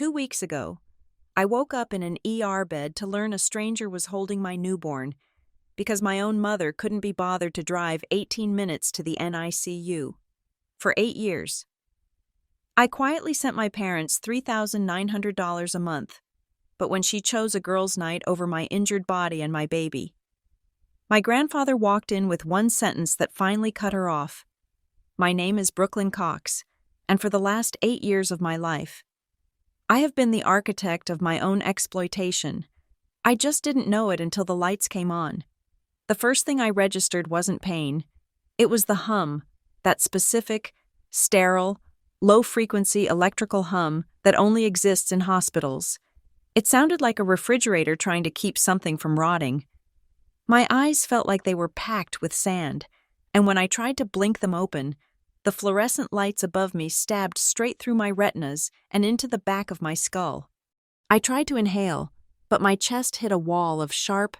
2 weeks ago, I woke up in an ER bed to learn a stranger was holding my newborn because my own mother couldn't be bothered to drive 18 minutes to the NICU. For 8 years. I quietly sent my parents $3,900 a month, but when she chose a girls' night over my injured body and my baby. My grandfather walked in with one sentence that finally cut her off. My name is Brooklyn Cox, and for the last 8 years of my life, I have been the architect of my own exploitation. I just didn't know it until the lights came on. The first thing I registered wasn't pain. It was the hum, that specific, sterile, low-frequency electrical hum that only exists in hospitals. It sounded like a refrigerator trying to keep something from rotting. My eyes felt like they were packed with sand, and when I tried to blink them open, the fluorescent lights above me stabbed straight through my retinas and into the back of my skull. I tried to inhale, but my chest hit a wall of sharp,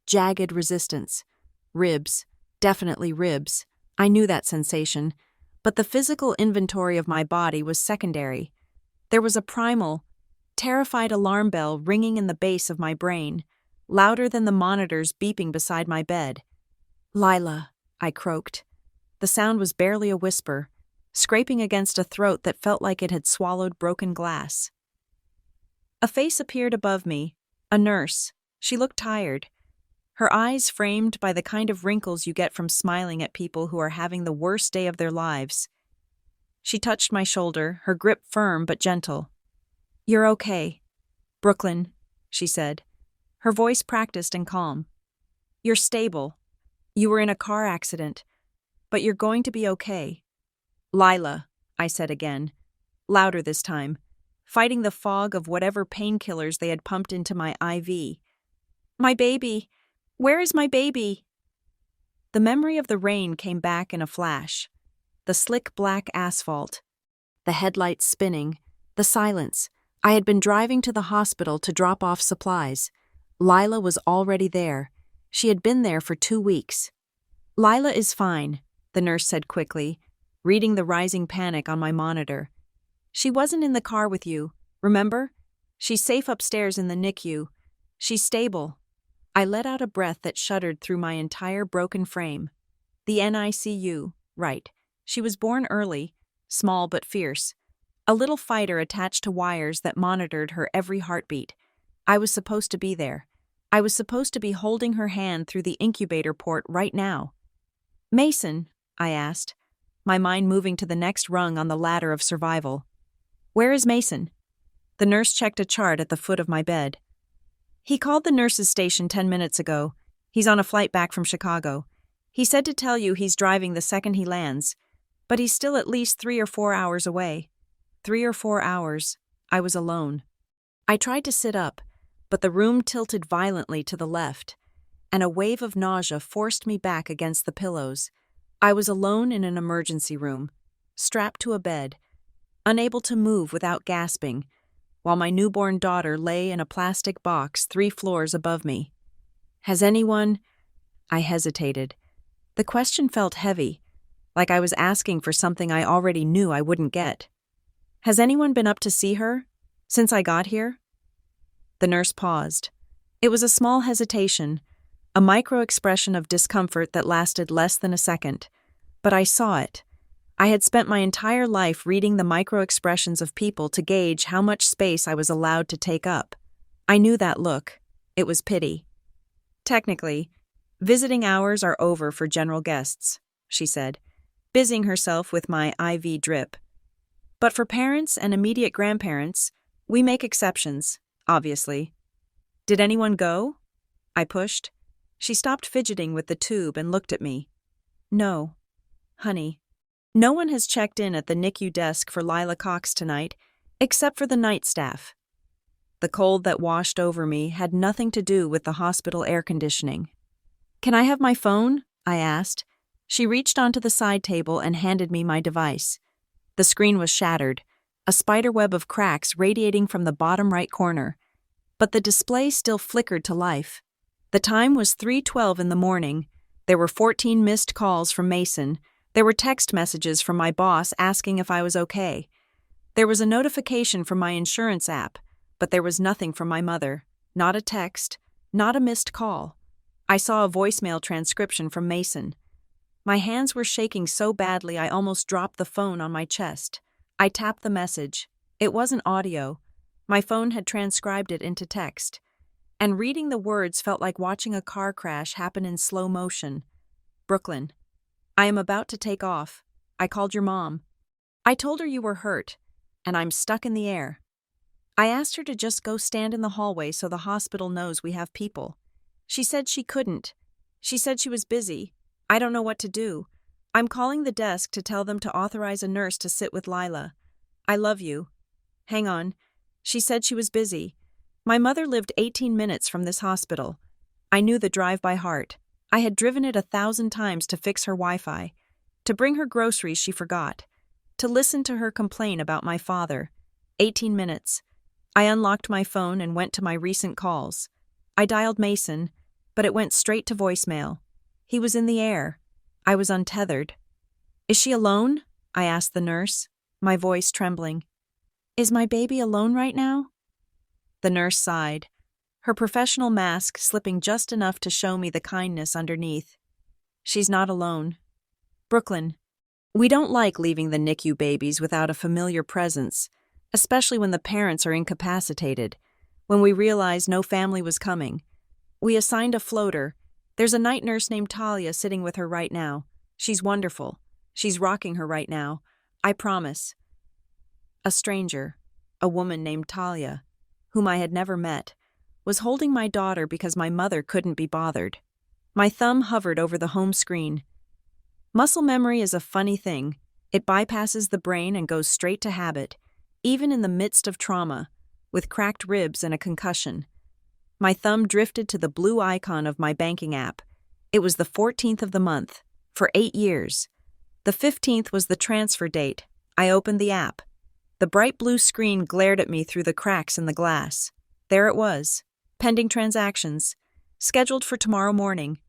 jagged resistance. Ribs, definitely ribs. I knew that sensation, but the physical inventory of my body was secondary. There was a primal, terrified alarm bell ringing in the base of my brain, louder than the monitors beeping beside my bed. "Lila," I croaked. The sound was barely a whisper, scraping against a throat that felt like it had swallowed broken glass. A face appeared above me, a nurse. She looked tired, her eyes framed by the kind of wrinkles you get from smiling at people who are having the worst day of their lives. She touched my shoulder, her grip firm but gentle. "You're okay, Brooklyn," she said, her voice practiced and calm. "You're stable. You were in a car accident, but you're going to be okay." "Lila," I said again, louder this time, fighting the fog of whatever painkillers they had pumped into my IV. "My baby! Where is my baby?" The memory of the rain came back in a flash. The slick black asphalt, the headlights spinning, the silence. I had been driving to the hospital to drop off supplies. Lila was already there. She had been there for 2 weeks. "Lila is fine," the nurse said quickly, reading the rising panic on my monitor. "She wasn't in the car with you, remember? She's safe upstairs in the NICU. She's stable." I let out a breath that shuddered through my entire broken frame. The NICU, right. She was born early, small but fierce. A little fighter attached to wires that monitored her every heartbeat. I was supposed to be there. I was supposed to be holding her hand through the incubator port right now. "Mason," I asked, my mind moving to the next rung on the ladder of survival. "Where is Mason?" The nurse checked a chart at the foot of my bed. "He called the nurse's station 10 minutes ago. He's on a flight back from Chicago. He said to tell you he's driving the second he lands, but he's still at least 3 or 4 hours away." 3 or 4 hours. I was alone. I tried to sit up, but the room tilted violently to the left, and a wave of nausea forced me back against the pillows. I was alone in an emergency room, strapped to a bed, unable to move without gasping, while my newborn daughter lay in a plastic box 3 floors above me. "Has anyone—" I hesitated. The question felt heavy, like I was asking for something I already knew I wouldn't get. "Has anyone been up to see her since I got here?" The nurse paused. It was a small hesitation, a micro-expression of discomfort that lasted less than a second. But I saw it. I had spent my entire life reading the micro-expressions of people to gauge how much space I was allowed to take up. I knew that look. It was pity. "Technically, visiting hours are over for general guests," she said, busying herself with my IV drip. "But for parents and immediate grandparents, we make exceptions, obviously." "Did anyone go?" I pushed. She stopped fidgeting with the tube and looked at me. "No, honey. No one has checked in at the NICU desk for Lila Cox tonight, except for the night staff." The cold that washed over me had nothing to do with the hospital air conditioning. "Can I have my phone?" I asked. She reached onto the side table and handed me my device. The screen was shattered, a spiderweb of cracks radiating from the bottom right corner, but the display still flickered to life. The time was 3:12 in the morning. There were 14 missed calls from Mason. There were text messages from my boss asking if I was okay. There was a notification from my insurance app, but there was nothing from my mother. Not a text, not a missed call. I saw a voicemail transcription from Mason. My hands were shaking so badly I almost dropped the phone on my chest. I tapped the message. It wasn't audio. My phone had transcribed it into text. And reading the words felt like watching a car crash happen in slow motion. Brooklyn, I am about to take off. I called your mom. I told her you were hurt, and I'm stuck in the air. I asked her to just go stand in the hallway so the hospital knows we have people. She said she couldn't. She said she was busy. I don't know what to do. I'm calling the desk to tell them to authorize a nurse to sit with Lila. I love you. Hang on. She said she was busy. My mother lived 18 minutes from this hospital. I knew the drive by heart. I had driven it 1,000 times to fix her Wi-Fi, to bring her groceries she forgot, to listen to her complain about my father. 18 minutes. I unlocked my phone and went to my recent calls. I dialed Mason, but it went straight to voicemail. He was in the air. I was untethered. Is she alone? I asked the nurse, my voice trembling. Is my baby alone right now? The nurse sighed, her professional mask slipping just enough to show me the kindness underneath. She's not alone. Brooklyn, we don't like leaving the NICU babies without a familiar presence, especially when the parents are incapacitated. When we realized no family was coming, we assigned a floater. There's a night nurse named Talia sitting with her right now. She's wonderful. She's rocking her right now. I promise. A stranger, a woman named Talia, whom I had never met, was holding my daughter because my mother couldn't be bothered. My thumb hovered over the home screen. Muscle memory is a funny thing. It bypasses the brain and goes straight to habit, even in the midst of trauma, with cracked ribs and a concussion. My thumb drifted to the blue icon of my banking app. It was the 14th of the month, for 8 years. The 15th was the transfer date. I opened the app. The bright blue screen glared at me through the cracks in the glass. There it was. Pending transactions. Scheduled for tomorrow morning.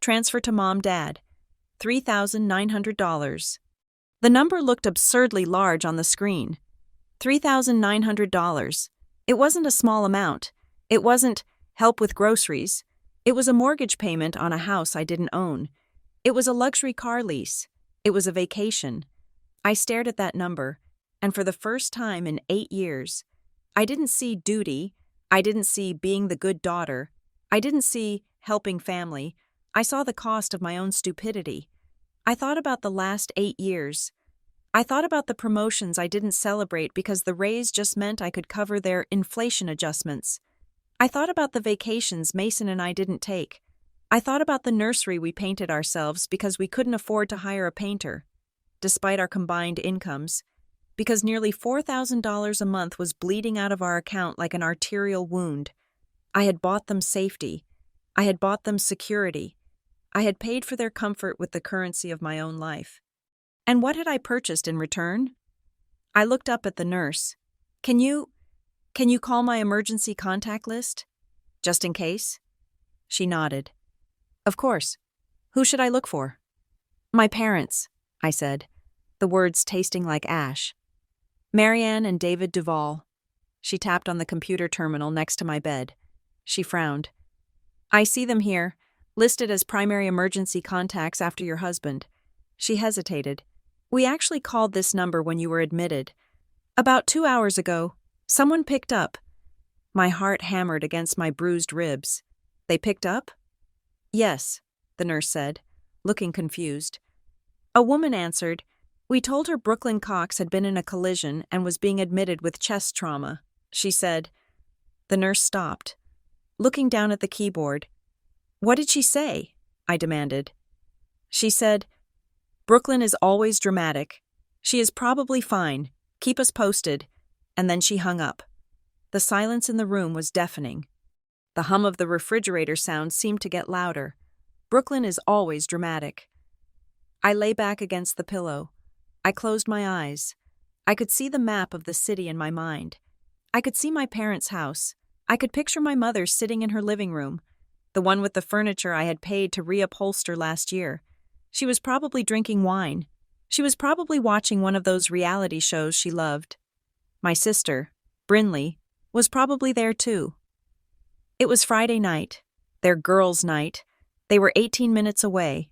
Transfer to Mom/Dad. $3,900. The number looked absurdly large on the screen. $3,900. It wasn't a small amount. It wasn't help with groceries. It was a mortgage payment on a house I didn't own. It was a luxury car lease. It was a vacation. I stared at that number, and for the first time in 8 years, I didn't see duty. I didn't see being the good daughter. I didn't see helping family. I saw the cost of my own stupidity. I thought about the last 8 years. I thought about the promotions I didn't celebrate because the raise just meant I could cover their inflation adjustments. I thought about the vacations Mason and I didn't take. I thought about the nursery we painted ourselves because we couldn't afford to hire a painter, despite our combined incomes, because nearly $4,000 a month was bleeding out of our account like an arterial wound. I had bought them safety. I had bought them security. I had paid for their comfort with the currency of my own life. And what had I purchased in return? I looked up at the nurse. Can you call my emergency contact list? Just in case? She nodded. Of course. Who should I look for? My parents, I said, the words tasting like ash. Marianne and David Duvall. She tapped on the computer terminal next to my bed. She frowned. I see them here, listed as primary emergency contacts after your husband. She hesitated. We actually called this number when you were admitted. About 2 hours ago, someone picked up. My heart hammered against my bruised ribs. They picked up? Yes, the nurse said, looking confused. A woman answered. We told her Brooklyn Cox had been in a collision and was being admitted with chest trauma. She said. The nurse stopped, looking down at the keyboard. What did she say? I demanded. She said, Brooklyn is always dramatic. She is probably fine. Keep us posted. And then she hung up. The silence in the room was deafening. The hum of the refrigerator sound seemed to get louder. Brooklyn is always dramatic. I lay back against the pillow. I closed my eyes. I could see the map of the city in my mind. I could see my parents' house. I could picture my mother sitting in her living room, the one with the furniture I had paid to reupholster last year. She was probably drinking wine. She was probably watching one of those reality shows she loved. My sister, Brinley, was probably there too. It was Friday night, their girls' night. They were 18 minutes away.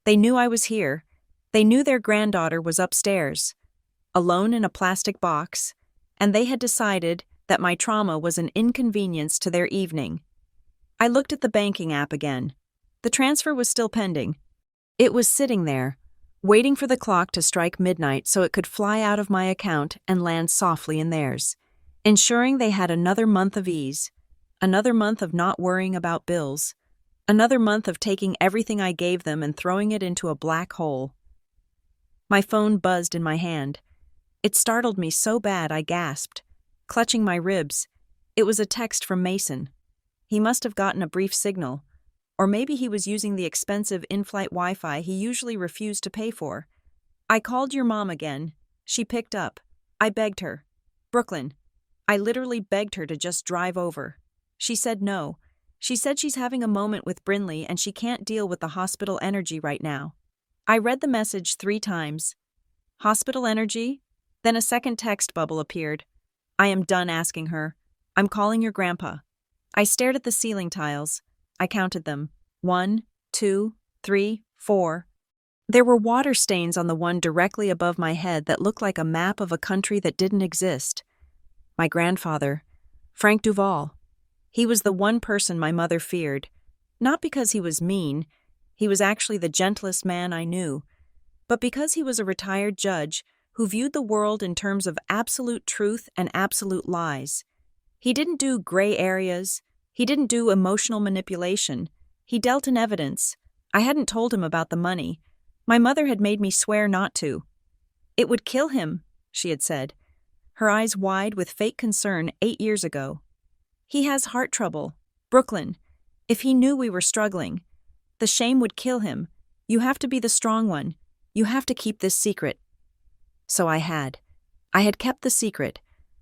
They knew I was here. They knew their granddaughter was upstairs, alone in a plastic box, and they had decided that my trauma was an inconvenience to their evening. I looked at the banking app again. The transfer was still pending. It was sitting there, waiting for the clock to strike midnight so it could fly out of my account and land softly in theirs, ensuring they had another month of ease, another month of not worrying about bills, another month of taking everything I gave them and throwing it into a black hole. My phone buzzed in my hand. It startled me so bad I gasped, clutching my ribs. It was a text from Mason. He must have gotten a brief signal, or maybe he was using the expensive in-flight Wi-Fi he usually refused to pay for. I called your mom again. She picked up. I begged her. Brooklyn. I literally begged her to just drive over. She said no. She said she's having a moment with Brinley and she can't deal with the hospital energy right now. I read the message 3 times. Hospital energy? Then a second text bubble appeared. I am done asking her. I'm calling your grandpa. I stared at the ceiling tiles. I counted them. 1, 2, 3, 4. There were water stains on the one directly above my head that looked like a map of a country that didn't exist. My grandfather, Frank Duval. He was the one person my mother feared. Not because he was mean, he was actually the gentlest man I knew, but because he was a retired judge who viewed the world in terms of absolute truth and absolute lies. He didn't do gray areas. He didn't do emotional manipulation. He dealt in evidence. I hadn't told him about the money. My mother had made me swear not to. It would kill him, she had said, her eyes wide with fake concern 8 years ago. He has heart trouble. Brooklyn, if he knew we were struggling, the shame would kill him. You have to be the strong one. You have to keep this secret. So I had. I had kept the secret.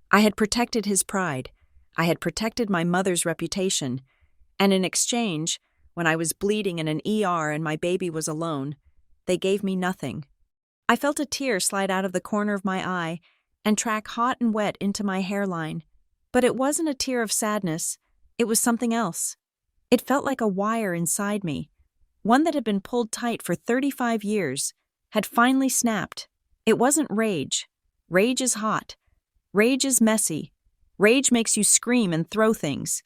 I had protected his pride. I had protected my mother's reputation. And in exchange, when I was bleeding in an ER and my baby was alone, they gave me nothing. I felt a tear slide out of the corner of my eye and track hot and wet into my hairline. But it wasn't a tear of sadness. It was something else. It felt like a wire inside me. One that had been pulled tight for 35 years had finally snapped. It wasn't rage. Rage is hot. Rage is messy. Rage makes you scream and throw things.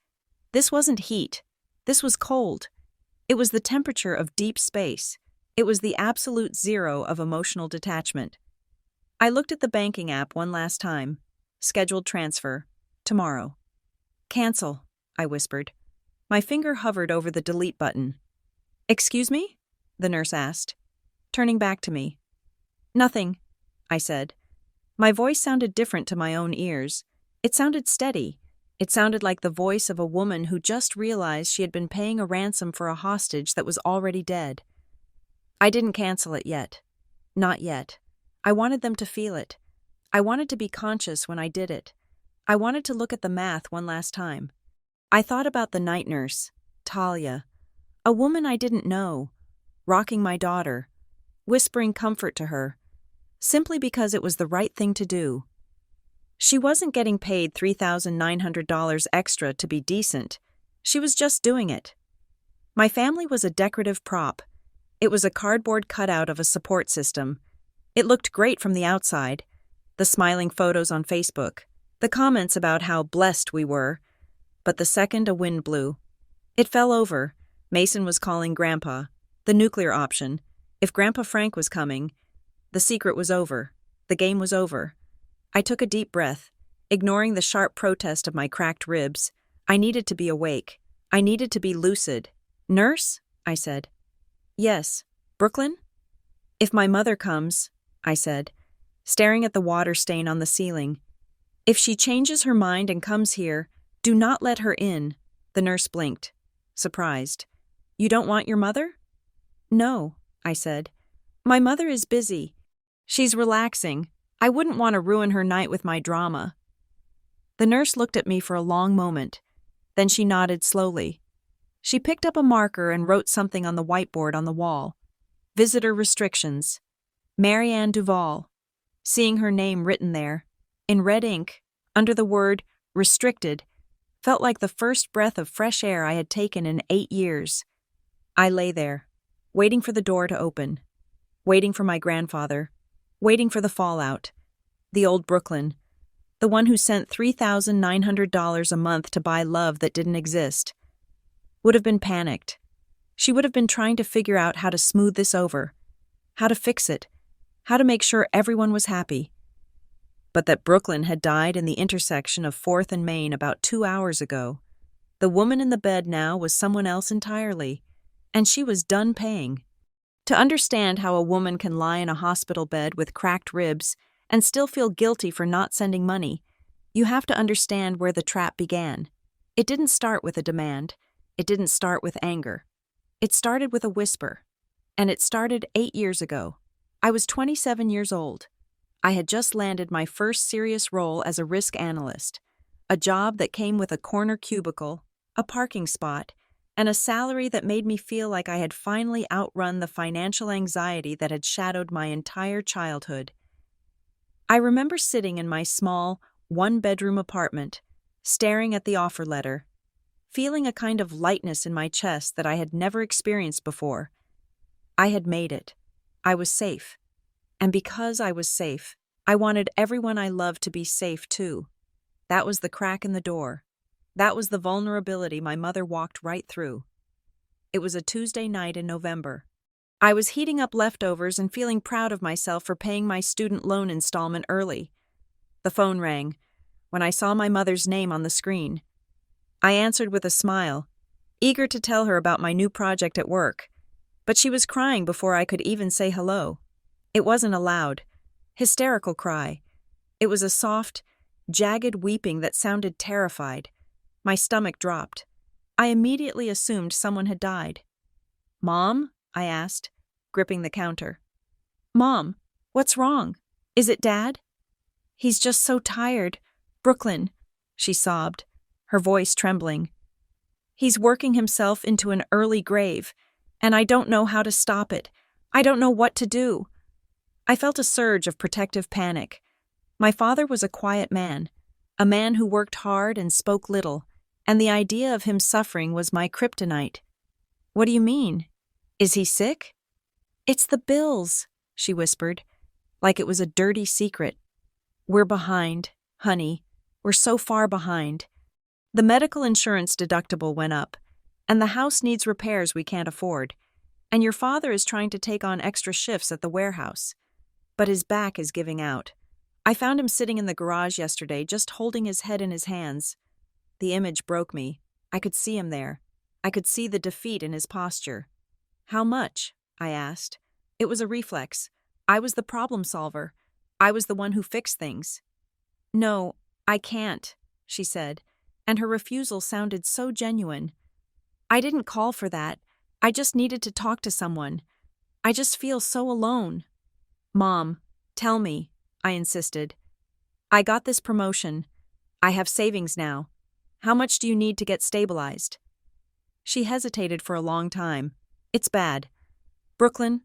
This wasn't heat. This was cold. It was the temperature of deep space. It was the absolute zero of emotional detachment. I looked at the banking app one last time. Scheduled transfer. Tomorrow. Cancel, I whispered. My finger hovered over the delete button. Excuse me? The nurse asked, turning back to me. Nothing, I said. My voice sounded different to my own ears. It sounded steady. It sounded like the voice of a woman who just realized she had been paying a ransom for a hostage that was already dead. I didn't cancel it yet. Not yet. I wanted them to feel it. I wanted to be conscious when I did it. I wanted to look at the math one last time. I thought about the night nurse, Talia, a woman I didn't know, rocking my daughter, whispering comfort to her, simply because it was the right thing to do. She wasn't getting paid $3,900 extra to be decent. She was just doing it. My family was a decorative prop. It was a cardboard cutout of a support system. It looked great from the outside. The smiling photos on Facebook, the comments about how blessed we were. But the second a wind blew, it fell over. Mason was calling Grandpa, the nuclear option. If Grandpa Frank was coming, the secret was over. The game was over. I took a deep breath, ignoring the sharp protest of my cracked ribs. I needed to be awake. I needed to be lucid. Nurse? I said. Yes. Brooklyn? If my mother comes, I said, staring at the water stain on the ceiling. If she changes her mind and comes here, do not let her in. The nurse blinked, surprised. You don't want your mother? No, I said. My mother is busy. She's relaxing. I wouldn't want to ruin her night with my drama. The nurse looked at me for a long moment. Then she nodded slowly. She picked up a marker and wrote something on the whiteboard on the wall. Visitor restrictions. Marianne Duval. Seeing her name written there, in red ink, under the word restricted, felt like the first breath of fresh air I had taken in 8 years. I lay there, waiting for the door to open, waiting for my grandfather, waiting for the fallout. The old Brooklyn, the one who sent $3,900 a month to buy love that didn't exist, would have been panicked. She would have been trying to figure out how to smooth this over, how to fix it, how to make sure everyone was happy. But that Brooklyn had died in the intersection of 4th and Main about 2 hours ago. The woman in the bed now was someone else entirely, and she was done paying. To understand how a woman can lie in a hospital bed with cracked ribs and still feel guilty for not sending money, you have to understand where the trap began. It didn't start with a demand. It didn't start with anger. It started with a whisper. And it started 8 years ago. I was 27 years old. I had just landed my first serious role as a risk analyst, a job that came with a corner cubicle, a parking spot, and a salary that made me feel like I had finally outrun the financial anxiety that had shadowed my entire childhood. I remember sitting in my small, one-bedroom apartment, staring at the offer letter, feeling a kind of lightness in my chest that I had never experienced before. I had made it. I was safe. And because I was safe, I wanted everyone I loved to be safe too. That was the crack in the door. That was the vulnerability my mother walked right through. It was a Tuesday night in November. I was heating up leftovers and feeling proud of myself for paying my student loan installment early. The phone rang when I saw my mother's name on the screen. I answered with a smile, eager to tell her about my new project at work. But she was crying before I could even say hello. It wasn't a loud, hysterical cry. It was a soft, jagged weeping that sounded terrified. My stomach dropped. I immediately assumed someone had died. "Mom?" I asked, gripping the counter. "Mom, what's wrong? Is it Dad?" "He's just so tired. Brooklyn," she sobbed, her voice trembling. "He's working himself into an early grave, and I don't know how to stop it. I don't know what to do." I felt a surge of protective panic. My father was a quiet man, a man who worked hard and spoke little, and the idea of him suffering was my kryptonite. "What do you mean? Is he sick?" "It's the bills," she whispered, like it was a dirty secret. "We're behind, honey. We're so far behind. The medical insurance deductible went up, and the house needs repairs we can't afford, and your father is trying to take on extra shifts at the warehouse. But his back is giving out. I found him sitting in the garage yesterday, just holding his head in his hands. The image broke me. I could see him there. I could see the defeat in his posture. "How much?" I asked. It was a reflex. I was the problem solver. I was the one who fixed things. "No, I can't," she said, and her refusal sounded so genuine. "I didn't call for that. I just needed to talk to someone. I just feel so alone." "Mom, tell me," I insisted. "I got this promotion. I have savings now. How much do you need to get stabilized?" She hesitated for a long time. "It's bad. Brooklyn,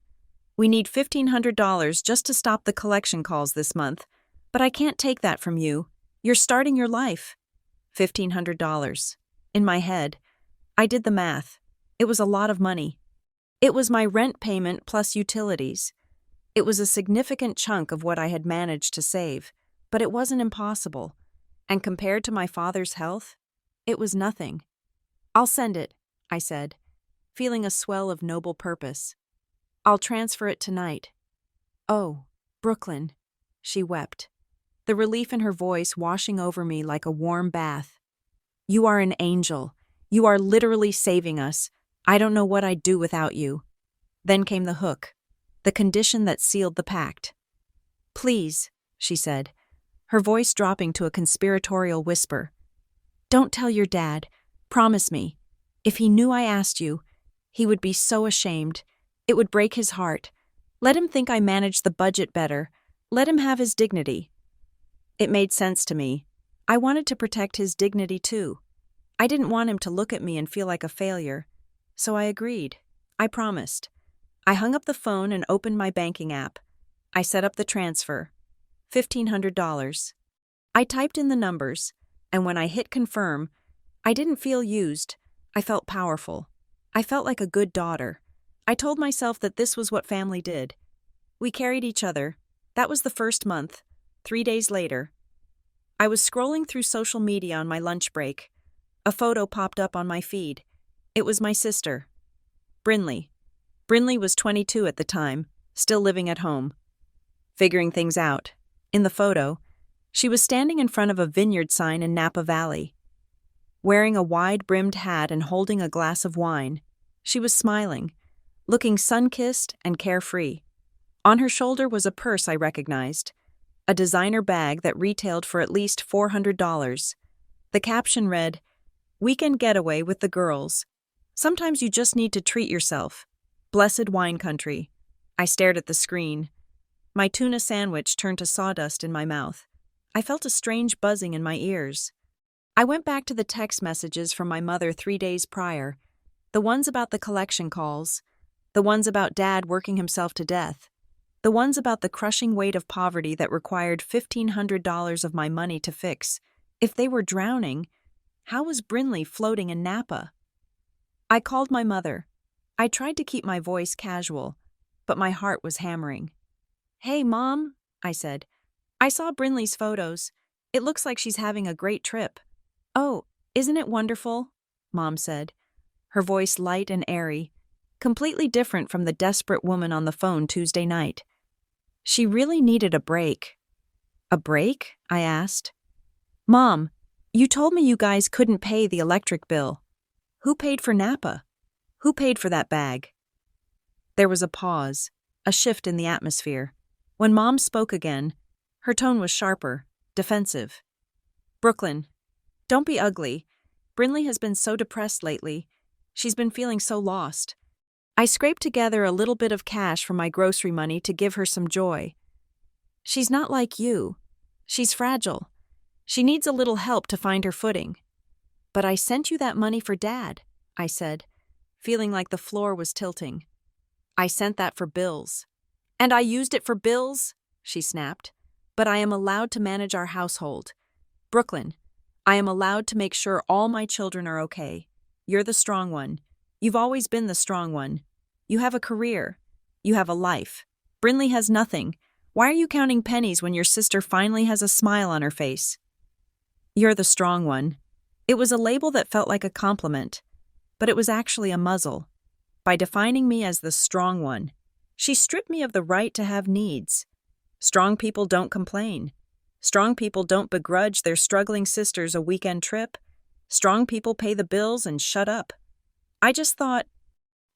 we need $1,500 just to stop the collection calls this month, but I can't take that from you. You're starting your life." $1,500. In my head, I did the math. It was a lot of money. It was my rent payment plus utilities. It was a significant chunk of what I had managed to save, but it wasn't impossible. And compared to my father's health, it was nothing. "I'll send it," I said, feeling a swell of noble purpose. "I'll transfer it tonight." "Oh, Brooklyn," she wept, the relief in her voice washing over me like a warm bath. "You are an angel. You are literally saving us. I don't know what I'd do without you." Then came the hook, the condition that sealed the pact. "Please," she said, her voice dropping to a conspiratorial whisper. "Don't tell your dad. Promise me. If he knew I asked you, he would be so ashamed. It would break his heart. Let him think I managed the budget better. Let him have his dignity." It made sense to me. I wanted to protect his dignity too. I didn't want him to look at me and feel like a failure. So I agreed. I promised. I hung up the phone and opened my banking app. I set up the transfer. $1,500. I typed in the numbers, and when I hit confirm, I didn't feel used. I felt powerful. I felt like a good daughter. I told myself that this was what family did. We carried each other. That was the first month. 3 days later, I was scrolling through social media on my lunch break. A photo popped up on my feed. It was my sister, Brinley. Brinley was 22 at the time, still living at home, figuring things out. In the photo, she was standing in front of a vineyard sign in Napa Valley. Wearing a wide-brimmed hat and holding a glass of wine, she was smiling, looking sun-kissed and carefree. On her shoulder was a purse I recognized, a designer bag that retailed for at least $400. The caption read, "Weekend getaway with the girls. Sometimes you just need to treat yourself. Blessed wine country." I stared at the screen. My tuna sandwich turned to sawdust in my mouth. I felt a strange buzzing in my ears. I went back to the text messages from my mother 3 days prior, the ones about the collection calls, the ones about Dad working himself to death, the ones about the crushing weight of poverty that required $1,500 of my money to fix. If they were drowning, how was Brinley floating in Napa? I called my mother. I tried to keep my voice casual, but my heart was hammering. "Hey, Mom," I said. "I saw Brinley's photos. It looks like she's having a great trip." "Oh, isn't it wonderful?" Mom said, her voice light and airy, completely different from the desperate woman on the phone Tuesday night. She really needed a break. "A break?" I asked. "Mom, you told me you guys couldn't pay the electric bill. Who paid for Napa? Who paid for that bag?" There was a pause, a shift in the atmosphere. When Mom spoke again, her tone was sharper, defensive. "Brooklyn, don't be ugly. Brinley has been so depressed lately. She's been feeling so lost." I scraped together a little bit of cash from my grocery money to give her some joy. "She's not like you. She's fragile. She needs a little help to find her footing." "But I sent you that money for Dad," I said, feeling like the floor was tilting. "I sent that for bills." "And I used it for bills?" she snapped. "But I am allowed to manage our household. Brooklyn, I am allowed to make sure all my children are okay. You're the strong one. You've always been the strong one. You have a career. You have a life. Brinley has nothing. Why are you counting pennies when your sister finally has a smile on her face?" "You're the strong one." It was a label that felt like a compliment, but it was actually a muzzle. By defining me as the strong one, she stripped me of the right to have needs. Strong people don't complain. Strong people don't begrudge their struggling sisters a weekend trip. Strong people pay the bills and shut up. I just thought.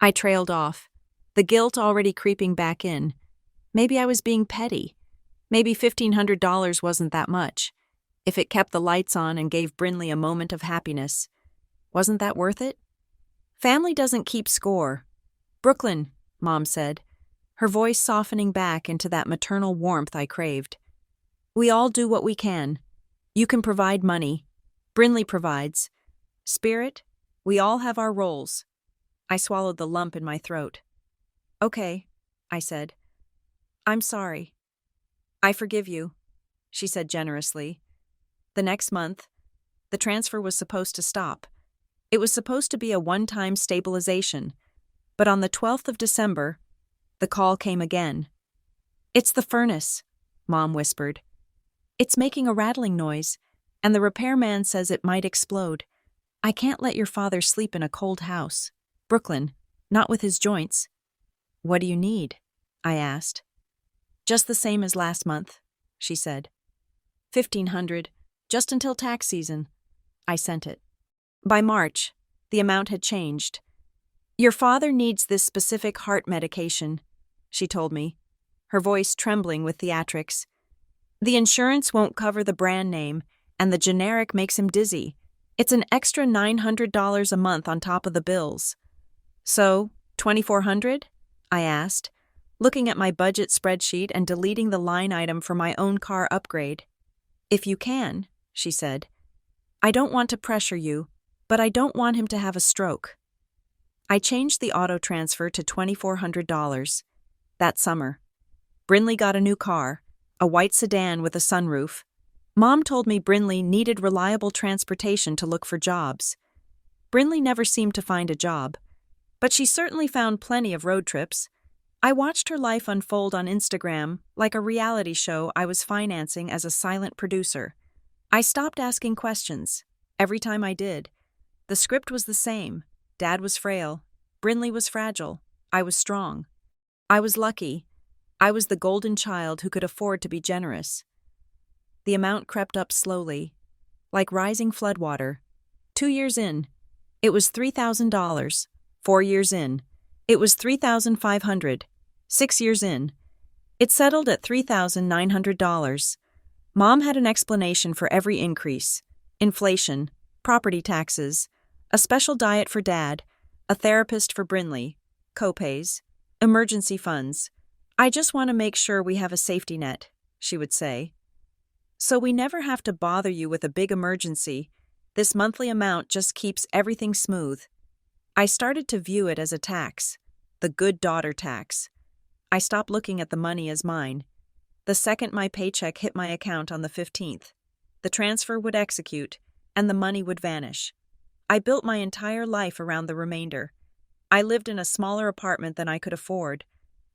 I trailed off, the guilt already creeping back in. Maybe I was being petty. Maybe $1,500 wasn't that much. If it kept the lights on and gave Brinley a moment of happiness, wasn't that worth it? "Family doesn't keep score." "Brooklyn," Mom said, her voice softening back into that maternal warmth I craved. "We all do what we can. You can provide money. Brinley provides. Spirit, we all have our roles." I swallowed the lump in my throat. "Okay," I said. "I'm sorry." "I forgive you," she said generously. The next month, the transfer was supposed to stop. It was supposed to be a one-time stabilization, but on the 12th of December, the call came again. "It's the furnace," Mom whispered. "It's making a rattling noise, and the repairman says it might explode. I can't let your father sleep in a cold house. Brooklyn, not with his joints." "What do you need?" I asked. "Just the same as last month," she said. $1,500, just until tax season." I sent it. By March, the amount had changed. "Your father needs this specific heart medication," she told me, her voice trembling with theatrics. "The insurance won't cover the brand name, and the generic makes him dizzy. It's an extra $900 a month on top of the bills." "So, $2,400? I asked, looking at my budget spreadsheet and deleting the line item for my own car upgrade. "If you can," she said. "I don't want to pressure you, but I don't want him to have a stroke." I changed the auto transfer to $2,400. That summer, Brinley got a new car, a white sedan with a sunroof. Mom told me Brinley needed reliable transportation to look for jobs. Brinley never seemed to find a job, but she certainly found plenty of road trips. I watched her life unfold on Instagram like a reality show I was financing as a silent producer. I stopped asking questions. Every time I did, the script was the same. Dad was frail. Brinley was fragile. I was strong. I was lucky. I was the golden child who could afford to be generous. The amount crept up slowly, like rising floodwater. 2 years in, it was $3,000. 4 years in, it was $3,500. 6 years in, it settled at $3,900. Mom had an explanation for every increase: inflation, property taxes, a special diet for Dad, a therapist for Brinley, copays, emergency funds. "I just want to make sure we have a safety net," she would say. "So we never have to bother you with a big emergency. This monthly amount just keeps everything smooth." I started to view it as a tax, the good daughter tax. I stopped looking at the money as mine. The second my paycheck hit my account on the 15th, the transfer would execute, and the money would vanish. I built my entire life around the remainder. I lived in a smaller apartment than I could afford.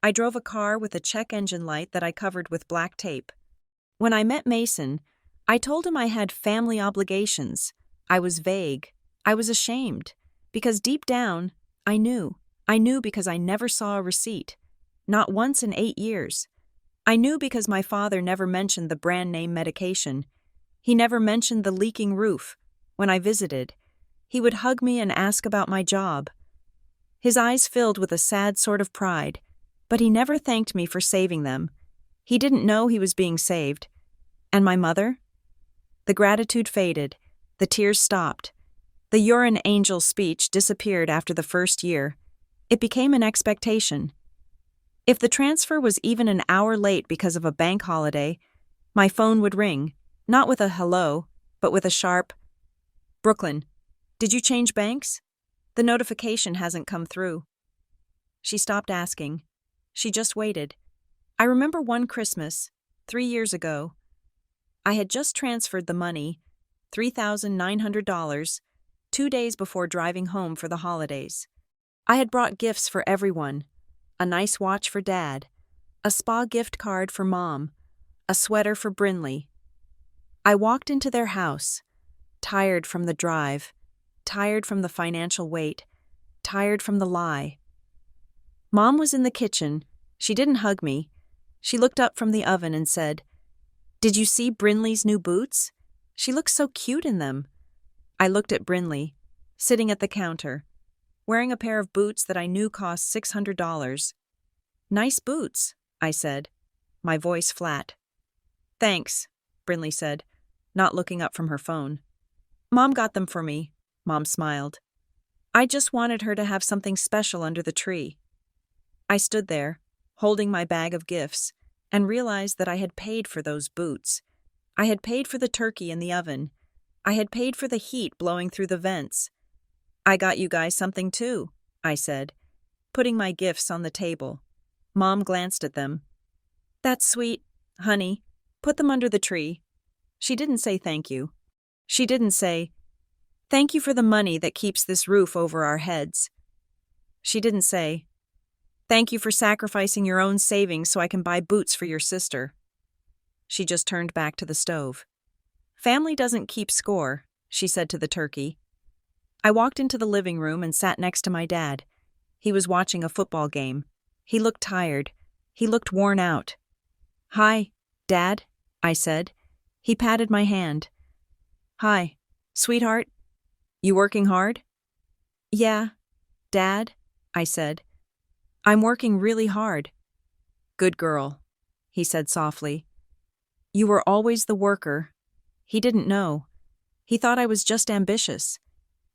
I drove a car with a check engine light that I covered with black tape. When I met Mason, I told him I had family obligations. I was vague. I was ashamed. Because deep down, I knew. I knew because I never saw a receipt. Not once in 8 years. I knew because my father never mentioned the brand name medication. He never mentioned the leaking roof. When I visited, he would hug me and ask about my job. His eyes filled with a sad sort of pride, but he never thanked me for saving them. He didn't know he was being saved. And my mother? The gratitude faded. The tears stopped. The urine angel speech disappeared after the first year. It became an expectation. If the transfer was even an hour late because of a bank holiday, my phone would ring, not with a hello, but with a sharp, "Brooklyn, did you change banks? The notification hasn't come through." She stopped asking. She just waited. I remember one Christmas, 3 years ago. I had just transferred the money, $3,900, 2 days before driving home for the holidays. I had brought gifts for everyone: a nice watch for Dad, a spa gift card for Mom, a sweater for Brinley. I walked into their house, tired from the drive, tired from the financial weight, tired from the lie. Mom was in the kitchen. She didn't hug me. She looked up from the oven and said, "Did you see Brinley's new boots? She looks so cute in them." I looked at Brinley, sitting at the counter, wearing a pair of boots that I knew cost $600. "Nice boots," I said, my voice flat. "Thanks," Brinley said, not looking up from her phone. "Mom got them for me," Mom smiled. "I just wanted her to have something special under the tree." I stood there, holding my bag of gifts, and realized that I had paid for those boots. I had paid for the turkey in the oven. I had paid for the heat blowing through the vents. "I got you guys something too," I said, putting my gifts on the table. Mom glanced at them. "That's sweet, honey. Put them under the tree." She didn't say thank you. She didn't say, "Thank you for the money that keeps this roof over our heads." She didn't say, "Thank you for sacrificing your own savings so I can buy boots for your sister." She just turned back to the stove. "Family doesn't keep score," she said to the turkey. I walked into the living room and sat next to my dad. He was watching a football game. He looked tired. He looked worn out. "Hi, Dad," I said. He patted my hand. "Hi, sweetheart. You working hard?" "Yeah, Dad," I said. "I'm working really hard." "Good girl," he said softly. "You were always the worker." He didn't know. He thought I was just ambitious.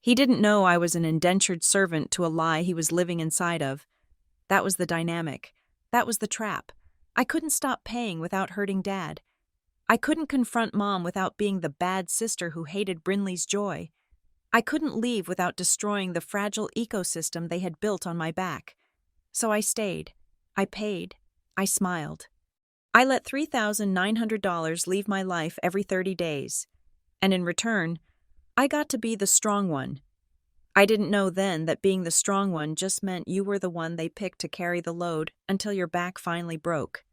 He didn't know I was an indentured servant to a lie he was living inside of. That was the dynamic. That was the trap. I couldn't stop paying without hurting Dad. I couldn't confront Mom without being the bad sister who hated Brinley's joy. I couldn't leave without destroying the fragile ecosystem they had built on my back. So I stayed. I paid. I smiled. I let $3,900 leave my life every 30 days. And in return, I got to be the strong one. I didn't know then that being the strong one just meant you were the one they picked to carry the load until your back finally broke.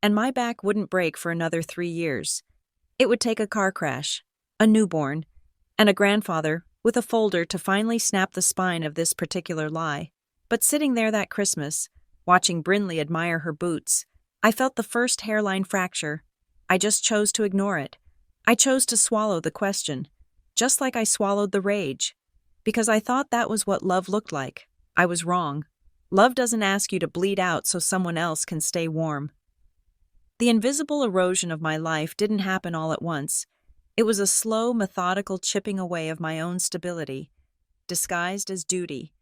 And my back wouldn't break for another 3 years. It would take a car crash, a newborn, and a grandfather with a folder to finally snap the spine of this particular lie. But sitting there that Christmas, watching Brinley admire her boots, I felt the first hairline fracture. I just chose to ignore it. I chose to swallow the question, just like I swallowed the rage. Because I thought that was what love looked like. I was wrong. Love doesn't ask you to bleed out so someone else can stay warm. The invisible erosion of my life didn't happen all at once. It was a slow, methodical chipping away of my own stability, disguised as duty.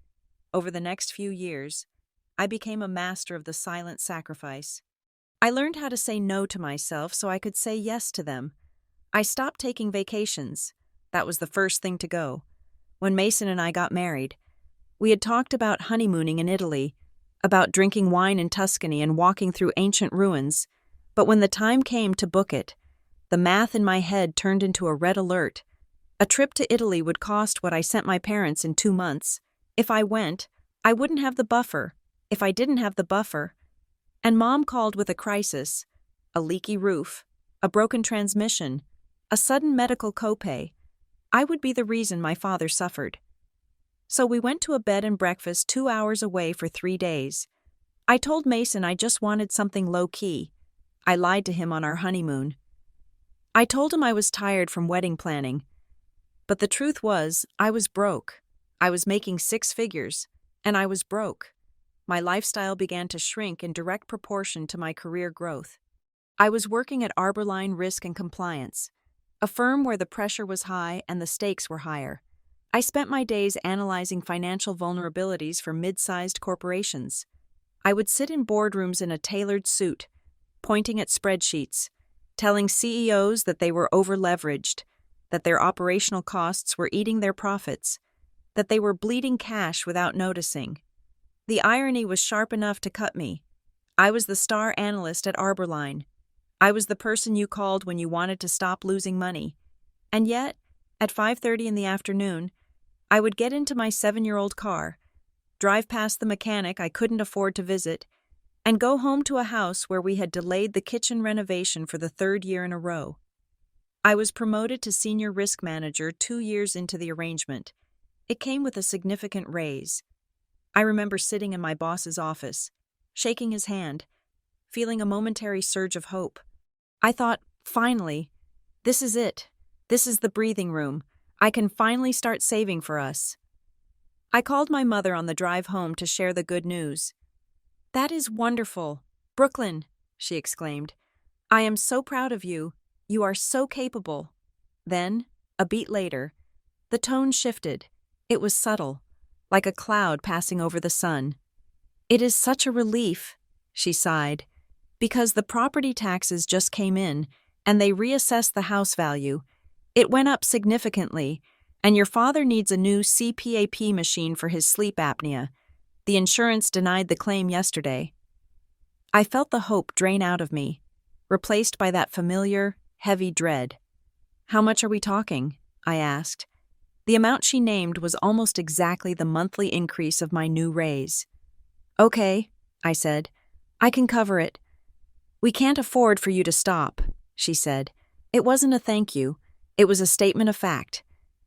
Over the next few years, I became a master of the silent sacrifice. I learned how to say no to myself so I could say yes to them. I stopped taking vacations. That was the first thing to go. When Mason and I got married, we had talked about honeymooning in Italy, about drinking wine in Tuscany and walking through ancient ruins. But when the time came to book it, the math in my head turned into a red alert. A trip to Italy would cost what I sent my parents in 2 months. If I went, I wouldn't have the buffer. If I didn't have the buffer, and Mom called with a crisis, a leaky roof, a broken transmission, a sudden medical copay, I would be the reason my father suffered. So we went to a bed and breakfast 2 hours away for 3 days. I told Mason I just wanted something low-key. I lied to him on our honeymoon. I told him I was tired from wedding planning. But the truth was, I was broke. I was making 6 figures, and I was broke. My lifestyle began to shrink in direct proportion to my career growth. I was working at Arborline Risk and Compliance, a firm where the pressure was high and the stakes were higher. I spent my days analyzing financial vulnerabilities for mid-sized corporations. I would sit in boardrooms in a tailored suit, pointing at spreadsheets, telling CEOs that they were over-leveraged, that their operational costs were eating their profits, that they were bleeding cash without noticing. The irony was sharp enough to cut me. I was the star analyst at Arborline. I was the person you called when you wanted to stop losing money. And yet, at 5:30 in the afternoon, I would get into my 7-year-old car, drive past the mechanic I couldn't afford to visit, and go home to a house where we had delayed the kitchen renovation for the 3rd year in a row. I was promoted to senior risk manager 2 years into the arrangement. It came with a significant raise. I remember sitting in my boss's office, shaking his hand, feeling a momentary surge of hope. I thought, finally, this is it. This is the breathing room. I can finally start saving for us. I called my mother on the drive home to share the good news. "That is wonderful. Brooklyn," she exclaimed. "I am so proud of you. You are so capable." Then, a beat later, the tone shifted. It was subtle, like a cloud passing over the sun. "It is such a relief," she sighed, "because the property taxes just came in, and they reassessed the house value. It went up significantly, and your father needs a new CPAP machine for his sleep apnea. The insurance denied the claim yesterday." I felt the hope drain out of me, replaced by that familiar, heavy dread. "How much are we talking?" I asked. The amount she named was almost exactly the monthly increase of my new raise. "Okay," I said. "I can cover it." "We can't afford for you to stop," she said. It wasn't a thank you. It was a statement of fact.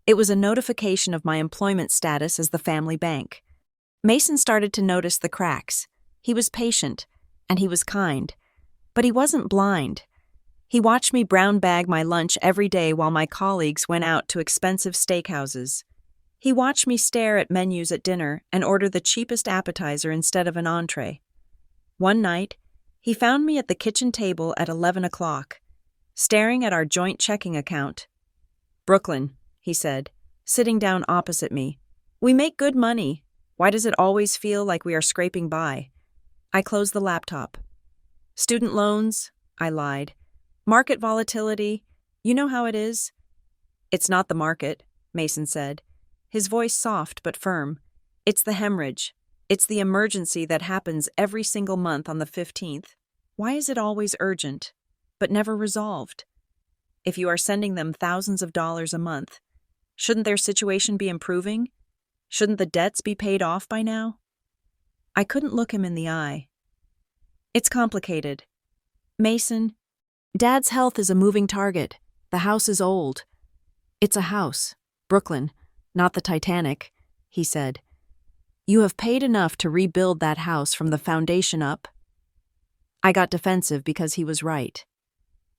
It was a notification of my employment status as the family bank. Mason started to notice the cracks. He was patient, and he was kind. But he wasn't blind. He watched me brown bag my lunch every day while my colleagues went out to expensive steakhouses. He watched me stare at menus at dinner and order the cheapest appetizer instead of an entree. One night, he found me at the kitchen table at 11 o'clock, staring at our joint checking account. "Brooklyn," he said, sitting down opposite me. "We make good money. Why does it always feel like we are scraping by?" I closed the laptop. "Student loans," I lied. "Market volatility. You know how it is." "It's not the market," Mason said, his voice soft but firm. "It's the hemorrhage. It's the emergency that happens every single month on the 15th. Why is it always urgent, but never resolved? If you are sending them thousands of dollars a month, shouldn't their situation be improving? Shouldn't the debts be paid off by now? I couldn't look him in the eye. It's complicated. Mason, Dad's health is a moving target. The house is old. It's a house, Brooklyn, not the Titanic, he said. You have paid enough to rebuild that house from the foundation up. I got defensive because he was right.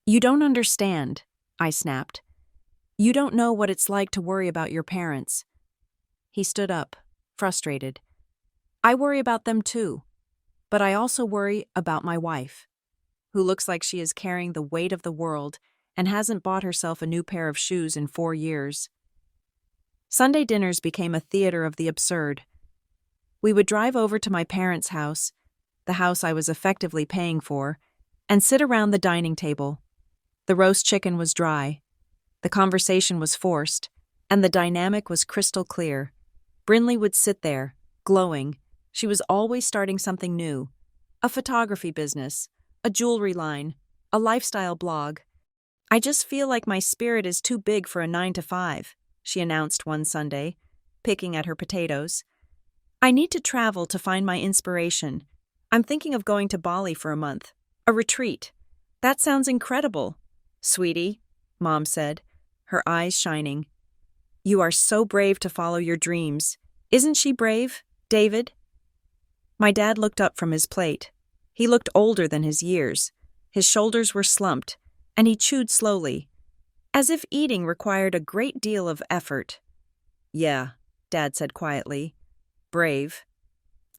You don't understand, I snapped. You don't know what it's like to worry about your parents. He stood up, frustrated. I worry about them too, but I also worry about my wife, who looks like she is carrying the weight of the world and hasn't bought herself a new pair of shoes in 4 years. Sunday dinners became a theater of the absurd. We would drive over to my parents' house, the house I was effectively paying for, and sit around the dining table. The roast chicken was dry. The conversation was forced, and the dynamic was crystal clear. Brinley would sit there, glowing. She was always starting something new. A photography business, a jewelry line, a lifestyle blog. I just feel like my spirit is too big for a 9-to-5, she announced one Sunday, picking at her potatoes. I need to travel to find my inspiration. I'm thinking of going to Bali for a month. A retreat. That sounds incredible. Sweetie, Mom said, her eyes shining. You are so brave to follow your dreams. Isn't she brave, David? My dad looked up from his plate. He looked older than his years. His shoulders were slumped, and he chewed slowly, as if eating required a great deal of effort. Yeah, Dad said quietly. Brave.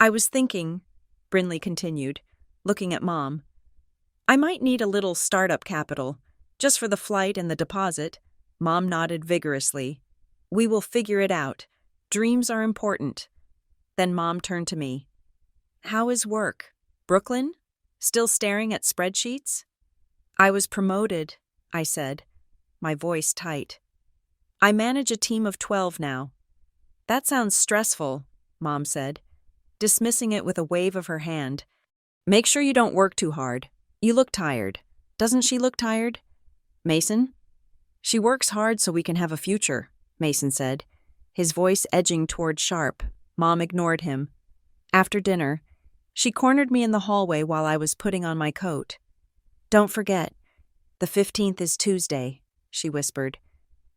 I was thinking, Brinley continued, looking at Mom. I might need a little startup capital, just for the flight and the deposit. Mom nodded vigorously. We will figure it out. Dreams are important. Then Mom turned to me. How is work? Brooklyn? Still staring at spreadsheets? I was promoted, I said, my voice tight. I manage a team of 12 now. That sounds stressful, Mom said, dismissing it with a wave of her hand. Make sure you don't work too hard. You look tired. Doesn't she look tired? Mason? She works hard so we can have a future, Mason said, his voice edging toward sharp. Mom ignored him. After dinner, she cornered me in the hallway while I was putting on my coat. Don't forget, the 15th is Tuesday, she whispered.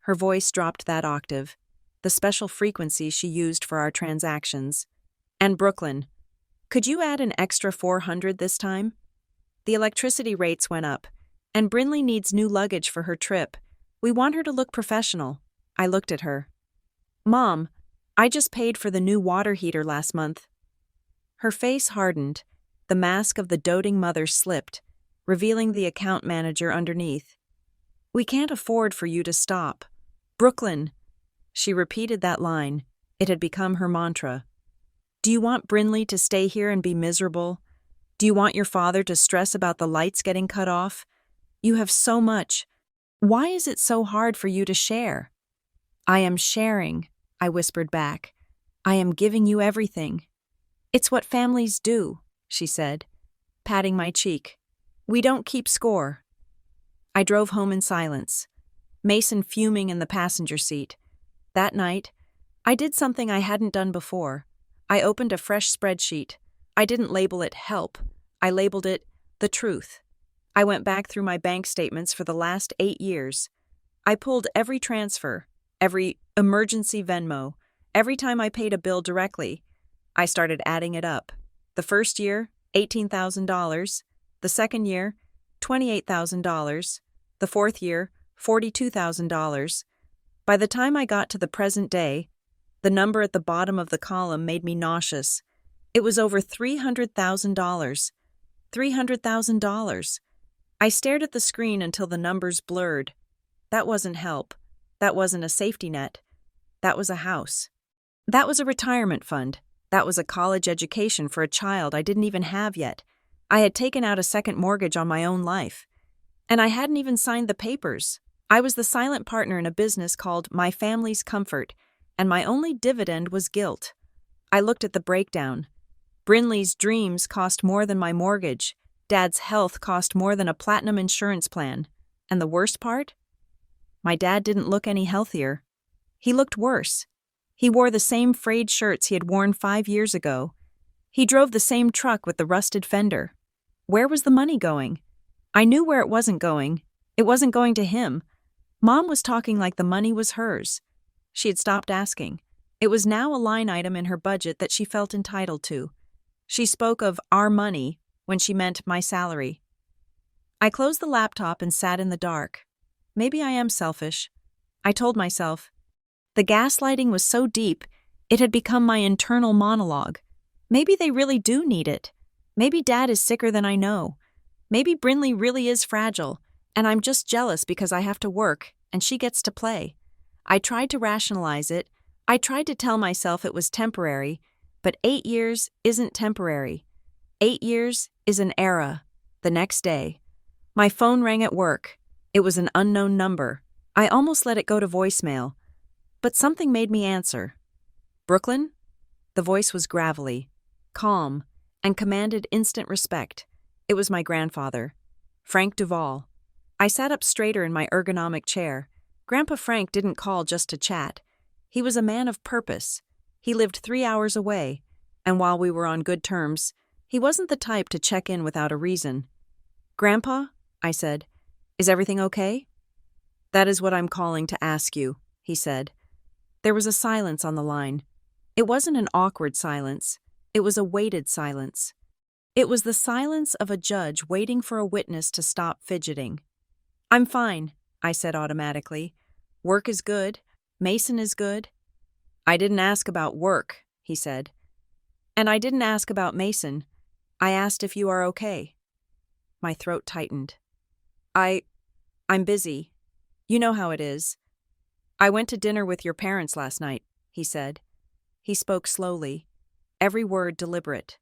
Her voice dropped that octave, the special frequency she used for our transactions. And Brooklyn, could you add an extra 400 this time? The electricity rates went up, and Brinley needs new luggage for her trip. We want her to look professional. I looked at her. Mom, I just paid for the new water heater last month. Her face hardened. The mask of the doting mother slipped, revealing the account manager underneath. We can't afford for you to stop. Brooklyn. She repeated that line. It had become her mantra. Do you want Brinley to stay here and be miserable? Do you want your father to stress about the lights getting cut off? You have so much. Why is it so hard for you to share? I am sharing, I whispered back. I am giving you everything. It's what families do, she said, patting my cheek. We don't keep score. I drove home in silence, Mason fuming in the passenger seat. That night, I did something I hadn't done before. I opened a fresh spreadsheet. I didn't label it help. I labeled it the truth. I went back through my bank statements for the last 8 years. I pulled every transfer, every emergency Venmo, every time I paid a bill directly. I started adding it up. The first year, $18,000. The second year, $28,000. The fourth year, $42,000. By the time I got to the present day, the number at the bottom of the column made me nauseous. It was over $300,000. $300,000. I stared at the screen until the numbers blurred. That wasn't help. That wasn't a safety net. That was a house. That was a retirement fund. That was a college education for a child I didn't even have yet. I had taken out a second mortgage on my own life. And I hadn't even signed the papers. I was the silent partner in a business called My Family's Comfort, and my only dividend was guilt. I looked at the breakdown. Brinley's dreams cost more than my mortgage, Dad's health cost more than a platinum insurance plan. And the worst part? My dad didn't look any healthier. He looked worse. He wore the same frayed shirts he had worn 5 years ago. He drove the same truck with the rusted fender. Where was the money going? I knew where it wasn't going. It wasn't going to him. Mom was talking like the money was hers. She had stopped asking. It was now a line item in her budget that she felt entitled to. She spoke of our money when she meant my salary. I closed the laptop and sat in the dark. Maybe I am selfish. I told myself. The gaslighting was so deep, it had become my internal monologue. Maybe they really do need it. Maybe Dad is sicker than I know. Maybe Brinley really is fragile, and I'm just jealous because I have to work and she gets to play. I tried to rationalize it. I tried to tell myself it was temporary, but 8 years isn't temporary. 8 years is an era. The next day, my phone rang at work. It was an unknown number. I almost let it go to voicemail, but something made me answer. Brooklyn? The voice was gravelly, calm, and commanded instant respect. It was my grandfather, Frank Duval. I sat up straighter in my ergonomic chair. Grandpa Frank didn't call just to chat. He was a man of purpose. He lived 3 hours away, and while we were on good terms, he wasn't the type to check in without a reason. Grandpa, I said, is everything okay? That is what I'm calling to ask you, he said. There was a silence on the line. It wasn't an awkward silence. It was a weighted silence. It was the silence of a judge waiting for a witness to stop fidgeting. I'm fine, I said automatically. Work is good. Mason is good. I didn't ask about work, he said. And I didn't ask about Mason. I asked if you are okay. My throat tightened. I'm busy. You know how it is. I went to dinner with your parents last night, he said. He spoke slowly, every word deliberate.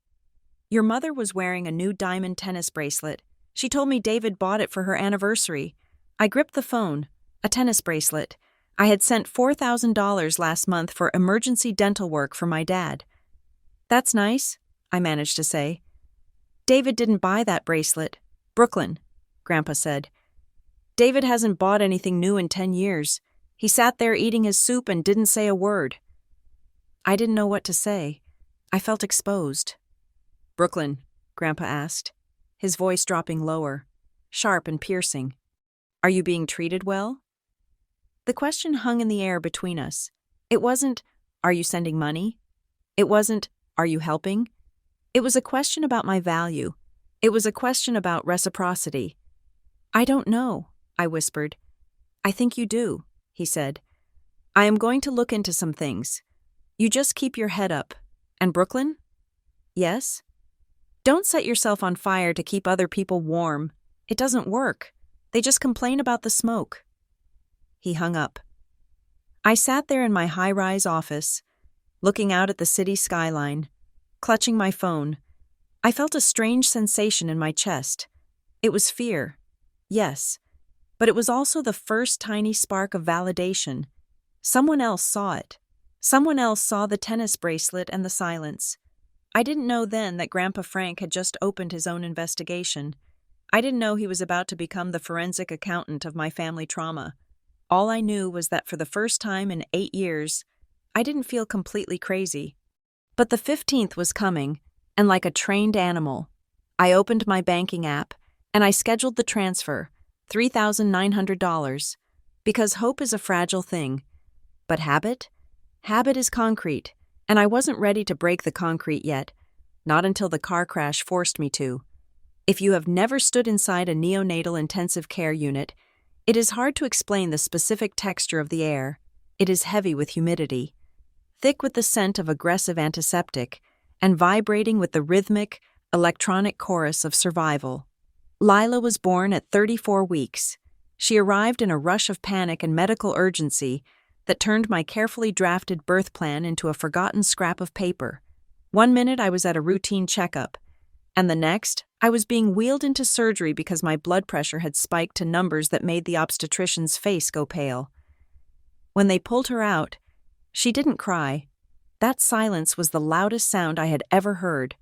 Your mother was wearing a new diamond tennis bracelet. She told me David bought it for her anniversary. I gripped the phone. A tennis bracelet. I had sent $4,000 last month for emergency dental work for my dad. That's nice, I managed to say. David didn't buy that bracelet. Brooklyn, Grandpa said. David hasn't bought anything new in 10 years. He sat there eating his soup and didn't say a word. I didn't know what to say. I felt exposed. Brooklyn, Grandpa asked, his voice dropping lower, sharp and piercing. Are you being treated well? The question hung in the air between us. It wasn't, are you sending money? It wasn't, are you helping? It was a question about my value. It was a question about reciprocity. I don't know, I whispered. I think you do, he said. I am going to look into some things. You just keep your head up. And Brooklyn? Yes? Don't set yourself on fire to keep other people warm. It doesn't work. They just complain about the smoke. He hung up. I sat there in my high-rise office, looking out at the city skyline, clutching my phone. I felt a strange sensation in my chest. It was fear, yes, but it was also the first tiny spark of validation. Someone else saw it. Someone else saw the tennis bracelet and the silence. I didn't know then that Grandpa Frank had just opened his own investigation. I didn't know he was about to become the forensic accountant of my family trauma. All I knew was that for the first time in 8 years, I didn't feel completely crazy. But the 15th was coming, and like a trained animal, I opened my banking app, and I scheduled the transfer, $3,900, because hope is a fragile thing. But habit? Habit is concrete, and I wasn't ready to break the concrete yet, not until the car crash forced me to. If you have never stood inside a neonatal intensive care unit, it is hard to explain the specific texture of the air. It is heavy with humidity, thick with the scent of aggressive antiseptic, and vibrating with the rhythmic, electronic chorus of survival. Lila was born at 34 weeks. She arrived in a rush of panic and medical urgency that turned my carefully drafted birth plan into a forgotten scrap of paper. 1 minute I was at a routine checkup, and the next, I was being wheeled into surgery because my blood pressure had spiked to numbers that made the obstetrician's face go pale. When they pulled her out, she didn't cry. That silence was the loudest sound I had ever heard.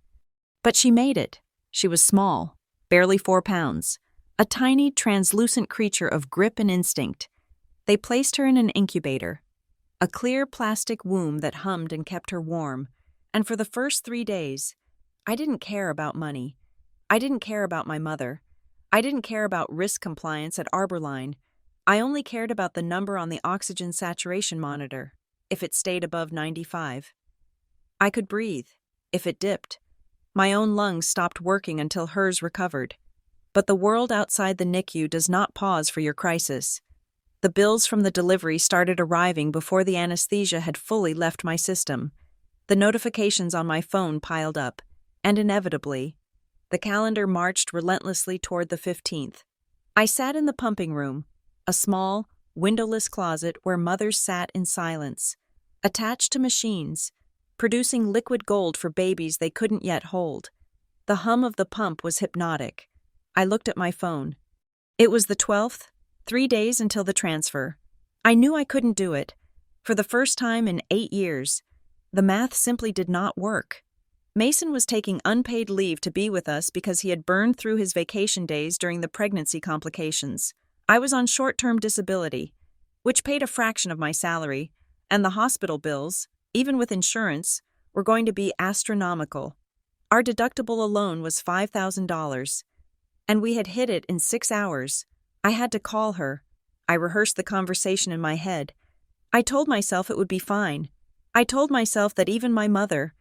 But she made it. She was small, barely 4 pounds, a tiny, translucent creature of grip and instinct. They placed her in an incubator, a clear plastic womb that hummed and kept her warm, and for the first 3 days, I didn't care about money. I didn't care about my mother. I didn't care about risk compliance at Arborline. I only cared about the number on the oxygen saturation monitor, if it stayed above 95. I could breathe. If it dipped, my own lungs stopped working until hers recovered. But the world outside the NICU does not pause for your crisis. The bills from the delivery started arriving before the anesthesia had fully left my system. The notifications on my phone piled up, and inevitably, the calendar marched relentlessly toward the 15th. I sat in the pumping room, a small, windowless closet where mothers sat in silence, attached to machines, producing liquid gold for babies they couldn't yet hold. The hum of the pump was hypnotic. I looked at my phone. It was the 12th, 3 days until the transfer. I knew I couldn't do it. For the first time in 8 years, the math simply did not work. Mason was taking unpaid leave to be with us because he had burned through his vacation days during the pregnancy complications. I was on short-term disability, which paid a fraction of my salary, and the hospital bills, even with insurance, were going to be astronomical. Our deductible alone was $5,000, and we had hit it in 6 hours. I had to call her. I rehearsed the conversation in my head. I told myself it would be fine. I told myself that even my mother,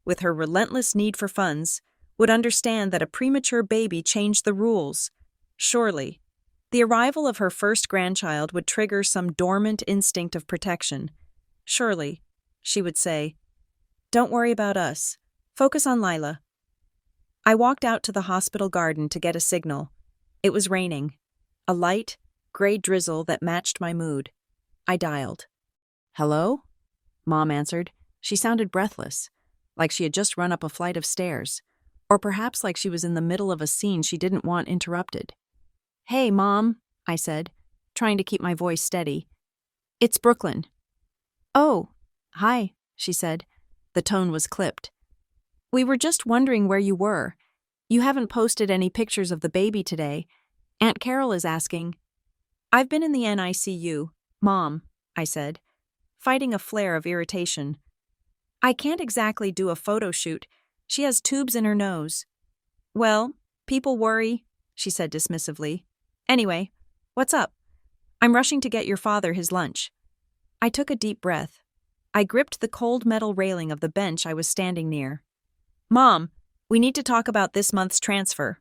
with her relentless need for funds, would understand that a premature baby changed the rules. Surely, the arrival of her first grandchild would trigger some dormant instinct of protection. Surely, she would say, "Don't worry about us. Focus on Lila." I walked out to the hospital garden to get a signal. It was raining, a light, gray drizzle that matched my mood. I dialed. "Hello?" Mom answered. She sounded breathless, like she had just run up a flight of stairs, or perhaps like she was in the middle of a scene she didn't want interrupted. "Hey, Mom," I said, trying to keep my voice steady. "It's Brooklyn." "Oh, hi," she said. The tone was clipped. "We were just wondering where you were. You haven't posted any pictures of the baby today. Aunt Carol is asking." "I've been in the NICU, Mom," I said, fighting a flare of irritation. "I can't exactly do a photo shoot. She has tubes in her nose." "Well, people worry," she said dismissively. "Anyway, what's up?" "I'm rushing to get your father his lunch." I took a deep breath. I gripped the cold metal railing of the bench I was standing near. "Mom, we need to talk about this month's transfer,"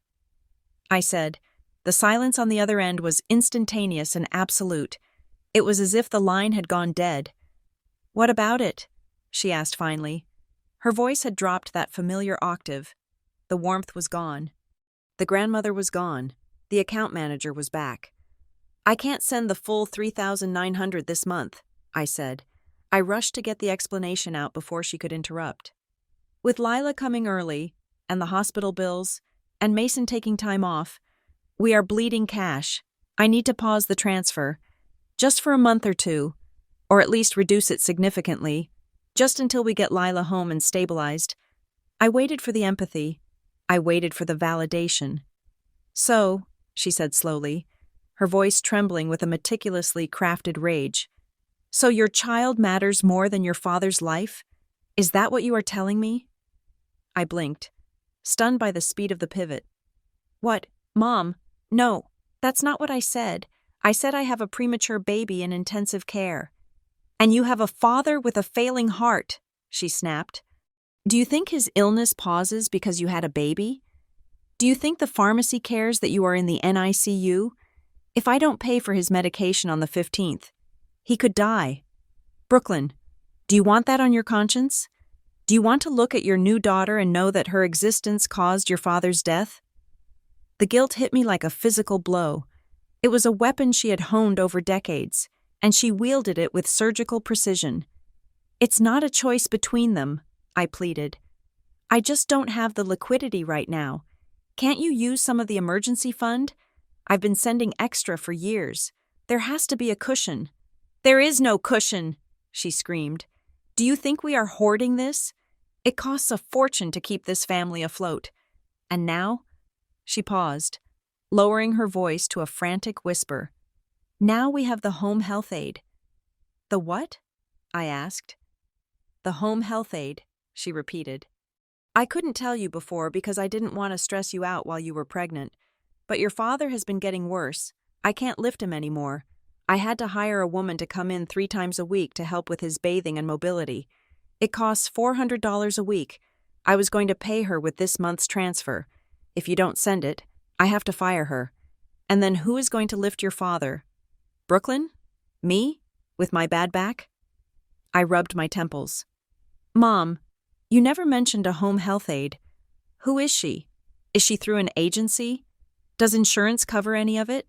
I said. The silence on the other end was instantaneous and absolute. It was as if the line had gone dead. "What about it?" she asked finally. Her voice had dropped that familiar octave. The warmth was gone. The grandmother was gone. The account manager was back. "I can't send the full $3,900 this month," I said. I rushed to get the explanation out before she could interrupt. With Lila coming early, and the hospital bills, and Mason taking time off, we are bleeding cash. I need to pause the transfer, just for a month or two, or at least reduce it significantly, just until we get Lila home and stabilized. I waited for the empathy. I waited for the validation. "So," she said slowly, her voice trembling with a meticulously crafted rage, "so your child matters more than your father's life? Is that what you are telling me?" I blinked, stunned by the speed of the pivot. "What, Mom? No, that's not what I said. I said I have a premature baby in intensive care." "And you have a father with a failing heart," she snapped. "Do you think his illness pauses because you had a baby? Do you think the pharmacy cares that you are in the NICU? If I don't pay for his medication on the 15th, he could die. Brooklyn, do you want that on your conscience? Do you want to look at your new daughter and know that her existence caused your father's death?" The guilt hit me like a physical blow. It was a weapon she had honed over decades, and she wielded it with surgical precision. "It's not a choice between them," I pleaded. "I just don't have the liquidity right now. Can't you use some of the emergency fund? I've been sending extra for years. There has to be a cushion." "There is no cushion," she screamed. "Do you think we are hoarding this? It costs a fortune to keep this family afloat. And now She paused, lowering her voice to a frantic whisper. Now we have the home health aide. The what? I asked. The home health aide, she repeated. I couldn't tell you before because I didn't want to stress you out while you were pregnant. But your father has been getting worse. I can't lift him anymore. I had to hire a woman to come in 3 times a week to help with his bathing and mobility. It costs $400 a week. I was going to pay her with this month's transfer. If you don't send it, I have to fire her. And then who is going to lift your father? Brooklyn? Me? With my bad back? I rubbed my temples. Mom, you never mentioned a home health aide. Who is she? Is she through an agency? Does insurance cover any of it?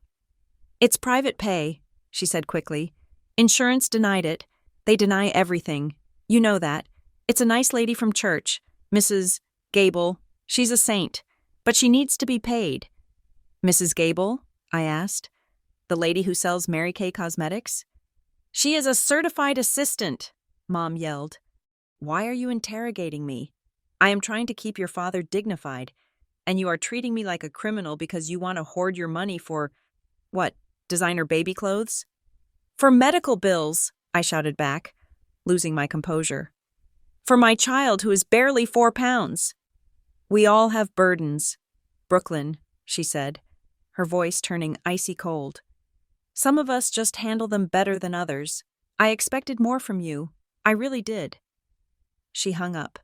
It's private pay, she said quickly. Insurance denied it. They deny everything. You know that. It's a nice lady from church, Mrs. Gable. She's a saint, but she needs to be paid. Mrs. Gable? I asked. The lady who sells Mary Kay Cosmetics? She is a certified assistant, Mom yelled. Why are you interrogating me? I am trying to keep your father dignified, and you are treating me like a criminal because you want to hoard your money for, what, designer baby clothes? For medical bills, I shouted back, losing my composure. For my child who is barely 4 pounds. We all have burdens. Brooklyn, she said, her voice turning icy cold. Some of us just handle them better than others. I expected more from you. I really did. She hung up.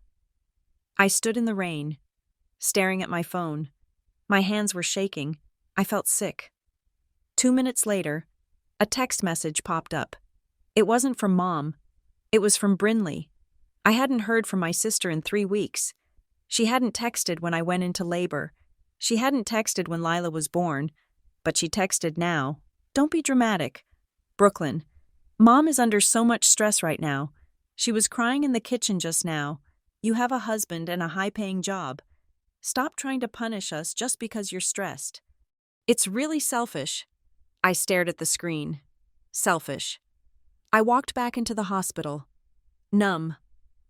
I stood in the rain, staring at my phone. My hands were shaking. I felt sick. 2 minutes later, a text message popped up. It wasn't from Mom. It was from Brinley. I hadn't heard from my sister in 3 weeks. She hadn't texted when I went into labor. She hadn't texted when Lila was born, but she texted now. Don't be dramatic. Brooklyn, Mom is under so much stress right now. She was crying in the kitchen just now. You have a husband and a high-paying job. Stop trying to punish us just because you're stressed. It's really selfish. I stared at the screen. Selfish. I walked back into the hospital. Numb.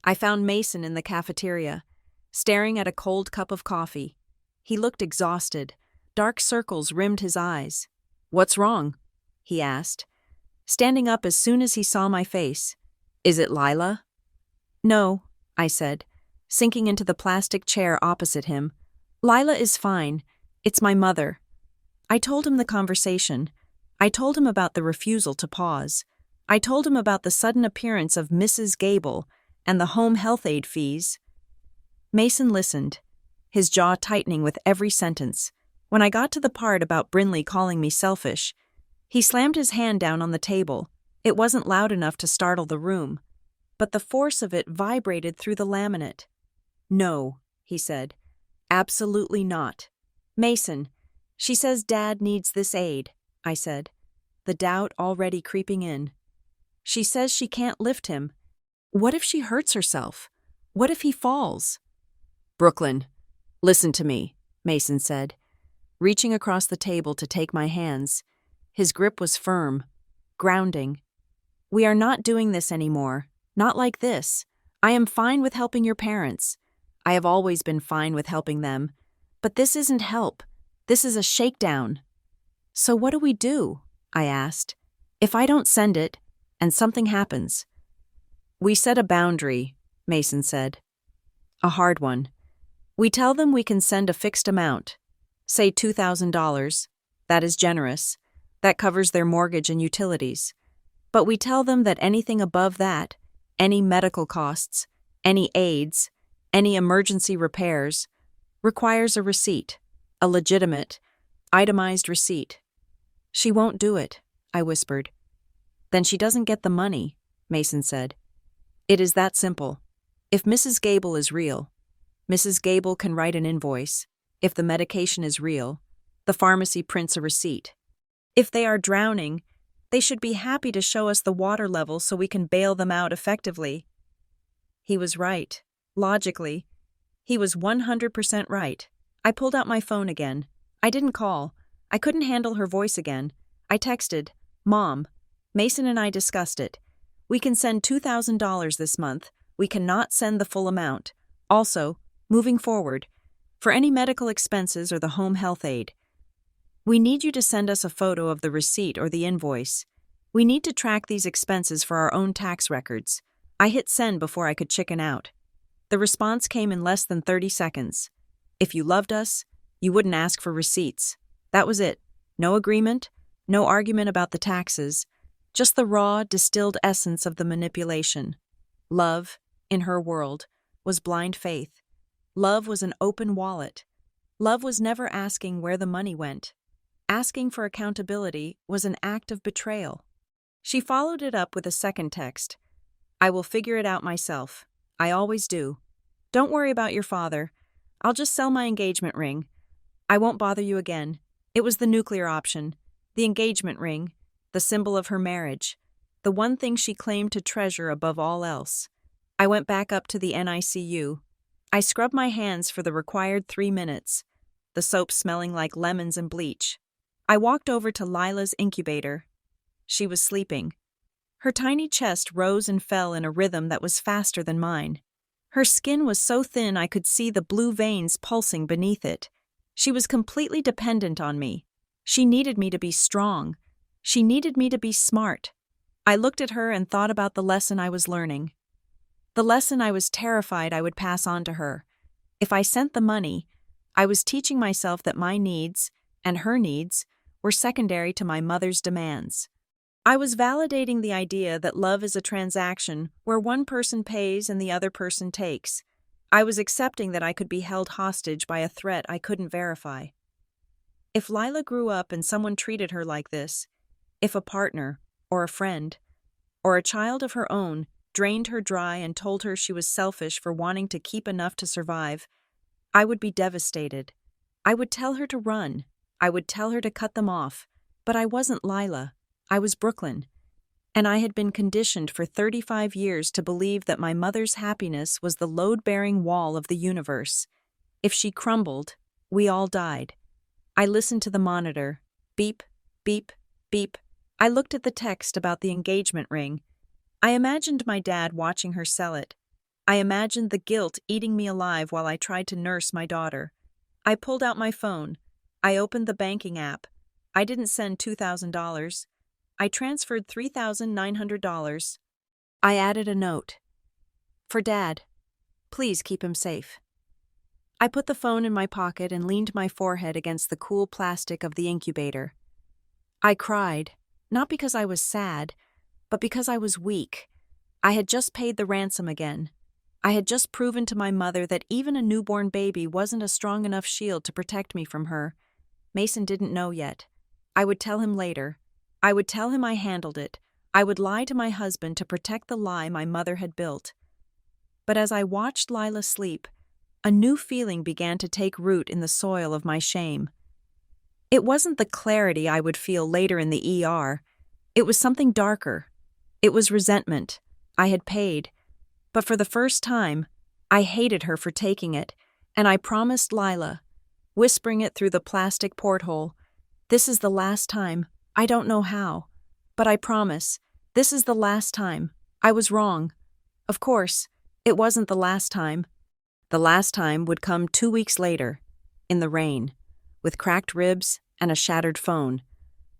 I found Mason in the cafeteria, staring at a cold cup of coffee. He looked exhausted. Dark circles rimmed his eyes. What's wrong? He asked, standing up as soon as he saw my face. Is it Lila? No, I said, sinking into the plastic chair opposite him. Lila is fine. It's my mother. I told him the conversation. I told him about the refusal to pause. I told him about the sudden appearance of Mrs. Gable and the home health aid fees. Mason listened, his jaw tightening with every sentence. When I got to the part about Brinley calling me selfish, he slammed his hand down on the table. It wasn't loud enough to startle the room, but the force of it vibrated through the laminate. No, he said. Absolutely not. Mason, she says Dad needs this aid, I said, the doubt already creeping in. She says she can't lift him. What if she hurts herself? What if he falls? Brooklyn, listen to me, Mason said, reaching across the table to take my hands. His grip was firm, grounding. We are not doing this anymore. Not like this. I am fine with helping your parents. I have always been fine with helping them. But this isn't help. This is a shakedown. So what do we do? I asked. If I don't send it, and something happens. We set a boundary, Mason said. A hard one. We tell them we can send a fixed amount. Say $2,000. That is generous. That covers their mortgage and utilities. But we tell them that anything above that, any medical costs, any aids, any emergency repairs, requires a receipt, a legitimate, itemized receipt. She won't do it, I whispered. Then she doesn't get the money, Mason said. It is that simple. If Mrs. Gable is real, Mrs. Gable can write an invoice. If the medication is real, the pharmacy prints a receipt. If they are drowning, they should be happy to show us the water level so we can bail them out effectively. He was right. Logically, he was 100% right. I pulled out my phone again. I didn't call. I couldn't handle her voice again. I texted, Mom, Mason and I discussed it. We can send $2,000 this month. We cannot send the full amount. Also, moving forward, for any medical expenses or the home health aid. We need you to send us a photo of the receipt or the invoice. We need to track these expenses for our own tax records. I hit send before I could chicken out. The response came in less than 30 seconds. If you loved us, you wouldn't ask for receipts. That was it. No agreement, no argument about the taxes, just the raw, distilled essence of the manipulation. Love, in her world, was blind faith. Love was an open wallet. Love was never asking where the money went. Asking for accountability was an act of betrayal. She followed it up with a second text. I will figure it out myself. I always do. Don't worry about your father. I'll just sell my engagement ring. I won't bother you again. It was the nuclear option, the engagement ring, the symbol of her marriage, the one thing she claimed to treasure above all else. I went back up to the NICU. I scrubbed my hands for the required 3 minutes, the soap smelling like lemons and bleach. I walked over to Lila's incubator. She was sleeping. Her tiny chest rose and fell in a rhythm that was faster than mine. Her skin was so thin I could see the blue veins pulsing beneath it. She was completely dependent on me. She needed me to be strong. She needed me to be smart. I looked at her and thought about the lesson I was learning. The lesson I was terrified I would pass on to her. If I sent the money, I was teaching myself that my needs, and her needs, were secondary to my mother's demands. I was validating the idea that love is a transaction where one person pays and the other person takes. I was accepting that I could be held hostage by a threat I couldn't verify. If Lila grew up and someone treated her like this, if a partner, or a friend, or a child of her own drained her dry and told her she was selfish for wanting to keep enough to survive, I would be devastated. I would tell her to run. I would tell her to cut them off. But I wasn't Lila. I was Brooklyn. And I had been conditioned for 35 years to believe that my mother's happiness was the load-bearing wall of the universe. If she crumbled, we all died. I listened to the monitor. Beep, beep, beep. I looked at the text about the engagement ring. I imagined my dad watching her sell it. I imagined the guilt eating me alive while I tried to nurse my daughter. I pulled out my phone. I opened the banking app. I didn't send $2,000. I transferred $3,900. I added a note. For Dad. Please keep him safe. I put the phone in my pocket and leaned my forehead against the cool plastic of the incubator. I cried, not because I was sad, but because I was weak. I had just paid the ransom again. I had just proven to my mother that even a newborn baby wasn't a strong enough shield to protect me from her. Mason didn't know yet. I would tell him later. I would tell him I handled it. I would lie to my husband to protect the lie my mother had built. But as I watched Lila sleep, a new feeling began to take root in the soil of my shame. It wasn't the clarity I would feel later in the ER. It was something darker. It was resentment. I had paid. But for the first time, I hated her for taking it, and I promised Lila, whispering it through the plastic porthole, this is the last time. I don't know how, but I promise, this is the last time. I was wrong. Of course, it wasn't the last time. The last time would come 2 weeks later, in the rain, with cracked ribs and a shattered phone.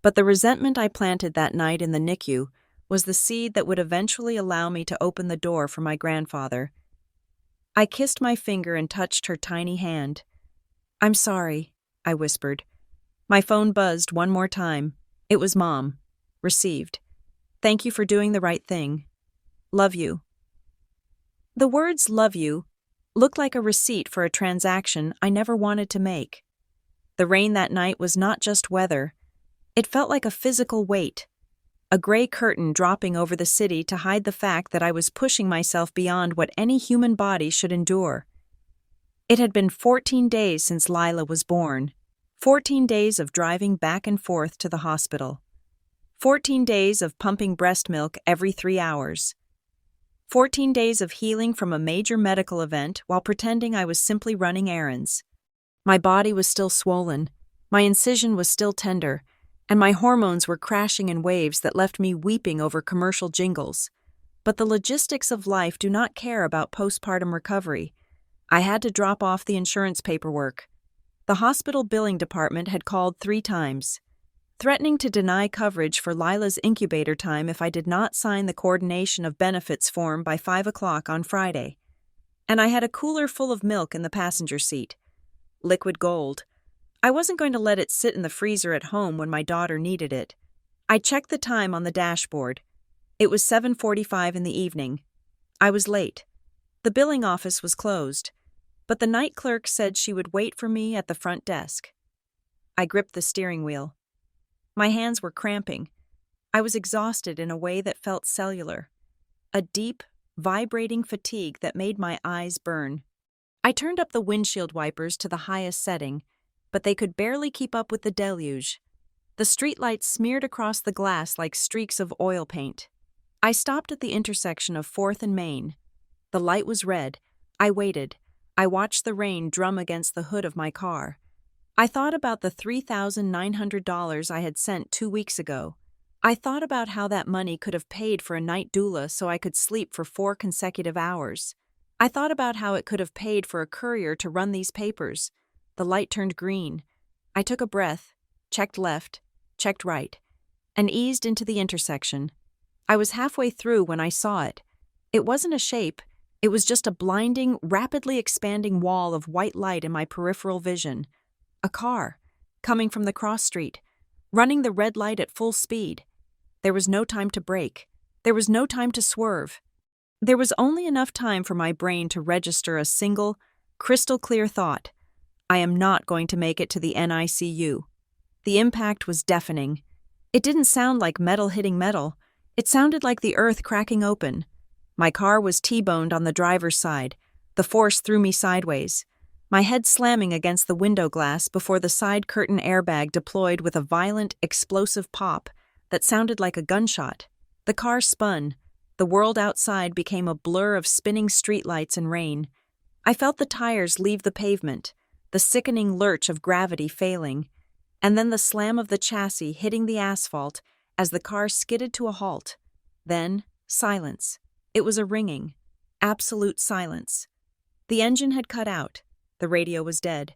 But the resentment I planted that night in the NICU was the seed that would eventually allow me to open the door for my grandfather. I kissed my finger and touched her tiny hand. I'm sorry, I whispered. My phone buzzed one more time. It was Mom. Received. Thank you for doing the right thing. Love you. The words love you looked like a receipt for a transaction I never wanted to make. The rain that night was not just weather. It felt like a physical weight, a gray curtain dropping over the city to hide the fact that I was pushing myself beyond what any human body should endure. It had been 14 days since Lila was born. 14 days of driving back and forth to the hospital. 14 days of pumping breast milk every 3 hours. 14 days of healing from a major medical event while pretending I was simply running errands. My body was still swollen, my incision was still tender, and my hormones were crashing in waves that left me weeping over commercial jingles. But the logistics of life do not care about postpartum recovery. I had to drop off the insurance paperwork. The hospital billing department had called 3 times, threatening to deny coverage for Lila's incubator time if I did not sign the coordination of benefits form by 5 o'clock on Friday. And I had a cooler full of milk in the passenger seat. Liquid gold. I wasn't going to let it sit in the freezer at home when my daughter needed it. I checked the time on the dashboard. It was 7:45 in the evening. I was late. The billing office was closed, but the night clerk said she would wait for me at the front desk. I gripped the steering wheel. My hands were cramping. I was exhausted in a way that felt cellular. A deep, vibrating fatigue that made my eyes burn. I turned up the windshield wipers to the highest setting, but they could barely keep up with the deluge. The streetlights smeared across the glass like streaks of oil paint. I stopped at the intersection of 4th and Main. The light was red. I waited. I watched the rain drum against the hood of my car. I thought about the $3,900 I had sent 2 weeks ago. I thought about how that money could have paid for a night doula so I could sleep for 4 consecutive hours. I thought about how it could have paid for a courier to run these papers. The light turned green. I took a breath, checked left, checked right, and eased into the intersection. I was halfway through when I saw it. It wasn't a shape. It was just a blinding, rapidly expanding wall of white light in my peripheral vision. A car, coming from the cross street, running the red light at full speed. There was no time to brake. There was no time to swerve. There was only enough time for my brain to register a single, crystal-clear thought. I am not going to make it to the NICU. The impact was deafening. It didn't sound like metal hitting metal. It sounded like the earth cracking open. My car was T-boned on the driver's side. The force threw me sideways, my head slamming against the window glass before the side curtain airbag deployed with a violent, explosive pop that sounded like a gunshot. The car spun. The world outside became a blur of spinning streetlights and rain. I felt the tires leave the pavement, the sickening lurch of gravity failing, and then the slam of the chassis hitting the asphalt as the car skidded to a halt. Then, silence. It was a ringing, absolute silence. The engine had cut out. The radio was dead.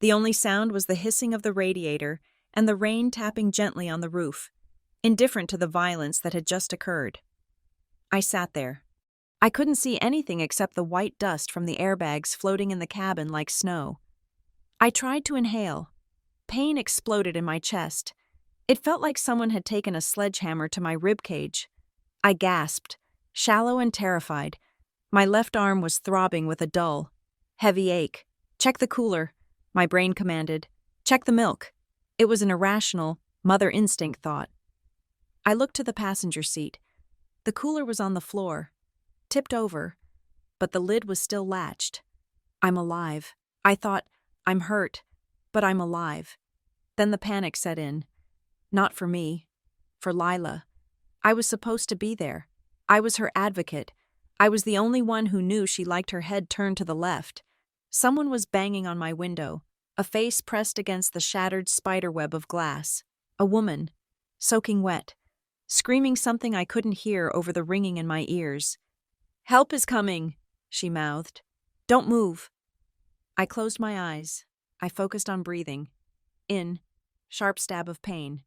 The only sound was the hissing of the radiator and the rain tapping gently on the roof, indifferent to the violence that had just occurred. I sat there. I couldn't see anything except the white dust from the airbags floating in the cabin like snow. I tried to inhale. Pain exploded in my chest. It felt like someone had taken a sledgehammer to my ribcage. I gasped, shallow and terrified. My left arm was throbbing with a dull, heavy ache. "Check the cooler," my brain commanded. "Check the milk." It was an irrational, mother instinct thought. I looked to the passenger seat. The cooler was on the floor, tipped over, but the lid was still latched. I'm alive. I thought, I'm hurt, but I'm alive. Then the panic set in. Not for me, for Lila. I was supposed to be there. I was her advocate. I was the only one who knew she liked her head turned to the left. Someone was banging on my window, a face pressed against the shattered spiderweb of glass. A woman, soaking wet, screaming something I couldn't hear over the ringing in my ears. "Help is coming," she mouthed. "Don't move." I closed my eyes. I focused on breathing. In, sharp stab of pain.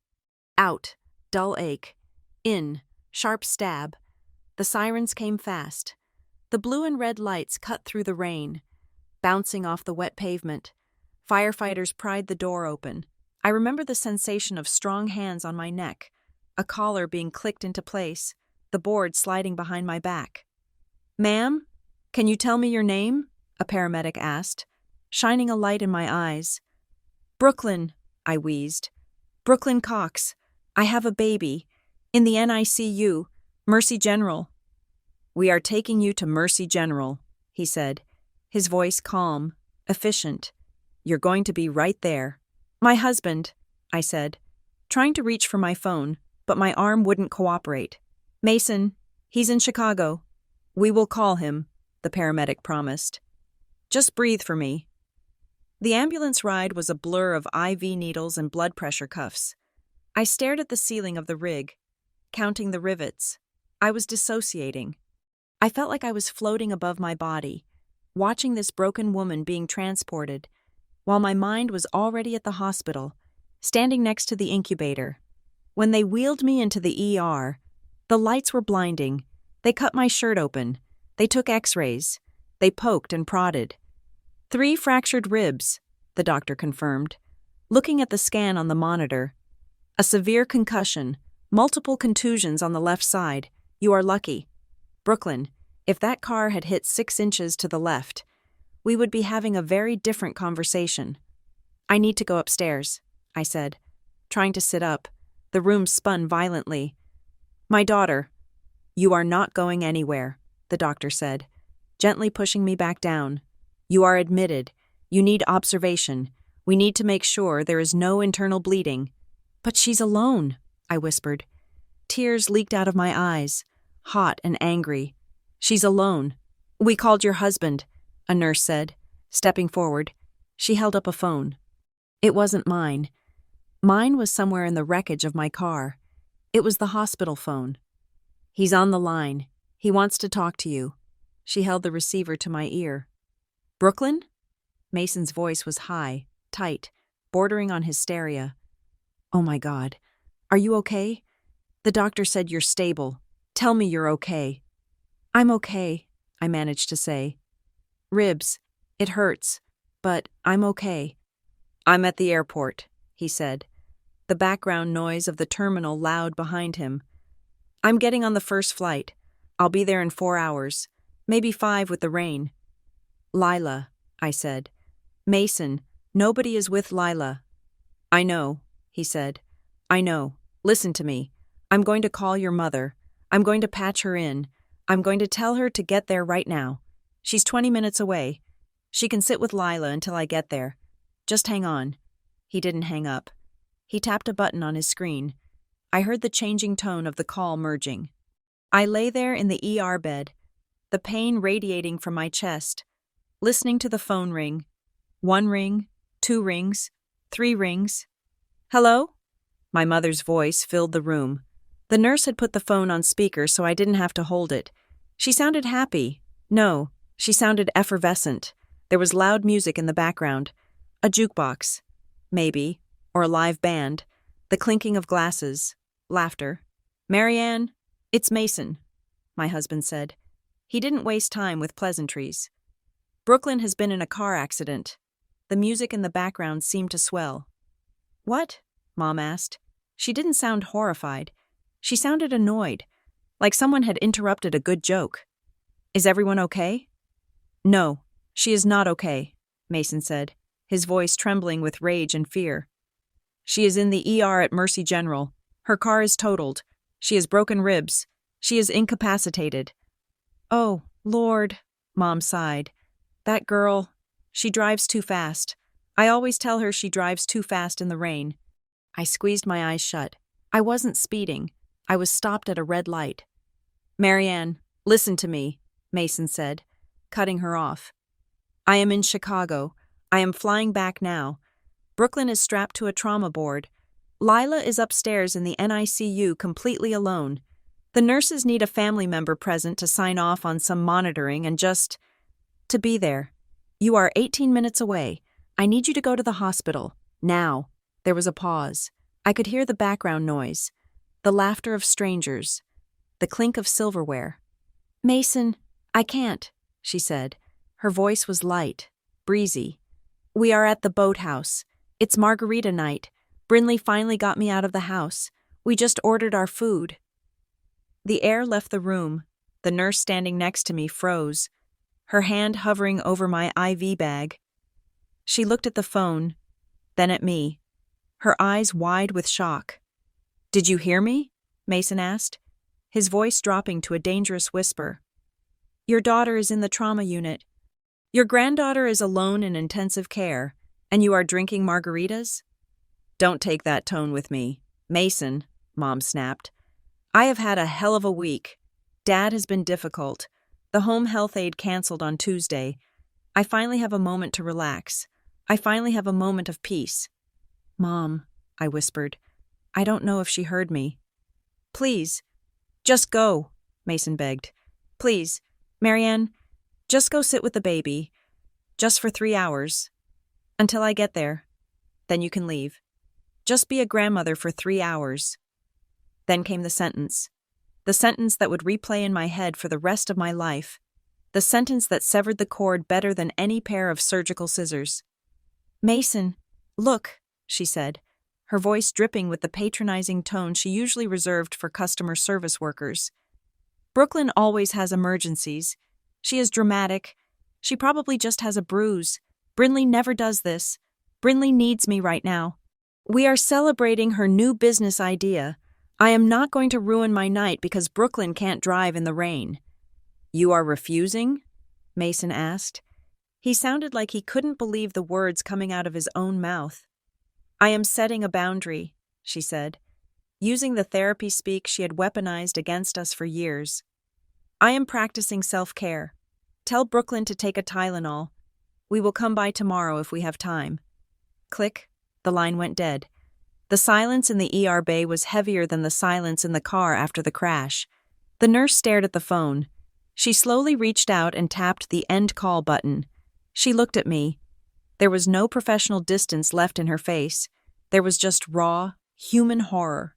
Out, dull ache. In, sharp stab. The sirens came fast. The blue and red lights cut through the rain, bouncing off the wet pavement. Firefighters pried the door open. I remember the sensation of strong hands on my neck, a collar being clicked into place, the board sliding behind my back. "Ma'am, can you tell me your name?" a paramedic asked, shining a light in my eyes. "Brooklyn," I wheezed. "Brooklyn Cox. I have a baby. In the NICU, Mercy General." "We are taking you to Mercy General," he said, his voice calm, efficient. "You're going to be right there." "My husband," I said, trying to reach for my phone, but my arm wouldn't cooperate. "Mason, he's in Chicago." "We will call him," the paramedic promised. "Just breathe for me." The ambulance ride was a blur of IV needles and blood pressure cuffs. I stared at the ceiling of the rig, counting the rivets. I was dissociating. I felt like I was floating above my body, watching this broken woman being transported, while my mind was already at the hospital, standing next to the incubator. When they wheeled me into the ER, the lights were blinding. They cut my shirt open. They took x-rays. They poked and prodded. 3 fractured ribs, the doctor confirmed, looking at the scan on the monitor. A severe concussion, multiple contusions on the left side. You are lucky. Brooklyn, if that car had hit 6 inches to the left, we would be having a very different conversation. I need to go upstairs, I said, trying to sit up. The room spun violently. My daughter. You are not going anywhere, the doctor said, gently pushing me back down. You are admitted. You need observation. We need to make sure there is no internal bleeding. But she's alone, I whispered. Tears leaked out of my eyes, hot and angry. She's alone. We called your husband, a nurse said, stepping forward. She held up a phone. It wasn't mine. Mine was somewhere in the wreckage of my car. It was the hospital phone. He's on the line. He wants to talk to you. She held the receiver to my ear. Brooklyn? Mason's voice was high, tight, bordering on hysteria. Oh my God. Are you okay? The doctor said you're stable. Tell me you're okay. I'm okay, I managed to say. Ribs. It hurts. But I'm okay. I'm at the airport, he said, the background noise of the terminal loud behind him. I'm getting on the first flight. I'll be there in 4 hours, maybe 5 with the rain. Lila, I said. Mason, nobody is with Lila. I know, he said. I know. Listen to me. I'm going to call your mother. I'm going to patch her in. I'm going to tell her to get there right now. She's 20 minutes away. She can sit with Lila until I get there. Just hang on. He didn't hang up. He tapped a button on his screen. I heard the changing tone of the call merging. I lay there in the ER bed, the pain radiating from my chest, listening to the phone ring. 1 ring, 2 rings, 3 rings. Hello? My mother's voice filled the room. The nurse had put the phone on speaker so I didn't have to hold it. She sounded happy. No, she sounded effervescent. There was loud music in the background. A jukebox. Maybe. Or a live band. The clinking of glasses. Laughter. Marianne, it's Mason, my husband said. He didn't waste time with pleasantries. Brooklyn has been in a car accident. The music in the background seemed to swell. What? Mom asked. She didn't sound horrified. She sounded annoyed, like someone had interrupted a good joke. Is everyone okay? No, she is not okay, Mason said, his voice trembling with rage and fear. She is in the ER at Mercy General. Her car is totaled. She has broken ribs. She is incapacitated. Oh, Lord, Mom sighed. That girl, she drives too fast. I always tell her she drives too fast in the rain. I squeezed my eyes shut. I wasn't speeding. I was stopped at a red light. Marianne, listen to me, Mason said, cutting her off. I am in Chicago. I am flying back now. Brooklyn is strapped to a trauma board. Lila is upstairs in the NICU completely alone. The nurses need a family member present to sign off on some monitoring and just to be there. You are 18 minutes away. I need you to go to the hospital. Now. There was a pause. I could hear the background noise, the laughter of strangers, the clink of silverware. Mason, I can't, she said. Her voice was light, breezy. We are at the boathouse. It's margarita night. Brinley finally got me out of the house. We just ordered our food. The air left the room. The nurse standing next to me froze, her hand hovering over my IV bag. She looked at the phone, then at me, her eyes wide with shock. Did you hear me? Mason asked, his voice dropping to a dangerous whisper. Your daughter is in the trauma unit. Your granddaughter is alone in intensive care, and you are drinking margaritas? Don't take that tone with me. Mason, Mom snapped. I have had a hell of a week. Dad has been difficult. The home health aide canceled on Tuesday. I finally have a moment to relax. I finally have a moment of peace. Mom, I whispered. I don't know if she heard me. Please, just go, Mason begged. Please, Marianne, Just go sit with the baby. Just for 3 hours. Until I get there. Then you can leave. Just be a grandmother for 3 hours. Then came the sentence. The sentence that would replay in my head for the rest of my life. The sentence that severed the cord better than any pair of surgical scissors. Mason, look, she said, her voice dripping with the patronizing tone she usually reserved for customer service workers. Brooklyn always has emergencies. She is dramatic. She probably just has a bruise. Brinley never does this. Brinley needs me right now. We are celebrating her new business idea. I am not going to ruin my night because Brooklyn can't drive in the rain. You are refusing? Mason asked. He sounded like he couldn't believe the words coming out of his own mouth. I am setting a boundary, she said, using the therapy speak she had weaponized against us for years. I am practicing self-care. Tell Brooklyn to take a Tylenol. We will come by tomorrow if we have time. Click, the line went dead. The silence in the ER bay was heavier than the silence in the car after the crash. The nurse stared at the phone. She slowly reached out and tapped the end call button. She looked at me. There was no professional distance left in her face. There was just raw, human horror.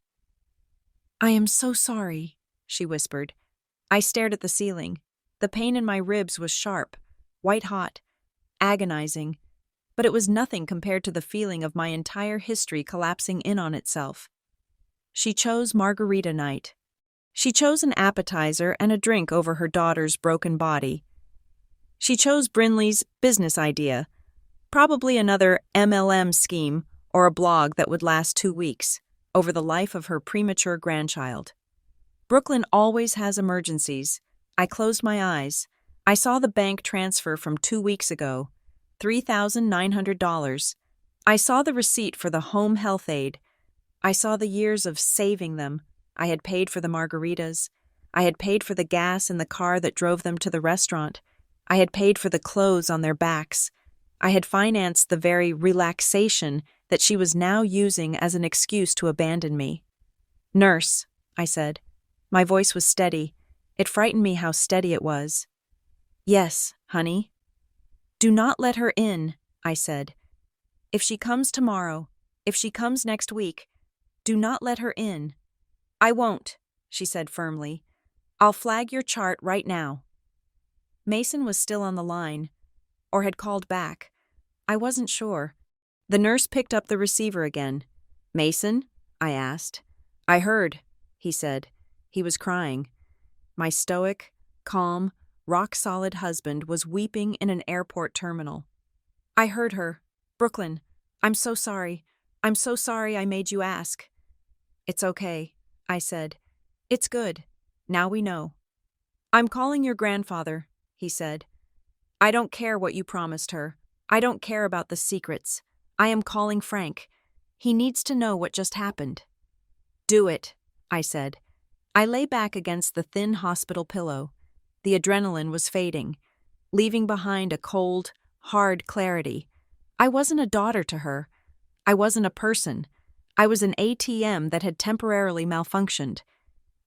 I am so sorry, she whispered. I stared at the ceiling. The pain in my ribs was sharp, white-hot, agonizing, but it was nothing compared to the feeling of my entire history collapsing in on itself. She chose margarita night. She chose an appetizer and a drink over her daughter's broken body. She chose Brinley's business idea, probably another MLM scheme or a blog that would last 2 weeks, over the life of her premature grandchild. Brooklyn always has emergencies. I closed my eyes. I saw the bank transfer from 2 weeks ago, $3,900. I saw the receipt for the home health aid. I saw the years of saving them. I had paid for the margaritas. I had paid for the gas in the car that drove them to the restaurant. I had paid for the clothes on their backs. I had financed the very relaxation that she was now using as an excuse to abandon me. Nurse, I said. My voice was steady. It frightened me how steady it was. Yes, honey. Do not let her in, I said. If she comes tomorrow, if she comes next week, do not let her in. I won't, she said firmly. I'll flag your chart right now. Mason was still on the line, or had called back. I wasn't sure. The nurse picked up the receiver again. Mason? I asked. I heard, he said. He was crying. My stoic, calm, rock-solid husband was weeping in an airport terminal. I heard her. Brooklyn, I'm so sorry. I'm so sorry I made you ask. It's okay, I said. It's good. Now we know. I'm calling your grandfather, he said. I don't care what you promised her. I don't care about the secrets. I am calling Frank. He needs to know what just happened. Do it, I said. I lay back against the thin hospital pillow. The adrenaline was fading, leaving behind a cold, hard clarity. I wasn't a daughter to her. I wasn't a person. I was an ATM that had temporarily malfunctioned.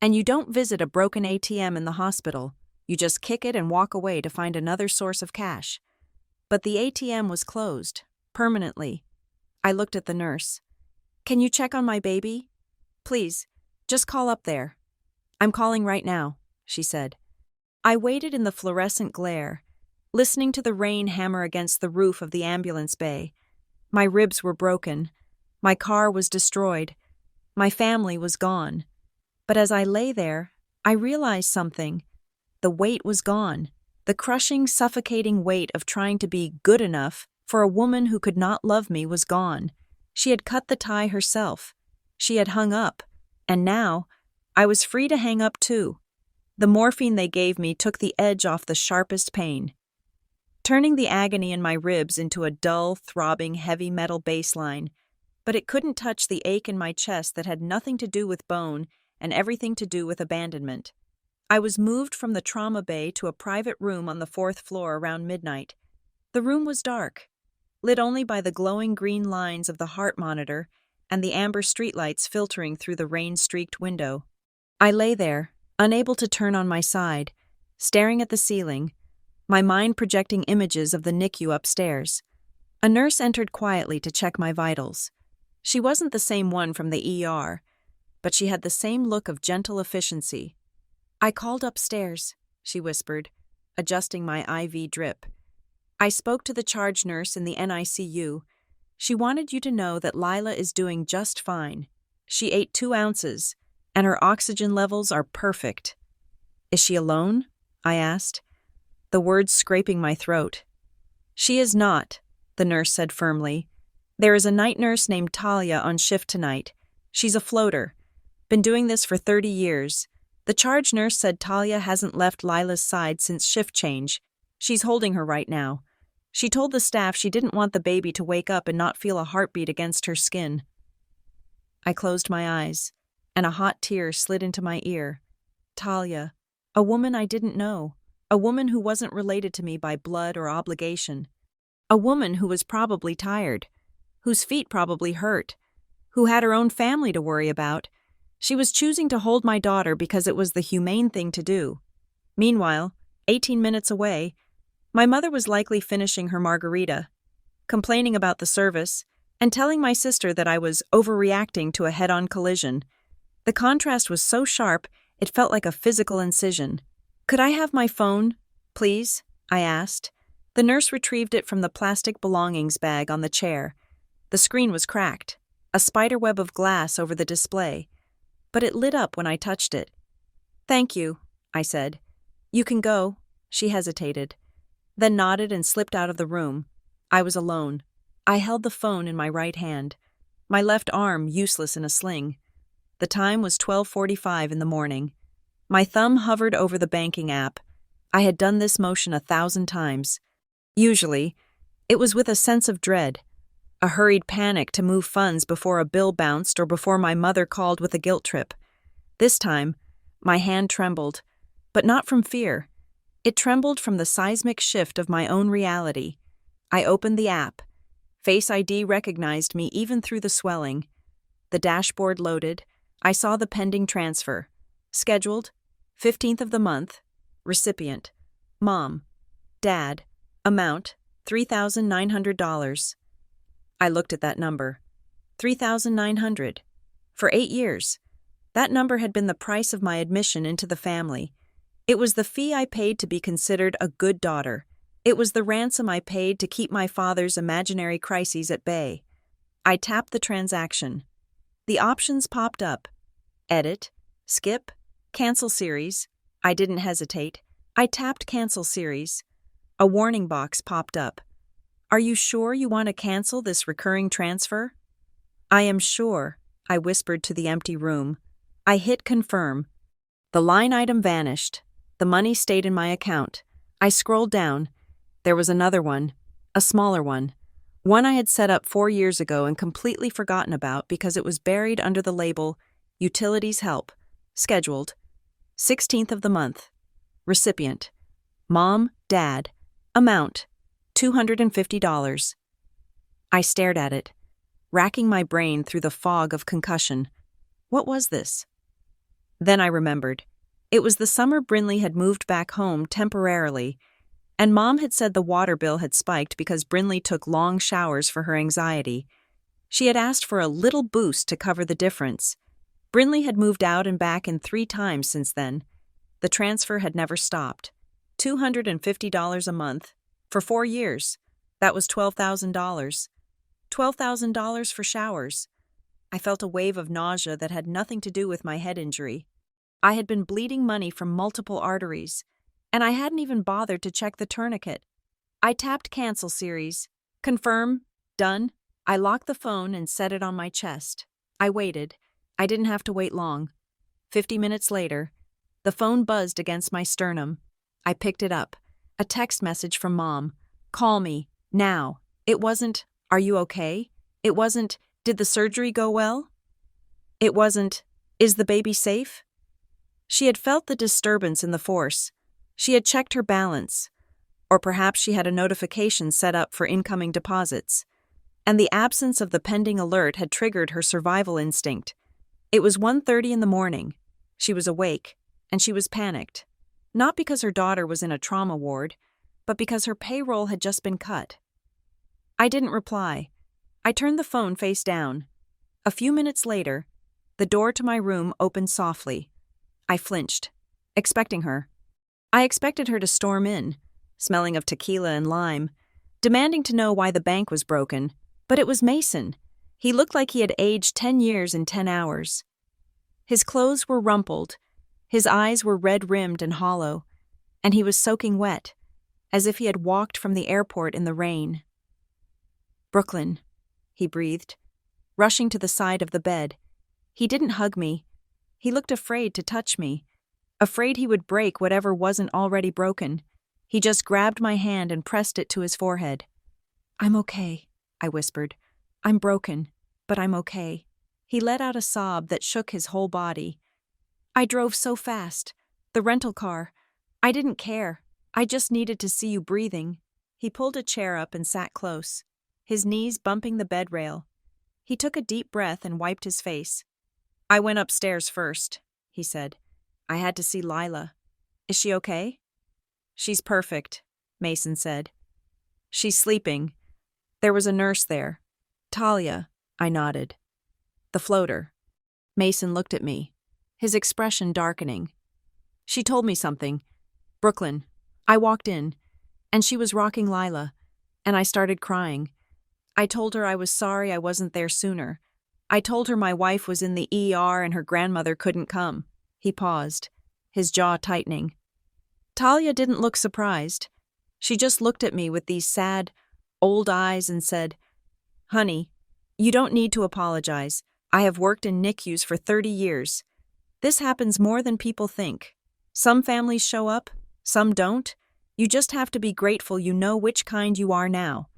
And you don't visit a broken ATM in the hospital. You just kick it and walk away to find another source of cash. But the ATM was closed, permanently. I looked at the nurse. Can you check on my baby? Please, just call up there. I'm calling right now, she said. I waited in the fluorescent glare, listening to the rain hammer against the roof of the ambulance bay. My ribs were broken. My car was destroyed. My family was gone. But as I lay there, I realized something. The weight was gone. The crushing, suffocating weight of trying to be good enough for a woman who could not love me was gone. She had cut the tie herself. She had hung up. And now, I was free to hang up too. The morphine they gave me took the edge off the sharpest pain, turning the agony in my ribs into a dull, throbbing, heavy metal bass line. But it couldn't touch the ache in my chest that had nothing to do with bone and everything to do with abandonment. I was moved from the trauma bay to a private room on the 4th floor around midnight. The room was dark, lit only by the glowing green lines of the heart monitor and the amber streetlights filtering through the rain-streaked window. I lay there, unable to turn on my side, staring at the ceiling, my mind projecting images of the NICU upstairs. A nurse entered quietly to check my vitals. She wasn't the same one from the ER, but she had the same look of gentle efficiency. "I called upstairs," she whispered, adjusting my IV drip. "I spoke to the charge nurse in the NICU. She wanted you to know that Lila is doing just fine. She ate 2 ounces, and her oxygen levels are perfect." "Is she alone?" I asked, the words scraping my throat. "She is not," the nurse said firmly. "There is a night nurse named Talia on shift tonight. She's a floater. Been doing this for 30 years. The charge nurse said Talia hasn't left Lila's side since shift change. She's holding her right now. She told the staff she didn't want the baby to wake up and not feel a heartbeat against her skin." I closed my eyes, and a hot tear slid into my ear. Talia, a woman I didn't know, a woman who wasn't related to me by blood or obligation, a woman who was probably tired, whose feet probably hurt, who had her own family to worry about. She was choosing to hold my daughter because it was the humane thing to do. Meanwhile, 18 minutes away, my mother was likely finishing her margarita, complaining about the service, and telling my sister that I was overreacting to a head-on collision. The contrast was so sharp, it felt like a physical incision. "Could I have my phone, please?" I asked. The nurse retrieved it from the plastic belongings bag on the chair. The screen was cracked, a spiderweb of glass over the display, but it lit up when I touched it. "Thank you," I said. "You can go." She hesitated, then nodded and slipped out of the room. I was alone. I held the phone in my right hand, my left arm useless in a sling. The time was 12:45 in the morning. My thumb hovered over the banking app. I had done this motion 1,000 times. Usually, it was with a sense of dread, a hurried panic to move funds before a bill bounced or before my mother called with a guilt trip. This time, my hand trembled, but not from fear. It trembled from the seismic shift of my own reality. I opened the app. Face ID recognized me even through the swelling. The dashboard loaded. I saw the pending transfer. Scheduled, 15th of the month. Recipient, Mom. Dad. Amount, $3,900. I looked at that number. 3,900. For 8 years. That number had been the price of my admission into the family. It was the fee I paid to be considered a good daughter. It was the ransom I paid to keep my father's imaginary crises at bay. I tapped the transaction. The options popped up. Edit, skip, cancel series. I didn't hesitate. I tapped cancel series. A warning box popped up. "Are you sure you want to cancel this recurring transfer?" "I am sure," I whispered to the empty room. I hit confirm. The line item vanished. The money stayed in my account. I scrolled down. There was another one, a smaller one I had set up 4 years ago and completely forgotten about because it was buried under the label Utilities Help. Scheduled, 16th of the month. Recipient, Mom, Dad. Amount, $250. I stared at it, racking my brain through the fog of concussion. What was this? Then I remembered. It was the summer Brinley had moved back home temporarily, and Mom had said the water bill had spiked because Brinley took long showers for her anxiety. She had asked for a little boost to cover the difference. Brinley had moved out and back in 3 times since then. The transfer had never stopped. $250 a month. For 4 years. That was $12,000. $12,000 for showers. I felt a wave of nausea that had nothing to do with my head injury. I had been bleeding money from multiple arteries, and I hadn't even bothered to check the tourniquet. I tapped cancel series. Confirm. Done. I locked the phone and set it on my chest. I waited. I didn't have to wait long. 50 minutes later, the phone buzzed against my sternum. I picked it up. A text message from Mom. "Call me. Now." It wasn't, "Are you okay?" It wasn't, "Did the surgery go well?" It wasn't, "Is the baby safe?" She had felt the disturbance in the force. She had checked her balance. Or perhaps she had a notification set up for incoming deposits. And the absence of the pending alert had triggered her survival instinct. It was 1:30 in the morning. She was awake, and she was panicked. Not because her daughter was in a trauma ward, but because her payroll had just been cut. I didn't reply. I turned the phone face down. A few minutes later, the door to my room opened softly. I flinched, expecting her. I expected her to storm in, smelling of tequila and lime, demanding to know why the bank was broken, but it was Mason. He looked like he had aged 10 years in 10 hours. His clothes were rumpled, his eyes were red-rimmed and hollow, and he was soaking wet, as if he had walked from the airport in the rain. "Brooklyn," he breathed, rushing to the side of the bed. He didn't hug me. He looked afraid to touch me, afraid he would break whatever wasn't already broken. He just grabbed my hand and pressed it to his forehead. "I'm okay," I whispered. "I'm broken, but I'm okay." He let out a sob that shook his whole body. "I drove so fast. The rental car. I didn't care. I just needed to see you breathing." He pulled a chair up and sat close, his knees bumping the bed rail. He took a deep breath and wiped his face. "I went upstairs first," he said. "I had to see Lila. Is she okay?" "She's perfect," Mason said. "She's sleeping. There was a nurse there." "Talia," I nodded. "The floater." Mason looked at me, his expression darkening. "She told me something. Brooklyn." I walked in, and she was rocking Lila, and I started crying. I told her I was sorry I wasn't there sooner. I told her my wife was in the ER and her grandmother couldn't come. He paused, his jaw tightening. Talia didn't look surprised. She just looked at me with these sad, old eyes and said, "Honey, you don't need to apologize. I have worked in NICUs for 30 years. This happens more than people think. Some families show up, some don't. You just have to be grateful you know which kind you are now,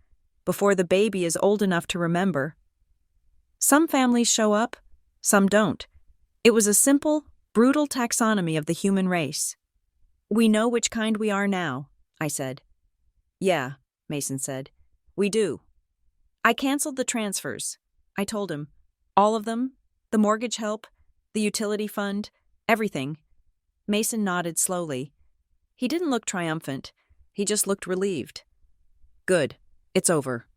before the baby is old enough to remember. Some families show up, some don't. It was a simple, brutal taxonomy of the human race." "We know which kind we are now," I said. "Yeah," Mason said. "We do." "I canceled the transfers," I told him. "All of them, the mortgage help, the utility fund, everything." Mason nodded slowly. He didn't look triumphant. He just looked relieved. "Good. It's over."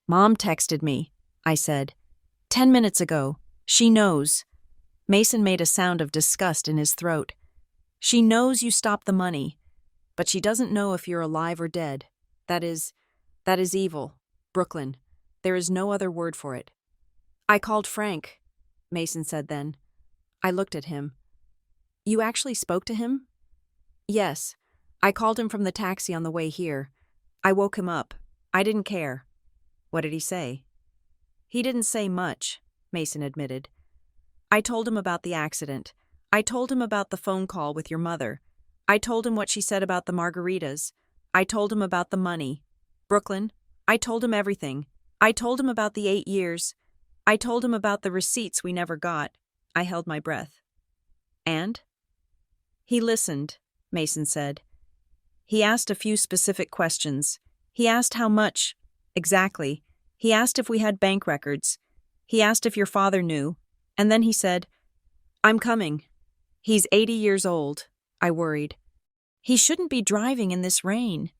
"Mom texted me," I said. 10 minutes ago. She knows." Mason made a sound of disgust in his throat. "She knows you stopped the money, but she doesn't know if you're alive or dead. That is evil, Brooklyn. There is no other word for it." "I called Frank," Mason said then. I looked at him. "You actually spoke to him?" "Yes. I called him from the taxi on the way here. I woke him up. I didn't care." "What did he say?" "He didn't say much," Mason admitted. "I told him about the accident. I told him about the phone call with your mother. I told him what she said about the margaritas. I told him about the money. Brooklyn, I told him everything. I told him about the 8 years. I told him about the receipts we never got." I held my breath. "And?" "He listened," Mason said. "He asked a few specific questions. He asked how much, exactly. He asked if we had bank records. He asked if your father knew. And then he said, 'I'm coming.' He's 80 years old," I worried. "He shouldn't be driving in this rain."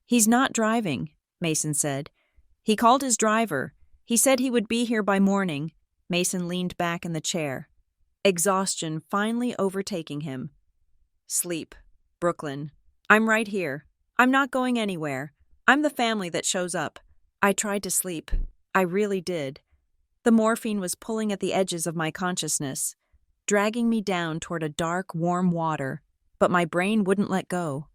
"He's not driving," Mason said. "He called his driver. He said he would be here by morning." Mason leaned back in the chair, exhaustion finally overtaking him. "Sleep, Brooklyn. I'm right here. I'm not going anywhere. I'm the family that shows up." I tried to sleep. I really did. The morphine was pulling at the edges of my consciousness, dragging me down toward a dark, warm water, but my brain wouldn't let go.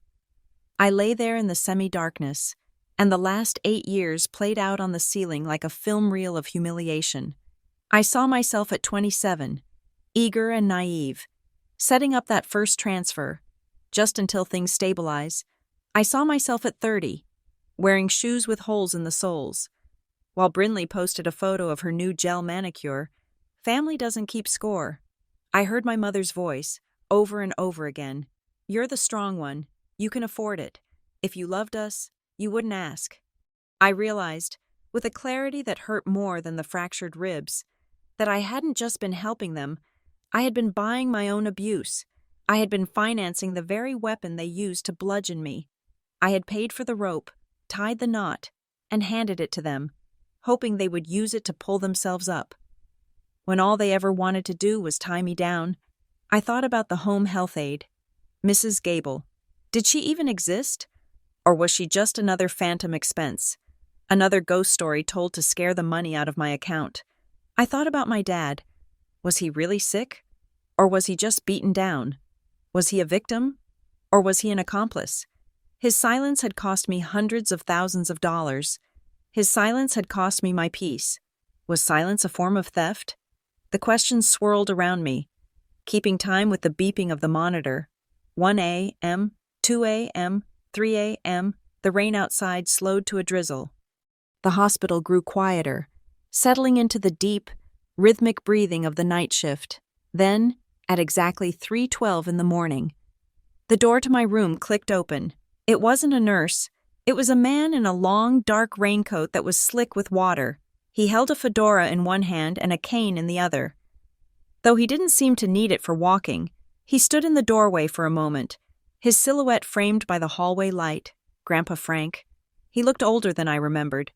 I lay there in the semi-darkness, and the last 8 years played out on the ceiling like a film reel of humiliation. I saw myself at 27, eager and naive, setting up that first transfer, just until things stabilize. I saw myself at 30, wearing shoes with holes in the soles. While Brinley posted a photo of her new gel manicure, family doesn't keep score. I heard my mother's voice, over and over again. "You're the strong one. You can afford it. If you loved us, you wouldn't ask." I realized, with a clarity that hurt more than the fractured ribs, that I hadn't just been helping them, I had been buying my own abuse. I had been financing the very weapon they used to bludgeon me. I had paid for the rope, tied the knot, and handed it to them, hoping they would use it to pull themselves up. When all they ever wanted to do was tie me down, I thought about the home health aide, Mrs. Gable. Did she even exist? Or was she just another phantom expense? Another ghost story told to scare the money out of my account. I thought about my dad. Was he really sick? Or was he just beaten down? Was he a victim? Or was he an accomplice? His silence had cost me hundreds of thousands of dollars. His silence had cost me my peace. Was silence a form of theft? The questions swirled around me, keeping time with the beeping of the monitor. 1 a.m., 2 a.m., 3 a.m., the rain outside slowed to a drizzle. The hospital grew quieter, settling into the deep, rhythmic breathing of the night shift. Then, at exactly 3:12 in the morning, the door to my room clicked open. It wasn't a nurse. It was a man in a long, dark raincoat that was slick with water. He held a fedora in one hand and a cane in the other. Though he didn't seem to need it for walking, he stood in the doorway for a moment, his silhouette framed by the hallway light. Grandpa Frank. He looked older than I remembered,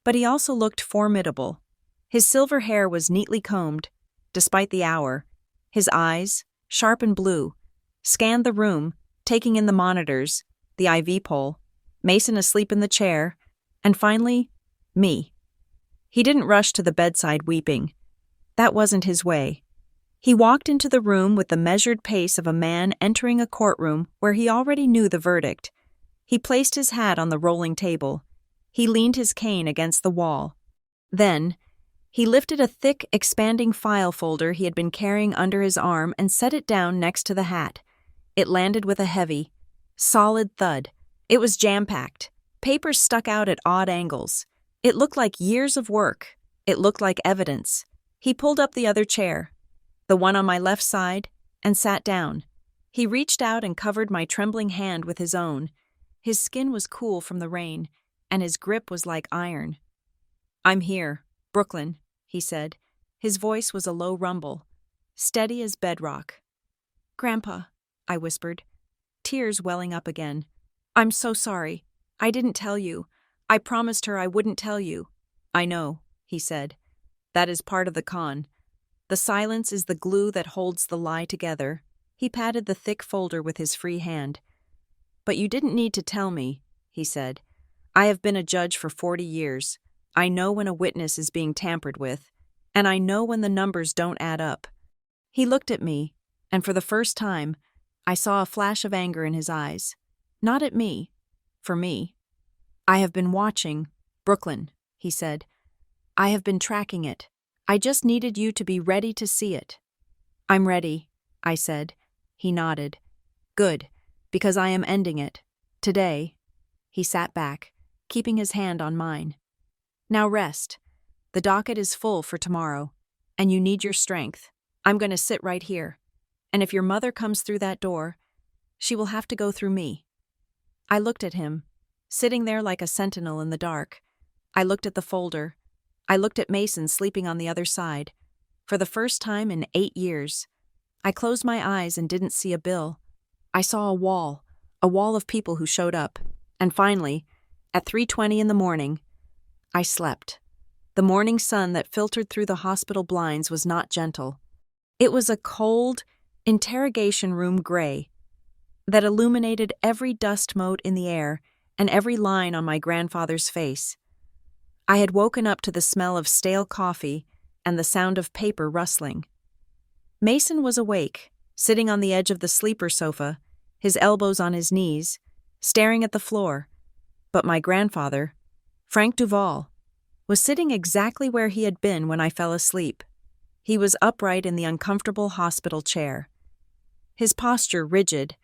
but he also looked formidable. His silver hair was neatly combed, despite the hour. His eyes, sharp and blue, scanned the room, taking in the monitors, the IV pole, Mason asleep in the chair, and finally, me. He didn't rush to the bedside weeping. That wasn't his way. He walked into the room with the measured pace of a man entering a courtroom where he already knew the verdict. He placed his hat on the rolling table. He leaned his cane against the wall. Then, he lifted a thick, expanding file folder he had been carrying under his arm and set it down next to the hat. It landed with a heavy, solid thud. It was jam-packed. Papers stuck out at odd angles. It looked like years of work. It looked like evidence. He pulled up the other chair, the one on my left side, and sat down. He reached out and covered my trembling hand with his own. His skin was cool from the rain, and his grip was like iron. "I'm here, Brooklyn," he said. His voice was a low rumble, steady as bedrock. "Grandpa," I whispered, tears welling up again. "I'm so sorry. I didn't tell you. I promised her I wouldn't tell you." "I know," he said. "That is part of the con. The silence is the glue that holds the lie together." He patted the thick folder with his free hand. "But you didn't need to tell me," he said. "I have been a judge for 40 years. I know when a witness is being tampered with, and I know when the numbers don't add up." He looked at me, and for the first time, I saw a flash of anger in his eyes. Not at me. For me. "I have been watching, Brooklyn," he said. "I have been tracking it. I just needed you to be ready to see it." "I'm ready," I said. He nodded. "Good, because I am ending it. Today." He sat back, keeping his hand on mine. "Now rest. The docket is full for tomorrow, and you need your strength. I'm going to sit right here. And if your mother comes through that door, she will have to go through me." I looked at him, sitting there like a sentinel in the dark. I looked at the folder. I looked at Mason sleeping on the other side. For the first time in 8 years, I closed my eyes and didn't see a bill. I saw a wall of people who showed up. And finally, at 3:20 in the morning, I slept. The morning sun that filtered through the hospital blinds was not gentle. It was a cold, interrogation room gray that illuminated every dust mote in the air and every line on my grandfather's face. I had woken up to the smell of stale coffee and the sound of paper rustling. Mason was awake, sitting on the edge of the sleeper sofa, his elbows on his knees, staring at the floor. But my grandfather, Frank Duval, was sitting exactly where he had been when I fell asleep. He was upright in the uncomfortable hospital chair, his posture rigid,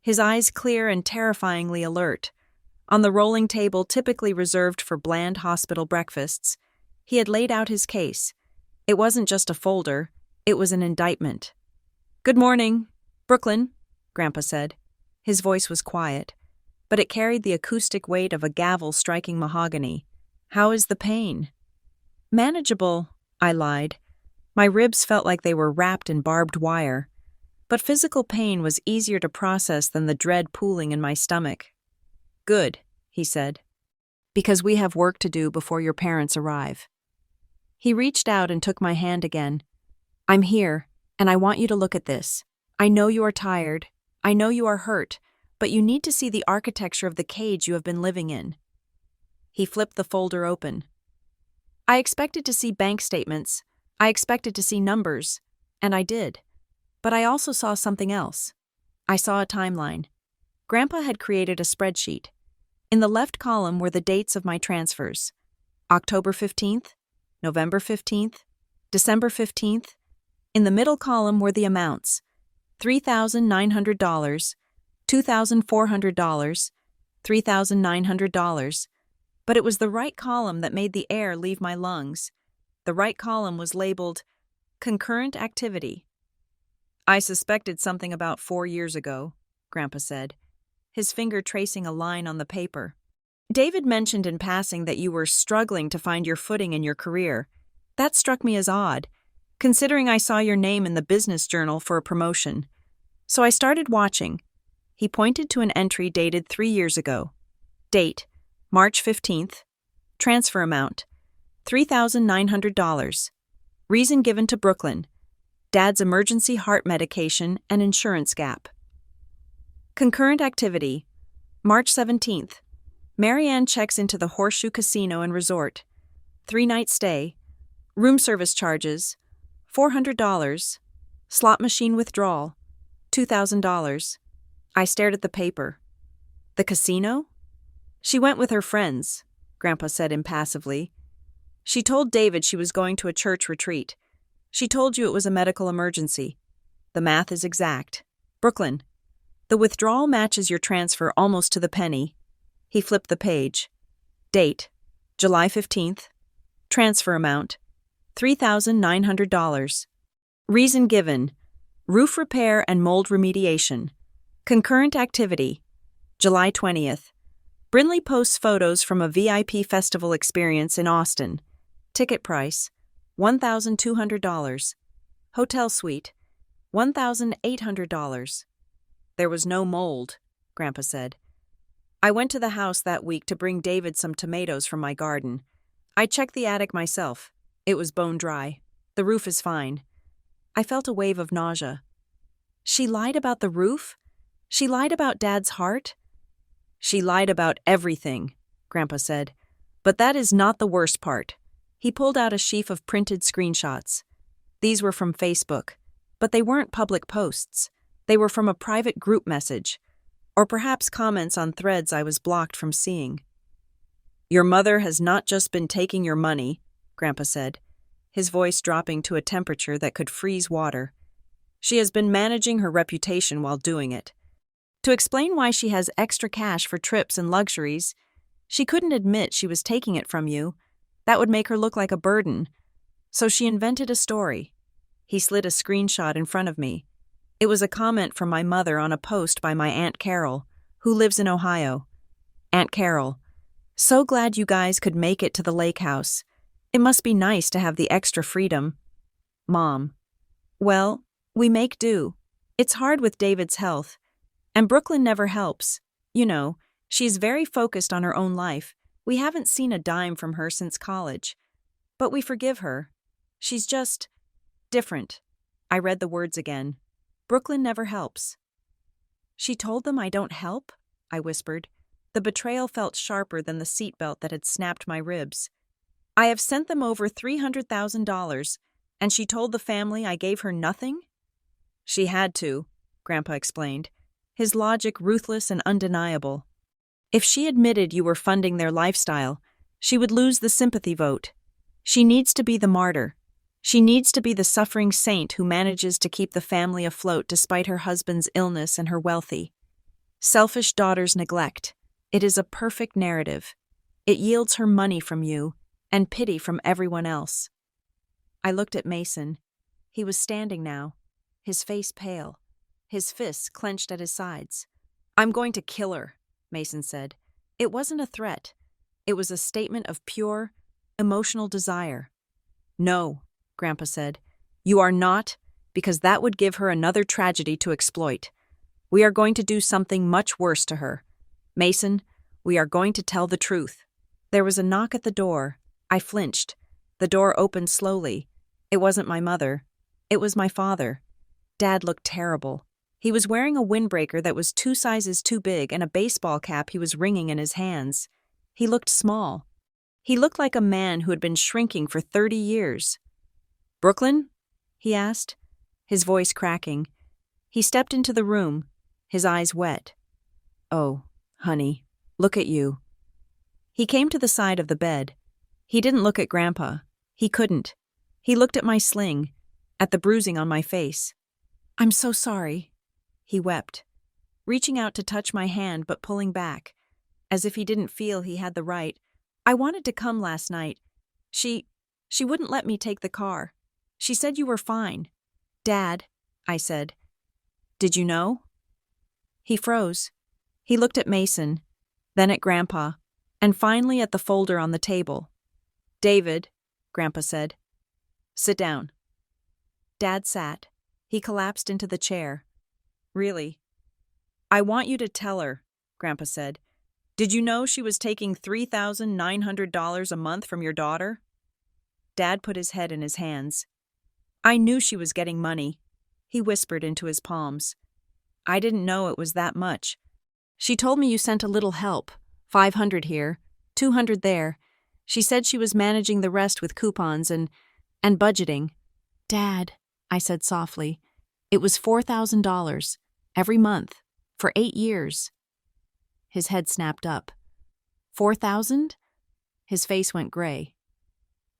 his eyes clear and terrifyingly alert. On the rolling table typically reserved for bland hospital breakfasts, he had laid out his case. It wasn't just a folder, it was an indictment. "Good morning, Brooklyn," Grandpa said. His voice was quiet, but it carried the acoustic weight of a gavel striking mahogany. "How is the pain?" "Manageable," I lied. My ribs felt like they were wrapped in barbed wire. But physical pain was easier to process than the dread pooling in my stomach. Good, he said. Because we have work to do before your parents arrive. He reached out and took my hand again. I'm here, and I want you to look at this. I know you are tired. I know you are hurt, but you need to see the architecture of the cage you have been living in. He flipped the folder open. I expected to see bank statements. I expected to see numbers, and I did. But I also saw something else. I saw a timeline. Grandpa had created a spreadsheet. In the left column were the dates of my transfers. October 15th, November 15th, December 15th. In the middle column were the amounts. $3,900, $2,400, $3,900. But it was the right column that made the air leave my lungs. The right column was labeled Concurrent Activity. I suspected something about 4 years ago, Grandpa said, his finger tracing a line on the paper. David mentioned in passing that you were struggling to find your footing in your career. That struck me as odd, considering I saw your name in the business journal for a promotion. So I started watching. He pointed to an entry dated 3 years ago. Date, March 15th. Transfer amount, $3,900. Reason given to Brooklyn. Dad's emergency heart medication and insurance gap. Concurrent activity, March 17th. Marianne checks into the Horseshoe Casino and Resort. 3-night stay. Room service charges, $400. Slot machine withdrawal, $2,000. I stared at the paper. The casino? She went with her friends, Grandpa said impassively. She told David she was going to a church retreat. She told you it was a medical emergency. The math is exact. Brooklyn, the withdrawal matches your transfer almost to the penny. He flipped the page. Date, July 15th. Transfer amount, $3,900. Reason given, roof repair and mold remediation. Concurrent activity, July 20th. Brinley posts photos from a VIP festival experience in Austin. Ticket price, $1,200. Hotel suite, $1,800. There was no mold, Grandpa said. I went to the house that week to bring David some tomatoes from my garden. I checked the attic myself. It was bone dry. The roof is fine. I felt a wave of nausea. She lied about the roof? She lied about Dad's heart? She lied about everything, Grandpa said. But that is not the worst part. He pulled out a sheaf of printed screenshots. These were from Facebook, but they weren't public posts. They were from a private group message, or perhaps comments on threads I was blocked from seeing. Your mother has not just been taking your money, Grandpa said, his voice dropping to a temperature that could freeze water. She has been managing her reputation while doing it. To explain why she has extra cash for trips and luxuries, she couldn't admit she was taking it from you. That would make her look like a burden. So she invented a story. He slid a screenshot in front of me. It was a comment from my mother on a post by my Aunt Carol, who lives in Ohio. Aunt Carol, so glad you guys could make it to the lake house. It must be nice to have the extra freedom. Mom, well, we make do. It's hard with David's health. And Brooklyn never helps. You know, she's very focused on her own life. We haven't seen a dime from her since college. But we forgive her. She's just different. I read the words again. Brooklyn never helps. She told them I don't help? I whispered. The betrayal felt sharper than the seatbelt that had snapped my ribs. I have sent them over $300,000, and she told the family I gave her nothing? She had to, Grandpa explained, his logic ruthless and undeniable. If she admitted you were funding their lifestyle, she would lose the sympathy vote. She needs to be the martyr. She needs to be the suffering saint who manages to keep the family afloat despite her husband's illness and her wealthy. Selfish daughter's neglect. It is a perfect narrative. It yields her money from you and pity from everyone else. I looked at Mason. He was standing now, his face pale, his fists clenched at his sides. I'm going to kill her, Mason said. It wasn't a threat. It was a statement of pure, emotional desire. No, Grandpa said. You are not, because that would give her another tragedy to exploit. We are going to do something much worse to her. Mason, We are going to tell the truth. There was a knock at the door. I flinched. The door opened slowly. It wasn't my mother. It was my father. Dad looked terrible. He was wearing a windbreaker that was 2 sizes too big and a baseball cap he was wringing in his hands. He looked small. He looked like a man who had been shrinking for 30 years. "Brooklyn?" he asked, his voice cracking. He stepped into the room, his eyes wet. "Oh, honey, look at you." He came to the side of the bed. He didn't look at Grandpa. He couldn't. He looked at my sling, at the bruising on my face. "I'm so sorry." He wept, reaching out to touch my hand but pulling back, as if he didn't feel he had the right. "I wanted to come last night. She wouldn't let me take the car. She said you were fine." "Dad," I said. "Did you know?" He froze. He looked at Mason, then at Grandpa, and finally at the folder on the table. "David," Grandpa said. "Sit down." Dad sat. He collapsed into the chair. "Really? I want you to tell her," Grandpa said. "Did you know she was taking $3,900 a month from your daughter?" Dad put his head in his hands. "I knew she was getting money," he whispered into his palms. "I didn't know it was that much. She told me you sent a little help, 500 here, 200 there. She said she was managing the rest with coupons and budgeting." "Dad," I said softly, "it was $4,000 every month for 8 years." His head snapped up. "4,000?" His face went gray.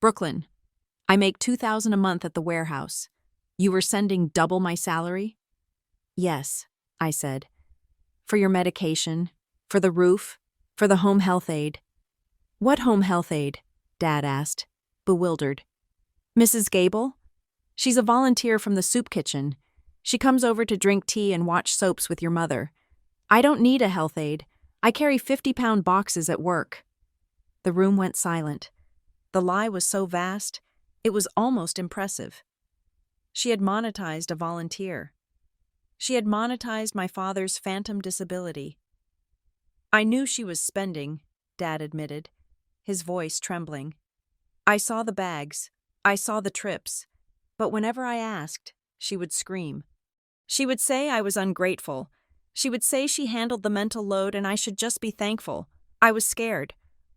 "Brooklyn, I make $2,000 a month at the warehouse. You were sending double my salary?" "Yes," I said. "For your medication, for the roof, for the home health aide." "What home health aide?" Dad asked, bewildered. "Mrs. Gable? She's a volunteer from the soup kitchen. She comes over to drink tea and watch soaps with your mother. I don't need a health aide. I carry 50-pound boxes at work." The room went silent. The lie was so vast, it was almost impressive. She had monetized a volunteer. She had monetized my father's phantom disability. "I knew she was spending," Dad admitted, his voice trembling. "I saw the bags. I saw the trips. But whenever I asked, she would scream. She would say I was ungrateful. She would say she handled the mental load and I should just be thankful. I was scared.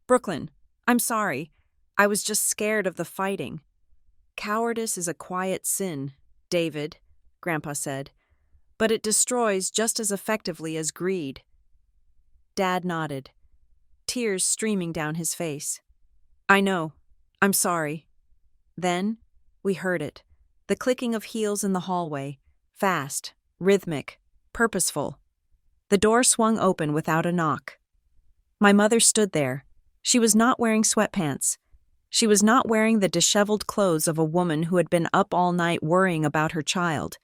Brooklyn, I'm sorry. I was just scared of the fighting." "Cowardice is a quiet sin, David," Grandpa said, "but it destroys just as effectively as greed." Dad nodded, tears streaming down his face. "I know. I'm sorry." Then we heard it, the clicking of heels in the hallway, fast, rhythmic, purposeful. The door swung open without a knock. My mother stood there. She was not wearing sweatpants. She was not wearing the disheveled clothes of a woman who had been up all night worrying about her child.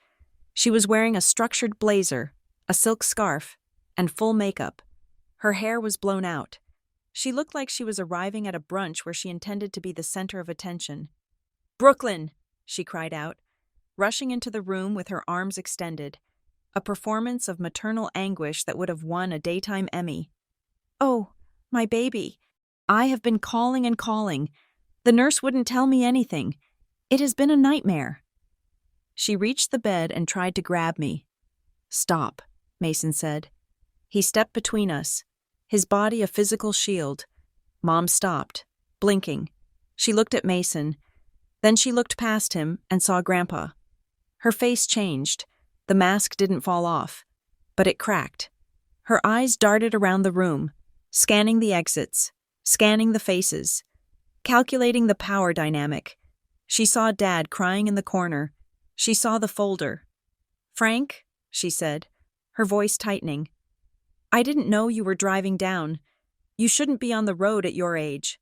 She was wearing a structured blazer, a silk scarf, and full makeup. Her hair was blown out. She looked like she was arriving at a brunch where she intended to be the center of attention. "Brooklyn!" she cried out, rushing into the room with her arms extended, a performance of maternal anguish that would have won a daytime Emmy. "Oh, my baby. I have been calling and calling. The nurse wouldn't tell me anything. It has been a nightmare." She reached the bed and tried to grab me. "Stop," Mason said. He stepped between us, his body a physical shield. Mom stopped, blinking. She looked at Mason. Then she looked past him and saw Grandpa. Her face changed. The mask didn't fall off, but it cracked. Her eyes darted around the room, scanning the exits, scanning the faces, calculating the power dynamic. She saw Dad crying in the corner. She saw the folder. "Frank," she said, her voice tightening, "I didn't know you were driving down. You shouldn't be on the road at your age."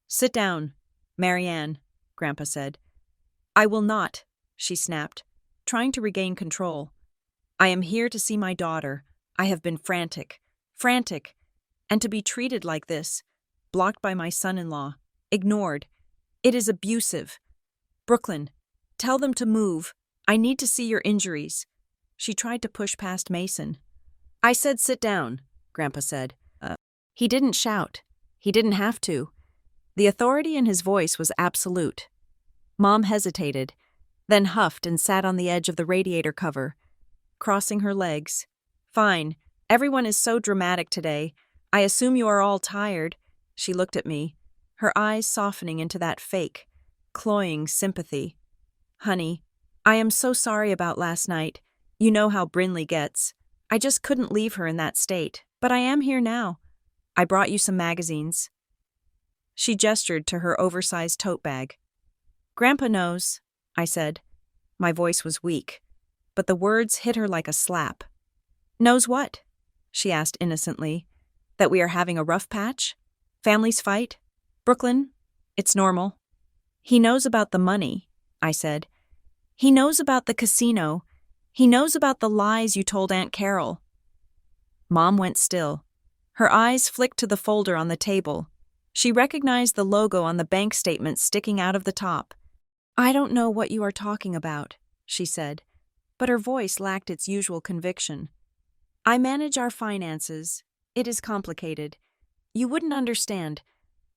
"Sit down, Marianne," Grandpa said. "I will not," she snapped, trying to regain control. "I am here to see my daughter. I have been frantic. And to be treated like this, blocked by my son-in-law, ignored. It is abusive. Brooklyn, tell them to move. I need to see your injuries." She tried to push past Mason. "I said sit down," Grandpa said. He didn't shout. He didn't have to. The authority in his voice was absolute. Mom hesitated, then huffed and sat on the edge of the radiator cover, crossing her legs. "Fine. Everyone is so dramatic today. I assume you are all tired." She looked at me, her eyes softening into that fake, cloying sympathy. "Honey, I am so sorry about last night. You know how Brinley gets. I just couldn't leave her in that state, but I am here now. I brought you some magazines." She gestured to her oversized tote bag. "Grandpa knows," I said. My voice was weak, but the words hit her like a slap. "Knows what?" she asked innocently. "That we are having a rough patch? Families fight? Brooklyn? It's normal." "He knows about the money," I said. "He knows about the casino. He knows about the lies you told Aunt Carol." Mom went still. Her eyes flicked to the folder on the table. She recognized the logo on the bank statement sticking out of the top. "I don't know what you are talking about," she said, but her voice lacked its usual conviction. "I manage our finances. It is complicated. You wouldn't understand.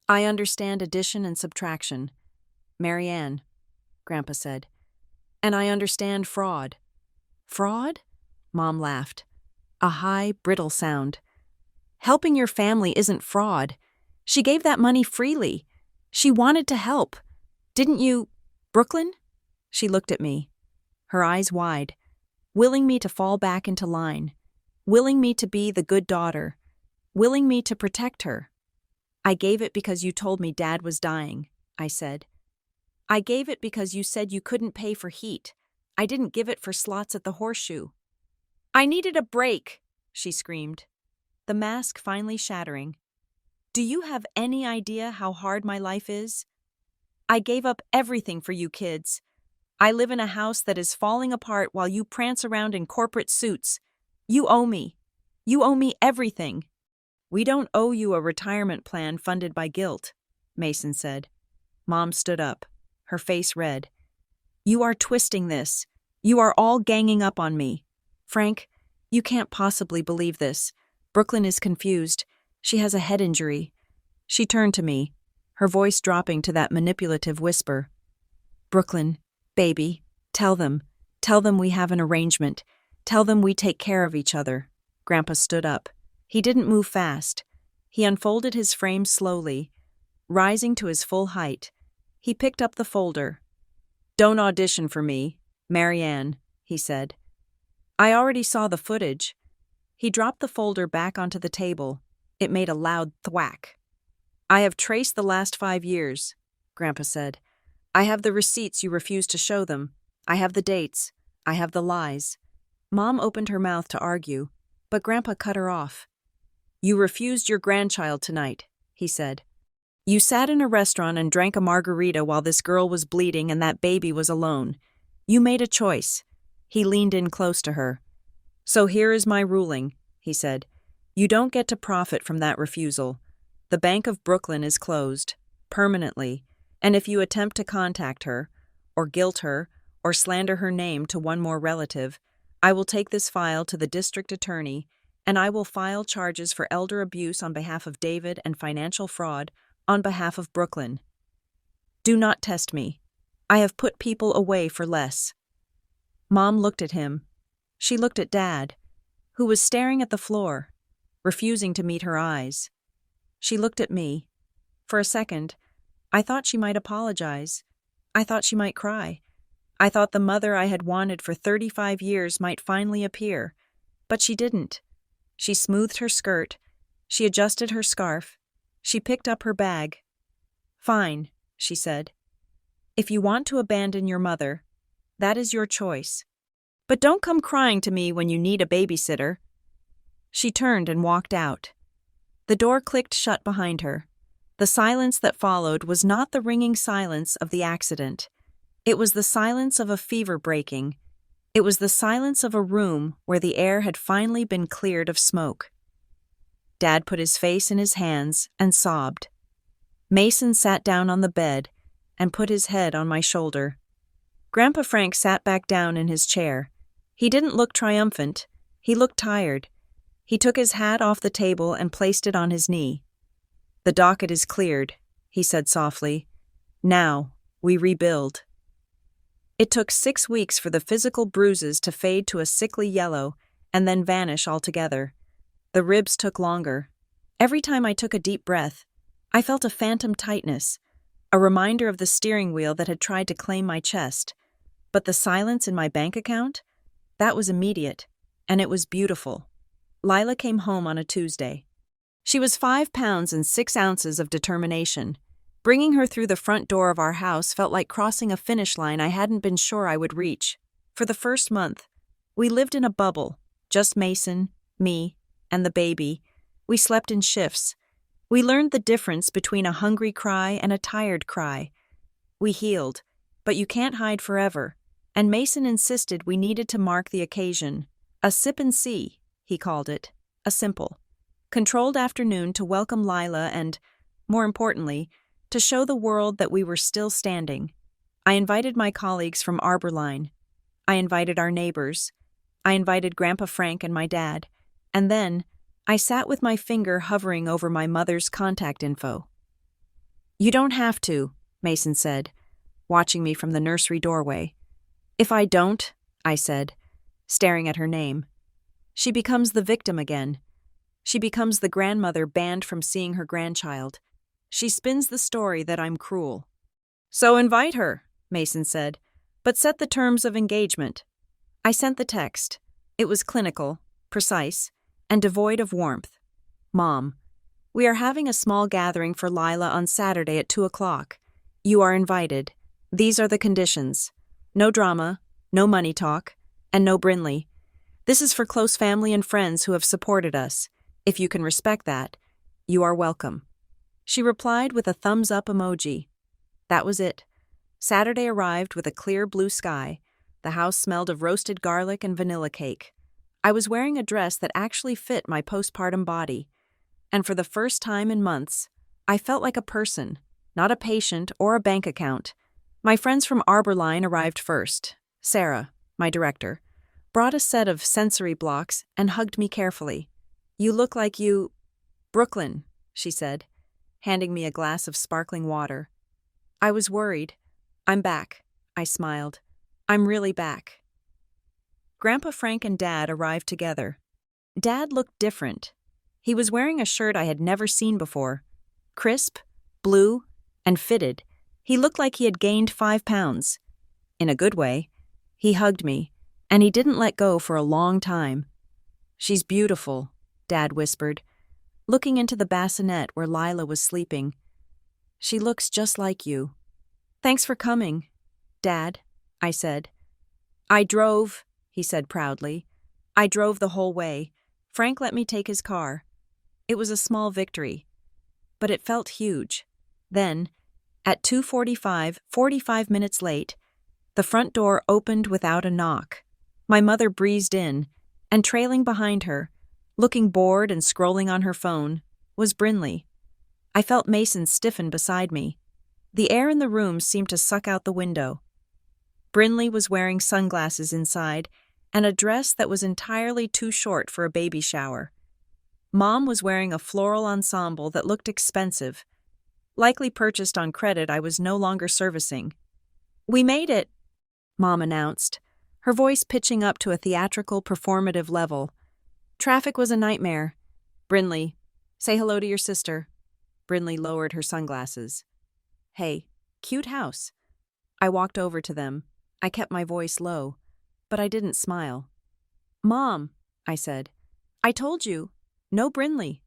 I understand addition and subtraction." "Marianne," Grandpa said. "And I understand fraud." "Fraud?" Mom laughed. A high, brittle sound. "Helping your family isn't fraud. She gave that money freely. She wanted to help. Didn't you, Brooklyn?" She looked at me, her eyes wide, willing me to fall back into line, willing me to be the good daughter, willing me to protect her. "I gave it because you told me Dad was dying," I said. "I gave it because you said you couldn't pay for heat. I didn't give it for slots at the Horseshoe." "I needed a break," she screamed, the mask finally shattering. "Do you have any idea how hard my life is? I gave up everything for you kids. I live in a house that is falling apart while you prance around in corporate suits. You owe me. You owe me everything." "We don't owe you a retirement plan funded by guilt," Mason said. Mom stood up, her face red. "You are twisting this. You are all ganging up on me. Frank, you can't possibly believe this. Brooklyn is confused. She has a head injury." She turned to me, her voice dropping to that manipulative whisper. "Brooklyn, baby, tell them we have an arrangement. Tell them we take care of each other." Grandpa stood up. He didn't move fast. He unfolded his frame slowly, rising to his full height. He picked up the folder. "Don't audition for me, Marianne," he said. "I already saw the footage." He dropped the folder back onto the table. It made a loud thwack. "I have traced the last 5 years," Grandpa said. "I have the receipts you refused to show them. I have the dates. I have the lies." Mom opened her mouth to argue, but Grandpa cut her off. "You refused your grandchild tonight," he said. "You sat in a restaurant and drank a margarita while this girl was bleeding and that baby was alone. You made a choice." He leaned in close to her. "So here is my ruling," he said. "You don't get to profit from that refusal. The Bank of Brooklyn is closed, permanently, and if you attempt to contact her, or guilt her, or slander her name to one more relative, I will take this file to the district attorney, and I will file charges for elder abuse on behalf of David and financial fraud on behalf of Brooklyn. Do not test me. I have put people away for less." Mom looked at him. She looked at Dad, who was staring at the floor, refusing to meet her eyes. She looked at me. For a second, I thought she might apologize. I thought she might cry. I thought the mother I had wanted for 35 years might finally appear, but she didn't. She smoothed her skirt. She adjusted her scarf. She picked up her bag. "Fine," she said. "If you want to abandon your mother, that is your choice. But don't come crying to me when you need a babysitter." She turned and walked out. The door clicked shut behind her. The silence that followed was not the ringing silence of the accident. It was the silence of a fever breaking. It was the silence of a room where the air had finally been cleared of smoke. Dad put his face in his hands and sobbed. Mason sat down on the bed and put his head on my shoulder. Grandpa Frank sat back down in his chair. He didn't look triumphant. He looked tired. He took his hat off the table and placed it on his knee. "The docket is cleared," he said softly. "Now, we rebuild." It took 6 weeks for the physical bruises to fade to a sickly yellow and then vanish altogether. The ribs took longer. Every time I took a deep breath, I felt a phantom tightness, a reminder of the steering wheel that had tried to claim my chest. But the silence in my bank account? That was immediate, and it was beautiful. Lila came home on a Tuesday. She was 5 pounds and 6 ounces of determination. Bringing her through the front door of our house felt like crossing a finish line I hadn't been sure I would reach. For the first month, we lived in a bubble, just Mason, me, and the baby. We slept in shifts. We learned the difference between a hungry cry and a tired cry. We healed, but you can't hide forever, and Mason insisted we needed to mark the occasion. A sip and see, he called it, a simple, controlled afternoon to welcome Lila and, more importantly, to show the world that we were still standing. I invited my colleagues from Arborline. I invited our neighbors. I invited Grandpa Frank and my dad. And then, I sat with my finger hovering over my mother's contact info. "You don't have to," Mason said, watching me from the nursery doorway. "If I don't," I said, staring at her name, "she becomes the victim again. She becomes the grandmother banned from seeing her grandchild. She spins the story that I'm cruel." "So invite her," Mason said, "but set the terms of engagement." I sent the text. It was clinical, precise, and devoid of warmth. "Mom, we are having a small gathering for Lila on Saturday at 2:00. You are invited. These are the conditions. No drama, no money talk, and no Brinley. This is for close family and friends who have supported us. If you can respect that, you are welcome." She replied with a thumbs-up emoji. That was it. Saturday arrived with a clear blue sky. The house smelled of roasted garlic and vanilla cake. I was wearing a dress that actually fit my postpartum body. And for the first time in months, I felt like a person, not a patient or a bank account. My friends from Arborline arrived first. Sarah, my director, brought a set of sensory blocks and hugged me carefully. "You look like you—" "Brooklyn," she said, handing me a glass of sparkling water. I was worried. "I'm back," I smiled. "I'm really back." Grandpa Frank and Dad arrived together. Dad looked different. He was wearing a shirt I had never seen before. Crisp, blue, and fitted. He looked like he had gained 5 pounds. In a good way. He hugged me, and he didn't let go for a long time. "She's beautiful," Dad whispered, looking into the bassinet where Lila was sleeping. "She looks just like you." "Thanks for coming, Dad," I said. "I drove," he said proudly. "I drove the whole way. Frank let me take his car." It was a small victory, but it felt huge. Then, at 2:45, 45 minutes late, the front door opened without a knock. My mother breezed in, and trailing behind her, looking bored and scrolling on her phone, was Brinley. I felt Mason stiffen beside me. The air in the room seemed to suck out the window. Brinley was wearing sunglasses inside and a dress that was entirely too short for a baby shower. Mom was wearing a floral ensemble that looked expensive, likely purchased on credit I was no longer servicing. "We made it," Mom announced, her voice pitching up to a theatrical, performative level. "Traffic was a nightmare. Brinley, say hello to your sister." Brinley lowered her sunglasses. "Hey, cute house." I walked over to them. I kept my voice low, but I didn't smile. "Mom," I said, "I told you, no Brinley."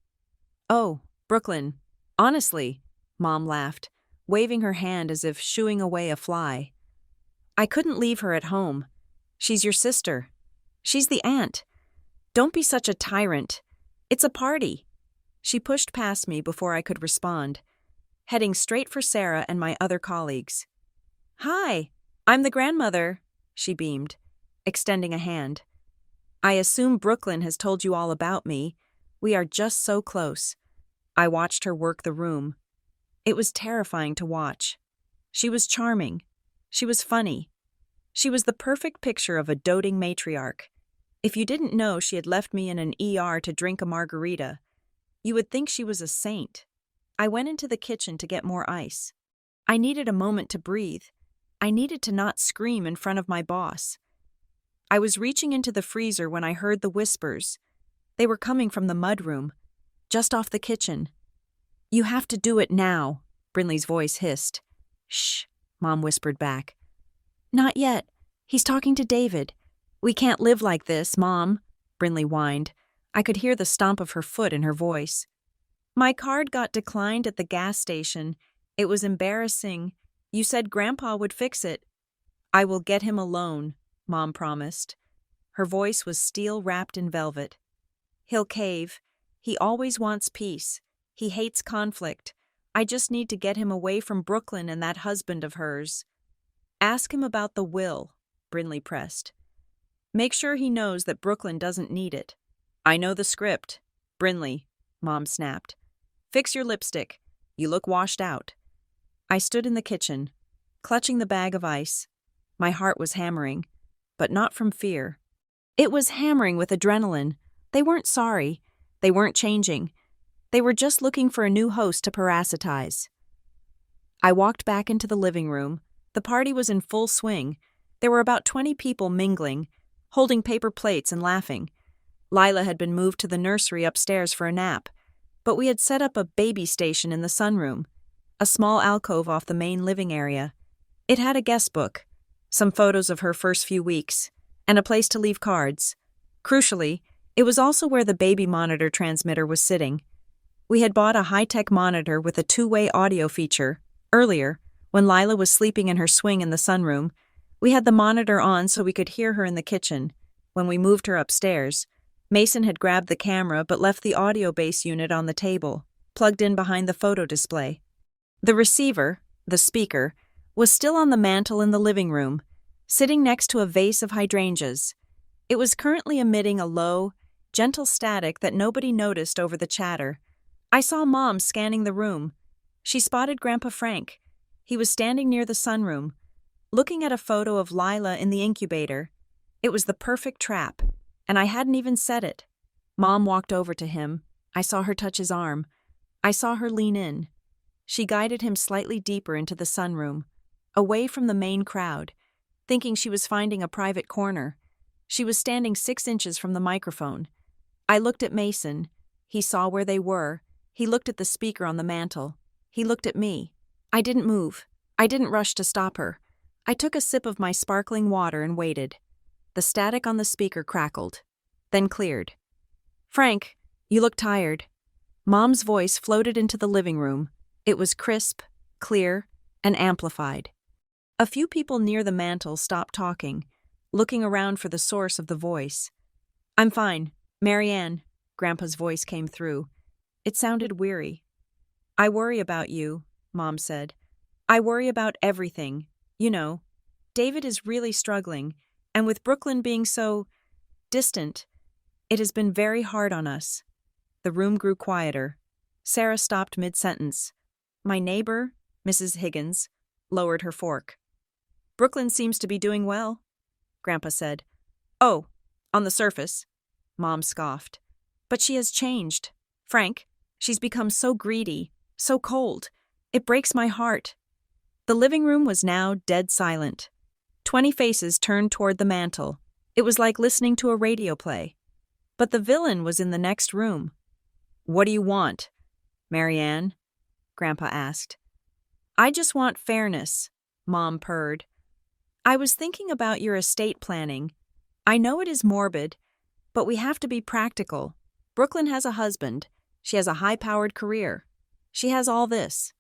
"Oh, Brooklyn. Honestly," Mom laughed, waving her hand as if shooing away a fly. "I couldn't leave her at home. She's your sister. She's the aunt. Don't be such a tyrant. It's a party." She pushed past me before I could respond, heading straight for Sarah and my other colleagues. "Hi, I'm the grandmother," she beamed, extending a hand. "I assume Brooklyn has told you all about me. We are just so close." I watched her work the room. It was terrifying to watch. She was charming. She was funny. She was the perfect picture of a doting matriarch. If you didn't know she had left me in an ER to drink a margarita, you would think she was a saint. I went into the kitchen to get more ice. I needed a moment to breathe. I needed to not scream in front of my boss. I was reaching into the freezer when I heard the whispers. They were coming from the mudroom, just off the kitchen. "You have to do it now," Brinley's voice hissed. "Shh," Mom whispered back. "Not yet. He's talking to David. We can't live like this, Mom," Brinley whined. I could hear the stomp of her foot in her voice. "My card got declined at the gas station. It was embarrassing. You said Grandpa would fix it." "I will get him alone," Mom promised. Her voice was steel wrapped in velvet. "He'll cave. He always wants peace. He hates conflict. I just need to get him away from Brooklyn and that husband of hers." "Ask him about the will," Brinley pressed. "Make sure he knows that Brooklyn doesn't need it." "I know the script." "Brinley," Mom snapped. "Fix your lipstick. You look washed out." I stood in the kitchen, clutching the bag of ice. My heart was hammering, but not from fear. It was hammering with adrenaline. They weren't sorry. They weren't changing. They were just looking for a new host to parasitize. I walked back into the living room. The party was in full swing. There were about 20 people mingling, holding paper plates and laughing. Lila had been moved to the nursery upstairs for a nap, but we had set up a baby station in the sunroom, a small alcove off the main living area. It had a guest book, some photos of her first few weeks, and a place to leave cards. Crucially, it was also where the baby monitor transmitter was sitting. We had bought a high-tech monitor with a two-way audio feature. Earlier, when Lila was sleeping in her swing in the sunroom, we had the monitor on so we could hear her in the kitchen. When we moved her upstairs, Mason had grabbed the camera but left the audio base unit on the table, plugged in behind the photo display. The receiver, the speaker, was still on the mantel in the living room, sitting next to a vase of hydrangeas. It was currently emitting a low, gentle static that nobody noticed over the chatter. I saw Mom scanning the room. She spotted Grandpa Frank. He was standing near the sunroom, looking at a photo of Lila in the incubator. It was the perfect trap, and I hadn't even said it. Mom walked over to him. I saw her touch his arm. I saw her lean in. She guided him slightly deeper into the sunroom, away from the main crowd, thinking she was finding a private corner. She was standing 6 inches from the microphone. I looked at Mason. He saw where they were. He looked at the speaker on the mantel. He looked at me. I didn't move. I didn't rush to stop her. I took a sip of my sparkling water and waited. The static on the speaker crackled, then cleared. "Frank, you look tired." Mom's voice floated into the living room. It was crisp, clear, and amplified. A few people near the mantel stopped talking, looking around for the source of the voice. "I'm fine, Marianne," Grandpa's voice came through. It sounded weary. "I worry about you," Mom said. "I worry about everything. You know, David is really struggling, and with Brooklyn being so distant, it has been very hard on us." The room grew quieter. Sarah stopped mid-sentence. My neighbor, Mrs. Higgins, lowered her fork. "Brooklyn seems to be doing well," Grandpa said. "Oh, on the surface," Mom scoffed. "But she has changed. Frank, she's become so greedy, so cold. It breaks my heart." The living room was now dead silent. 20 faces turned toward the mantel. It was like listening to a radio play. But the villain was in the next room. "What do you want, Marianne?" Grandpa asked. "I just want fairness," Mom purred. "I was thinking about your estate planning. I know it is morbid, but we have to be practical. Brooklyn has a husband. She has a high-powered career. She has all this."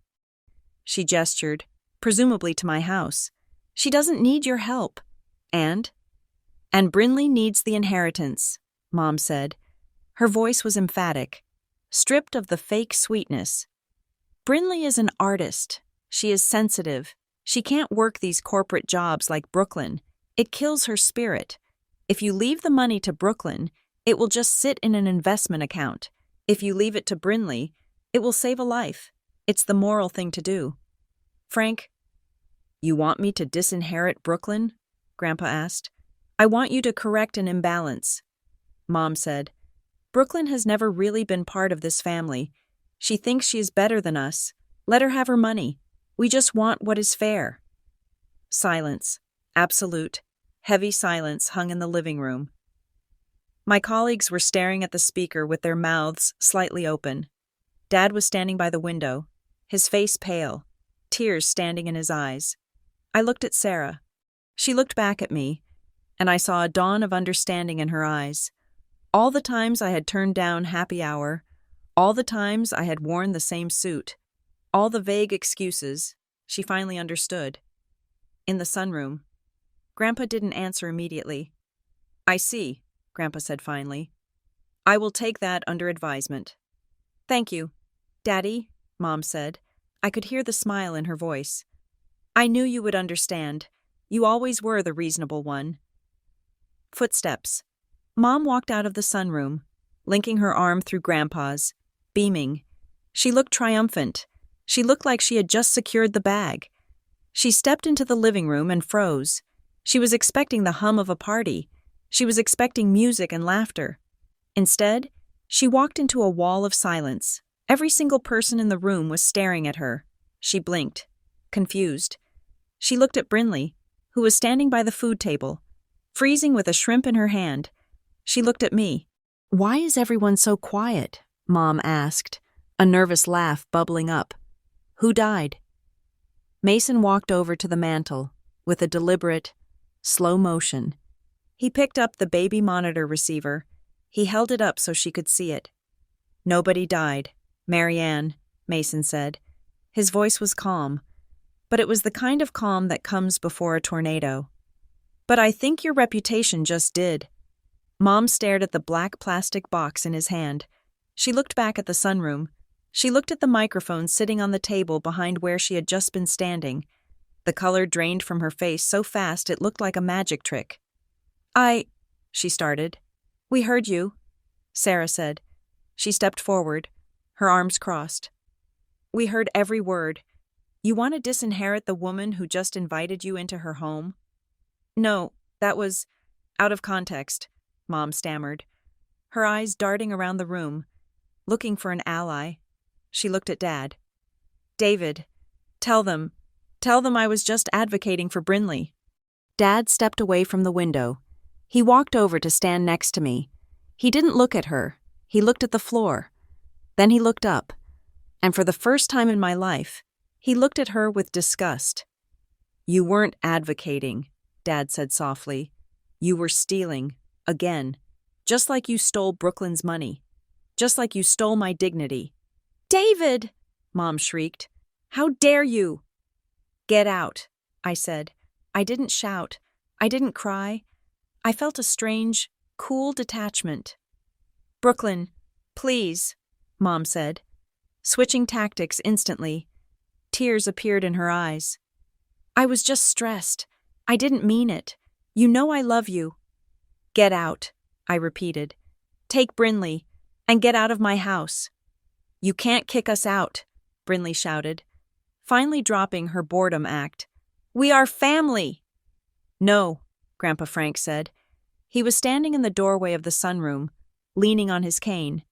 She gestured, presumably to my house. "She doesn't need your help. And Brinley needs the inheritance," Mom said. Her voice was emphatic, stripped of the fake sweetness. "Brinley is an artist. She is sensitive. She can't work these corporate jobs like Brooklyn. It kills her spirit. If you leave the money to Brooklyn, it will just sit in an investment account. If you leave it to Brinley, it will save a life. It's the moral thing to do." "Frank, you want me to disinherit Brooklyn?" Grandpa asked. "I want you to correct an imbalance. Mom said. Brooklyn has never really been part of this family. She thinks she is better than us. Let her have her money. We just want what is fair. Silence. Absolute, heavy silence hung in the living room. My colleagues were staring at the speaker with their mouths slightly open. Dad was standing by the window, his face pale, tears standing in his eyes. I looked at Sarah. She looked back at me, and I saw a dawn of understanding in her eyes. All the times I had turned down happy hour, all the times I had worn the same suit, all the vague excuses, she finally understood. In the sunroom, Grandpa didn't answer immediately. I see, Grandpa said finally. I will take that under advisement. Thank you. Daddy, Mom said. I could hear the smile in her voice. I knew you would understand. You always were the reasonable one. Footsteps. Mom walked out of the sunroom, linking her arm through Grandpa's, beaming. She looked triumphant. She looked like she had just secured the bag. She stepped into the living room and froze. She was expecting the hum of a party. She was expecting music and laughter. Instead, she walked into a wall of silence. Every single person in the room was staring at her. She blinked, confused. She looked at Brinley, who was standing by the food table, freezing with a shrimp in her hand. She looked at me. Why is everyone so quiet? Mom asked, a nervous laugh bubbling up. Who died? Mason walked over to the mantel with a deliberate, slow motion. He picked up the baby monitor receiver. He held it up so she could see it. Nobody died, Marianne, Mason said. His voice was calm, but it was the kind of calm that comes before a tornado. But I think your reputation just did. Mom stared at the black plastic box in his hand. She looked back at the sunroom. She looked at the microphone sitting on the table behind where she had just been standing. The color drained from her face so fast it looked like a magic trick. She started. We heard you, Sarah said. She stepped forward, her arms crossed. We heard every word. You want to disinherit the woman who just invited you into her home? No, that was out of context, Mom stammered, her eyes darting around the room, looking for an ally. She looked at Dad. David, tell them I was just advocating for Brinley. Dad stepped away from the window. He walked over to stand next to me. He didn't look at her. He looked at the floor. Then he looked up. And for the first time in my life, he looked at her with disgust. You weren't advocating, Dad said softly. You were stealing, again. Just like you stole Brooklyn's money. Just like you stole my dignity. David! Mom shrieked. How dare you? Get out, I said. I didn't shout. I didn't cry. I felt a strange, cool detachment. Brooklyn, please, Mom said, switching tactics instantly. Tears appeared in her eyes. I was just stressed. I didn't mean it. You know I love you. Get out, I repeated. Take Brinley, and get out of my house. You can't kick us out, Brinley shouted, finally dropping her boredom act. We are family. No, Grandpa Frank said. He was standing in the doorway of the sunroom, leaning on his cane.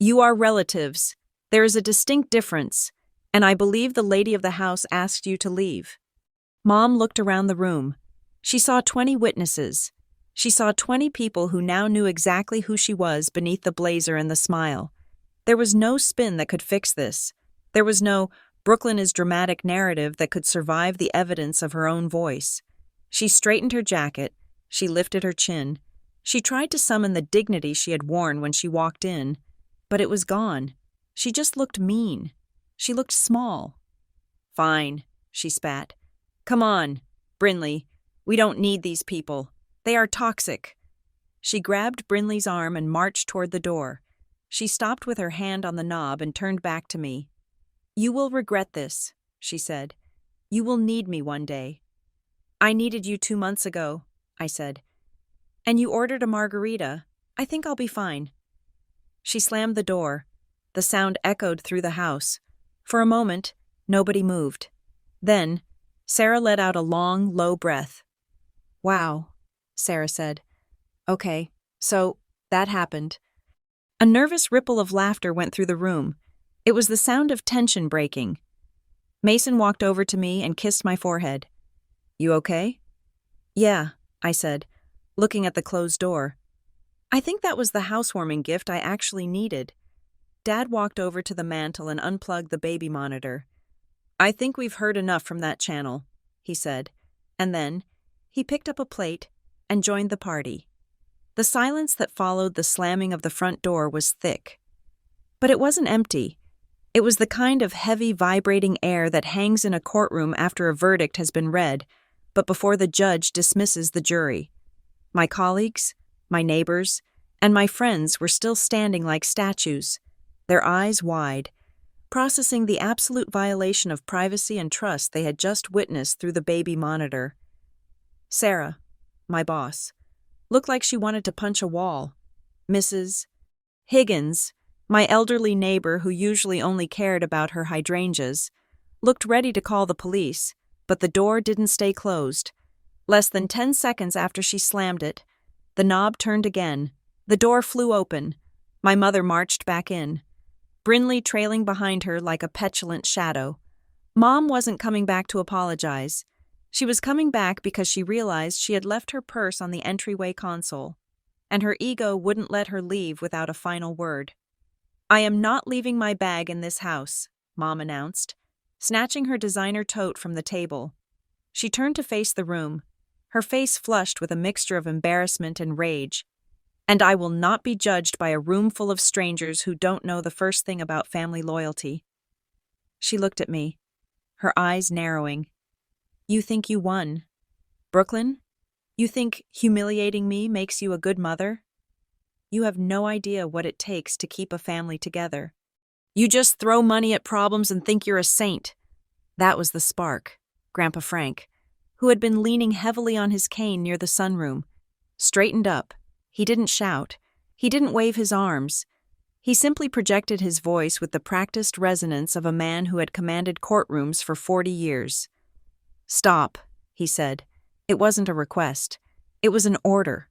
You are relatives. There is a distinct difference, and I believe the lady of the house asked you to leave. Mom looked around the room. She saw 20 witnesses. She saw 20 people who now knew exactly who she was beneath the blazer and the smile. There was no spin that could fix this. There was no Brooklyn is dramatic narrative that could survive the evidence of her own voice. She straightened her jacket. She lifted her chin. She tried to summon the dignity she had worn when she walked in, but it was gone. She just looked mean. She looked small. Fine, she spat. Come on, Brinley. We don't need these people. They are toxic. She grabbed Brinley's arm and marched toward the door. She stopped with her hand on the knob and turned back to me. You will regret this, she said. You will need me one day. I needed you 2 months ago, I said. And you ordered a margarita. I think I'll be fine. She slammed the door. The sound echoed through the house. For a moment, nobody moved. Then, Sarah let out a long, low breath. Wow, Sarah said. Okay, so, That happened. A nervous ripple of laughter went through the room. It was the sound of tension breaking. Mason walked over to me and kissed my forehead. "You okay?" "Yeah," I said, looking at the closed door. I think that was the housewarming gift I actually needed. Dad walked over to the mantel and unplugged the baby monitor. "I think we've heard enough from that channel," he said, and then he picked up a plate and joined the party. The silence that followed the slamming of the front door was thick. But it wasn't empty. It was the kind of heavy, vibrating air that hangs in a courtroom after a verdict has been read, but before the judge dismisses the jury. My colleagues, my neighbors, and my friends were still standing like statues, their eyes wide, processing the absolute violation of privacy and trust they had just witnessed through the baby monitor. Sarah, my boss, looked like she wanted to punch a wall. Mrs. Higgins, my elderly neighbor who usually only cared about her hydrangeas, looked ready to call the police, but the door didn't stay closed. Less than 10 seconds after she slammed it, the knob turned again. The door flew open. My mother marched back in, Brinley trailing behind her like a petulant shadow. Mom wasn't coming back to apologize. She was coming back because she realized she had left her purse on the entryway console, and her ego wouldn't let her leave without a final word. "I am not leaving my bag in this house," Mom announced, snatching her designer tote from the table. She turned to face the room, her face flushed with a mixture of embarrassment and rage. "And I will not be judged by a room full of strangers who don't know the first thing about family loyalty." She looked at me, her eyes narrowing. "You think you won? Brooklyn? You think humiliating me makes you a good mother? You have no idea what it takes to keep a family together. You just throw money at problems and think you're a saint." That was the spark. Grandpa Frank, who had been leaning heavily on his cane near the sunroom, straightened up. He didn't shout. He didn't wave his arms. He simply projected his voice with the practiced resonance of a man who had commanded courtrooms for 40 years. "Stop," he said. It wasn't a request. It was an order.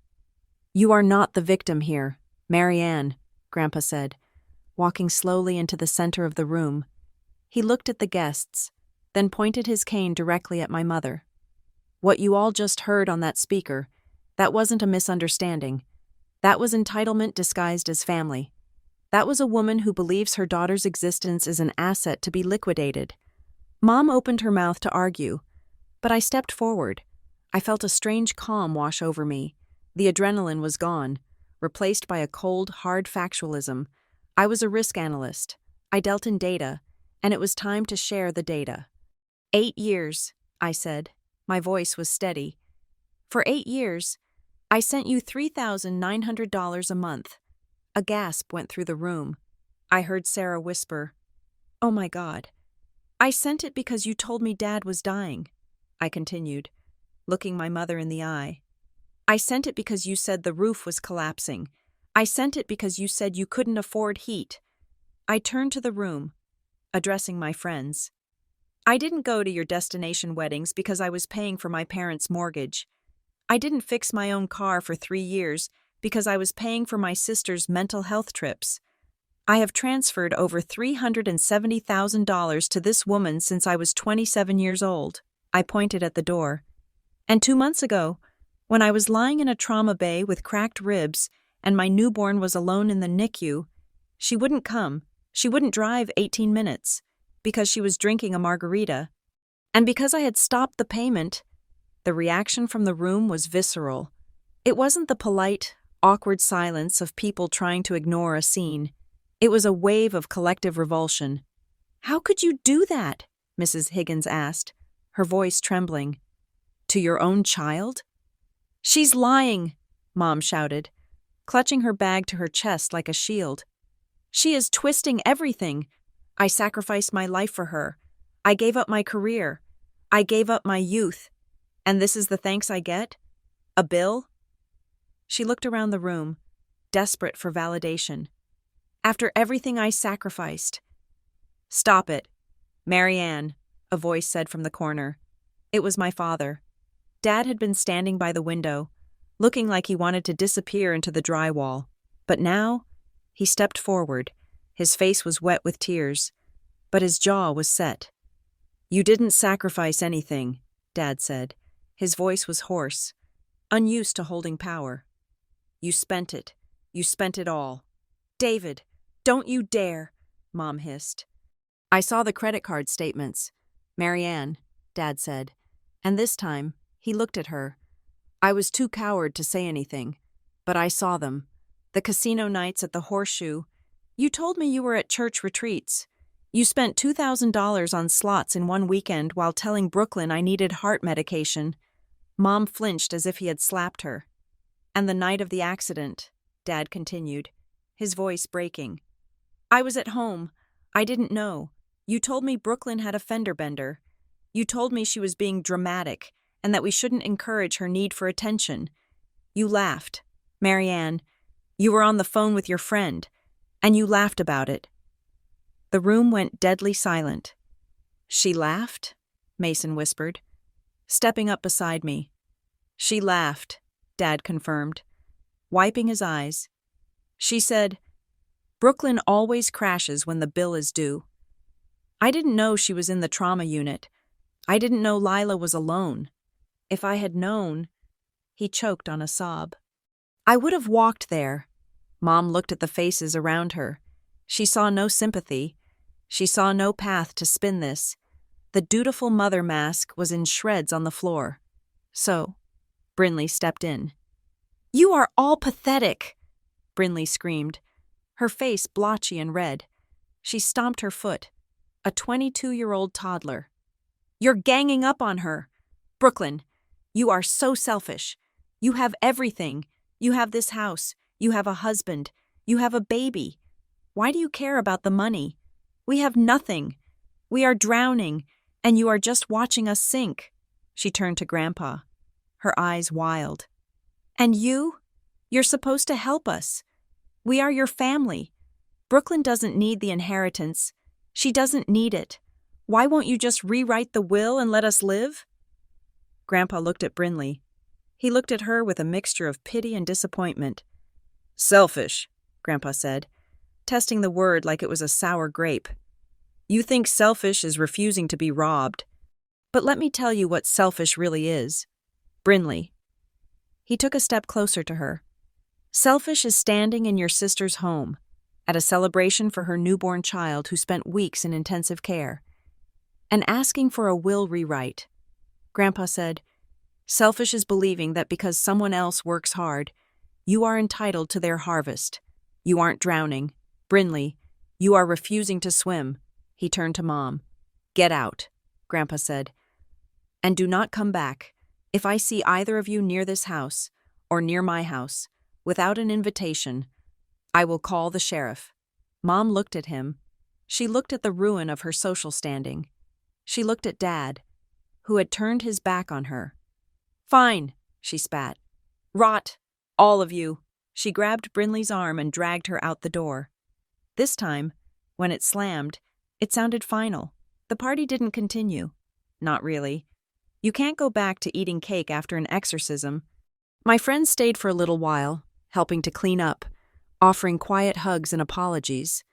"You are not the victim here, Marianne," Grandpa said, walking slowly into the center of the room. He looked at the guests, then pointed his cane directly at my mother. "What you all just heard on that speaker, that wasn't a misunderstanding. That was entitlement disguised as family. That was a woman who believes her daughter's existence is an asset to be liquidated." Mom opened her mouth to argue, but I stepped forward. I felt a strange calm wash over me. The adrenaline was gone, replaced by a cold, hard factualism. I was a risk analyst. I dealt in data, and it was time to share the data. 8 years, I said. My voice was steady. For 8 years, I sent you $3,900 a month. A gasp went through the room. I heard Sarah whisper, "Oh my God." "I sent it because you told me Dad was dying," I continued, looking my mother in the eye. "I sent it because you said the roof was collapsing. I sent it because you said you couldn't afford heat." I turned to the room, addressing my friends. "I didn't go to your destination weddings because I was paying for my parents' mortgage. I didn't fix my own car for 3 years because I was paying for my sister's mental health trips. I have transferred over $370,000 to this woman since I was 27 years old." I pointed at the door. "And 2 months ago, when I was lying in a trauma bay with cracked ribs and my newborn was alone in the NICU, she wouldn't come. She wouldn't drive 18 minutes because she was drinking a margarita. And because I had stopped the payment," the reaction from the room was visceral. It wasn't the polite, awkward silence of people trying to ignore a scene. It was a wave of collective revulsion. "How could you do that?" Mrs. Higgins asked, her voice trembling. "To your own child?" "She's lying," Mom shouted, clutching her bag to her chest like a shield. "She is twisting everything. I sacrificed my life for her. I gave up my career. I gave up my youth. And this is the thanks I get? A bill?" She looked around the room, desperate for validation. "After everything I sacrificed." "Stop it, Marianne," a voice said from the corner. It was my father. Dad had been standing by the window, looking like he wanted to disappear into the drywall. But now, he stepped forward. His face was wet with tears, but his jaw was set. "You didn't sacrifice anything," Dad said. His voice was hoarse, unused to holding power. "You spent it. You spent it all." "David, don't you dare," Mom hissed. "I saw the credit card statements." "Marianne," Dad said, and this time, he looked at her. "I was too coward to say anything, but I saw them. The casino nights at the Horseshoe. You told me you were at church retreats. You spent $2,000 on slots in one weekend while telling Brooklyn I needed heart medication." Mom flinched as if he had slapped her. "And the night of the accident," Dad continued, his voice breaking. "I was at home. I didn't know. You told me Brooklyn had a fender bender. You told me she was being dramatic and that we shouldn't encourage her need for attention. You laughed. Marianne, you were on the phone with your friend, and you laughed about it." The room went deadly silent. "She laughed?" Mason whispered, stepping up beside me. "She laughed," Dad confirmed, wiping his eyes. "She said, 'Brooklyn always crashes when the bill is due.' I didn't know she was in the trauma unit. I didn't know Lila was alone. If I had known..." He choked on a sob. "I would have walked there." Mom looked at the faces around her. She saw no sympathy. She saw no path to spin this. The dutiful mother mask was in shreds on the floor. So, Brinley stepped in. "You are all pathetic," Brinley screamed, her face blotchy and red. She stomped her foot, a 22-year-old toddler. "You're ganging up on her. Brooklyn, you are so selfish. You have everything. You have this house. You have a husband. You have a baby. Why do you care about the money? We have nothing. We are drowning, and you are just watching us sink." She turned to Grandpa, her eyes wild. "And you're supposed to help us. We are your family. Brooklyn doesn't need the inheritance. She doesn't need it. Why won't you just rewrite the will and let us live?" Grandpa looked at Brinley. He looked at her with a mixture of pity and disappointment. "Selfish," Grandpa said, testing the word like it was a sour grape. "You think selfish is refusing to be robbed. But let me tell you what selfish really is. Brinley." He took a step closer to her. "Selfish is standing in your sister's home, at a celebration for her newborn child who spent weeks in intensive care, and asking for a will rewrite." Grandpa said, "Selfish is believing that because someone else works hard, you are entitled to their harvest. You aren't drowning. Brinley, you are refusing to swim." He turned to Mom. "Get out," Grandpa said. "And do not come back. If I see either of you near this house, or near my house, without an invitation, I will call the sheriff." Mom looked at him. She looked at the ruin of her social standing. She looked at Dad, who had turned his back on her. "Fine," she spat. "Rot, all of you." She grabbed Brinley's arm and dragged her out the door. This time, when it slammed, it sounded final. The party didn't continue. Not really. You can't go back to eating cake after an exorcism. My friends stayed for a little while, helping to clean up, offering quiet hugs and apologies.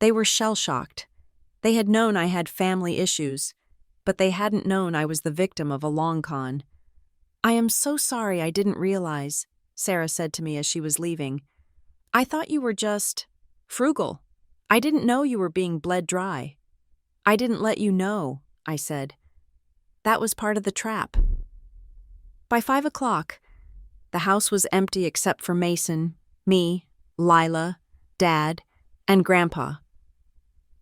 They were shell-shocked. They had known I had family issues, but they hadn't known I was the victim of a long con. "I am so sorry I didn't realize," Sarah said to me as she was leaving. "I thought you were just frugal. I didn't know you were being bled dry." "I didn't let you know," I said. "That was part of the trap." By 5 o'clock, the house was empty except for Mason, me, Lila, Dad, and Grandpa.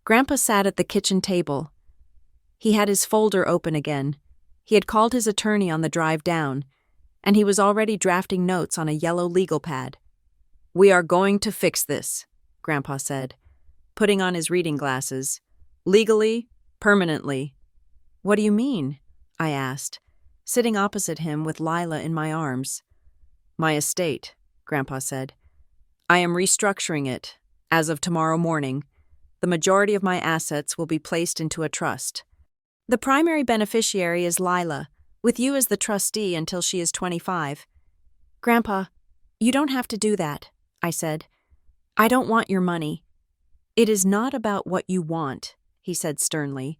Grandpa sat at the kitchen table. He had his folder open again. He had called his attorney on the drive down, and he was already drafting notes on a yellow legal pad. "We are going to fix this," Grandpa said, putting on his reading glasses. "Legally, permanently." "What do you mean?" I asked, sitting opposite him with Lila in my arms. "My estate," Grandpa said. "I am restructuring it. As of tomorrow morning, the majority of my assets will be placed into a trust. The primary beneficiary is Lila, with you as the trustee until she is 25. "Grandpa, you don't have to do that," I said. I don't want your money. It is not about what you want, he said sternly.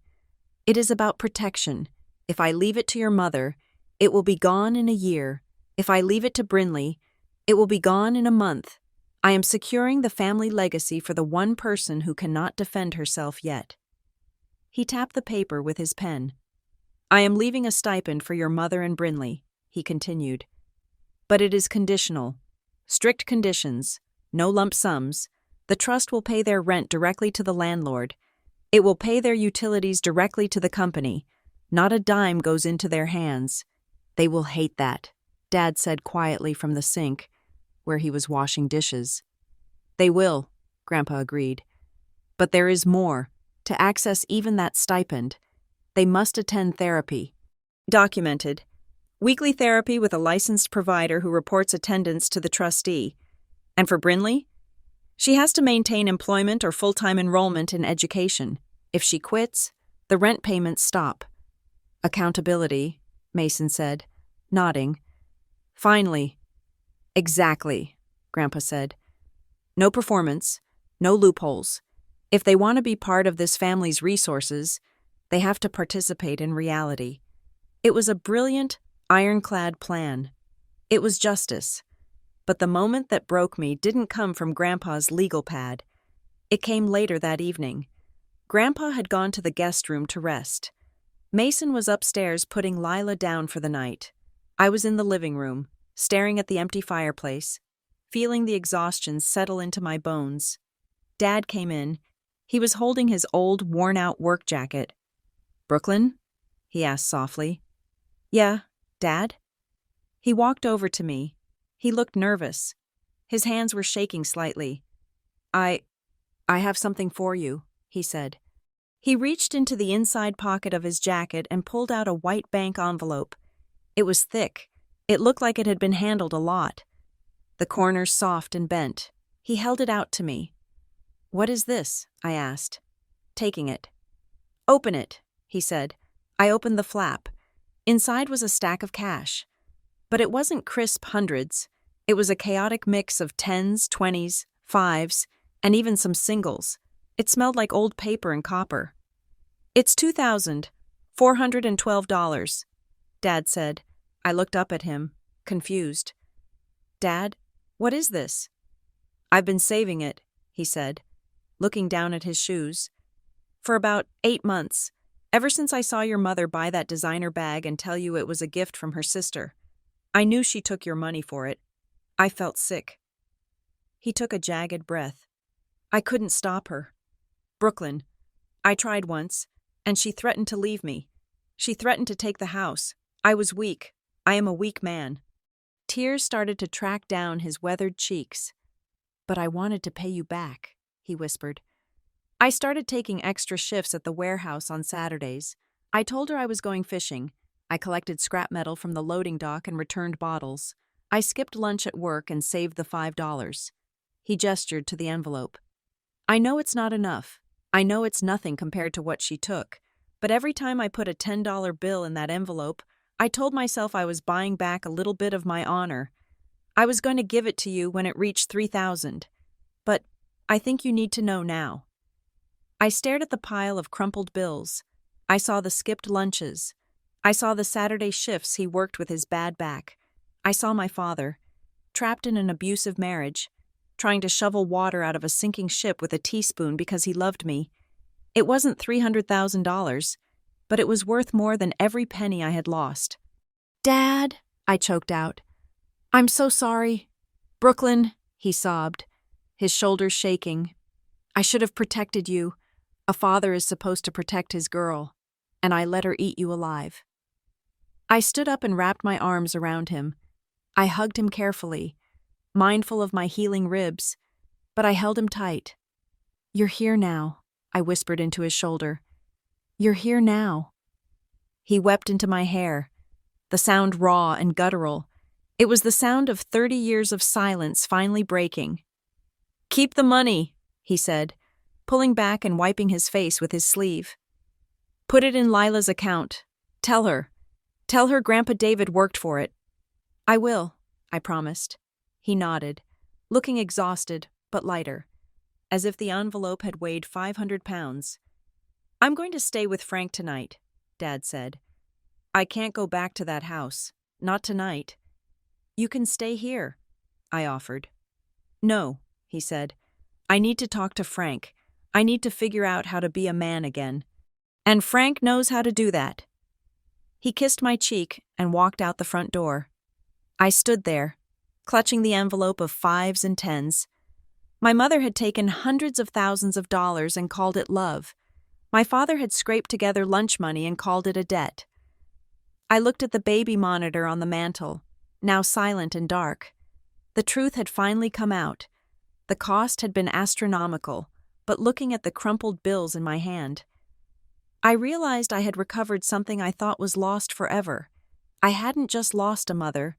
It is about protection. If I leave it to your mother, it will be gone in a year. If I leave it to Brinley, it will be gone in a month. I am securing the family legacy for the one person who cannot defend herself yet. He tapped the paper with his pen. I am leaving a stipend for your mother and Brinley, he continued. But it is conditional. Strict conditions. No lump sums. The trust will pay their rent directly to the landlord. It will pay their utilities directly to the company. Not a dime goes into their hands. They will hate that, Dad said quietly from the sink, where he was washing dishes. They will, Grandpa agreed. But there is more. To access even that stipend, they must attend therapy. Documented. Weekly therapy with a licensed provider who reports attendance to the trustee. And for Brinley? She has to maintain employment or full-time enrollment in education. If she quits, the rent payments stop. Accountability, Mason said, nodding. Finally. Exactly, Grandpa said. No performance, no loopholes. If they want to be part of this family's resources, they have to participate in reality. It was a brilliant, ironclad plan. It was justice. But the moment that broke me didn't come from Grandpa's legal pad. It came later that evening. Grandpa had gone to the guest room to rest. Mason was upstairs putting Lila down for the night. I was in the living room, staring at the empty fireplace, feeling the exhaustion settle into my bones. Dad came in. He was holding his old, worn-out work jacket. "Brooklyn?" he asked softly. "Yeah, Dad?" He walked over to me. He looked nervous. His hands were shaking slightly. I have something for you," he said. He reached into the inside pocket of his jacket and pulled out a white bank envelope. It was thick. It looked like it had been handled a lot. The corners soft and bent. He held it out to me. "What is this?" I asked, taking it. "Open it," he said. I opened the flap. Inside was a stack of cash. But it wasn't crisp hundreds. It was a chaotic mix of tens, 20s, 5s, and even some singles. It smelled like old paper and copper. "It's $2,412, Dad said. I looked up at him, confused. "Dad, what is this?" "I've been saving it," he said, looking down at his shoes. "For about 8 months, ever since I saw your mother buy that designer bag and tell you it was a gift from her sister. I knew she took your money for it. I felt sick." He took a jagged breath. "I couldn't stop her. Brooklyn. I tried once, and she threatened to leave me. She threatened to take the house. I was weak. I am a weak man." Tears started to track down his weathered cheeks. "But I wanted to pay you back," he whispered. "I started taking extra shifts at the warehouse on Saturdays. I told her I was going fishing. I collected scrap metal from the loading dock and returned bottles. I skipped lunch at work and saved the $5. He gestured to the envelope. "I know it's not enough. I know it's nothing compared to what she took. But every time I put a $10 bill in that envelope, I told myself I was buying back a little bit of my honor. I was going to give it to you when it reached 3,000. But I think you need to know now." I stared at the pile of crumpled bills. I saw the skipped lunches. I saw the Saturday shifts he worked with his bad back. I saw my father, trapped in an abusive marriage, trying to shovel water out of a sinking ship with a teaspoon because he loved me. It wasn't $300,000, but it was worth more than every penny I had lost. "Dad," I choked out. "I'm so sorry. Brooklyn," he sobbed, his shoulders shaking. "I should have protected you. A father is supposed to protect his girl, and I let her eat you alive." I stood up and wrapped my arms around him. I hugged him carefully, mindful of my healing ribs, but I held him tight. "You're here now," I whispered into his shoulder. "You're here now." He wept into my hair, the sound raw and guttural. It was the sound of 30 years of silence finally breaking. "Keep the money," he said, pulling back and wiping his face with his sleeve. "Put it in Lila's account. Tell her Grandpa David worked for it." "I will," I promised. He nodded, looking exhausted, but lighter, as if the envelope had weighed 500 pounds. "I'm going to stay with Frank tonight," Dad said. "I can't go back to that house. Not tonight." "You can stay here," I offered. "No," he said. "I need to talk to Frank. I need to figure out how to be a man again. And Frank knows how to do that." He kissed my cheek and walked out the front door. I stood there, clutching the envelope of 5s and 10s. My mother had taken hundreds of thousands of dollars and called it love. My father had scraped together lunch money and called it a debt. I looked at the baby monitor on the mantel, now silent and dark. The truth had finally come out. The cost had been astronomical, but looking at the crumpled bills in my hand, I realized I had recovered something I thought was lost forever. I hadn't just lost a mother,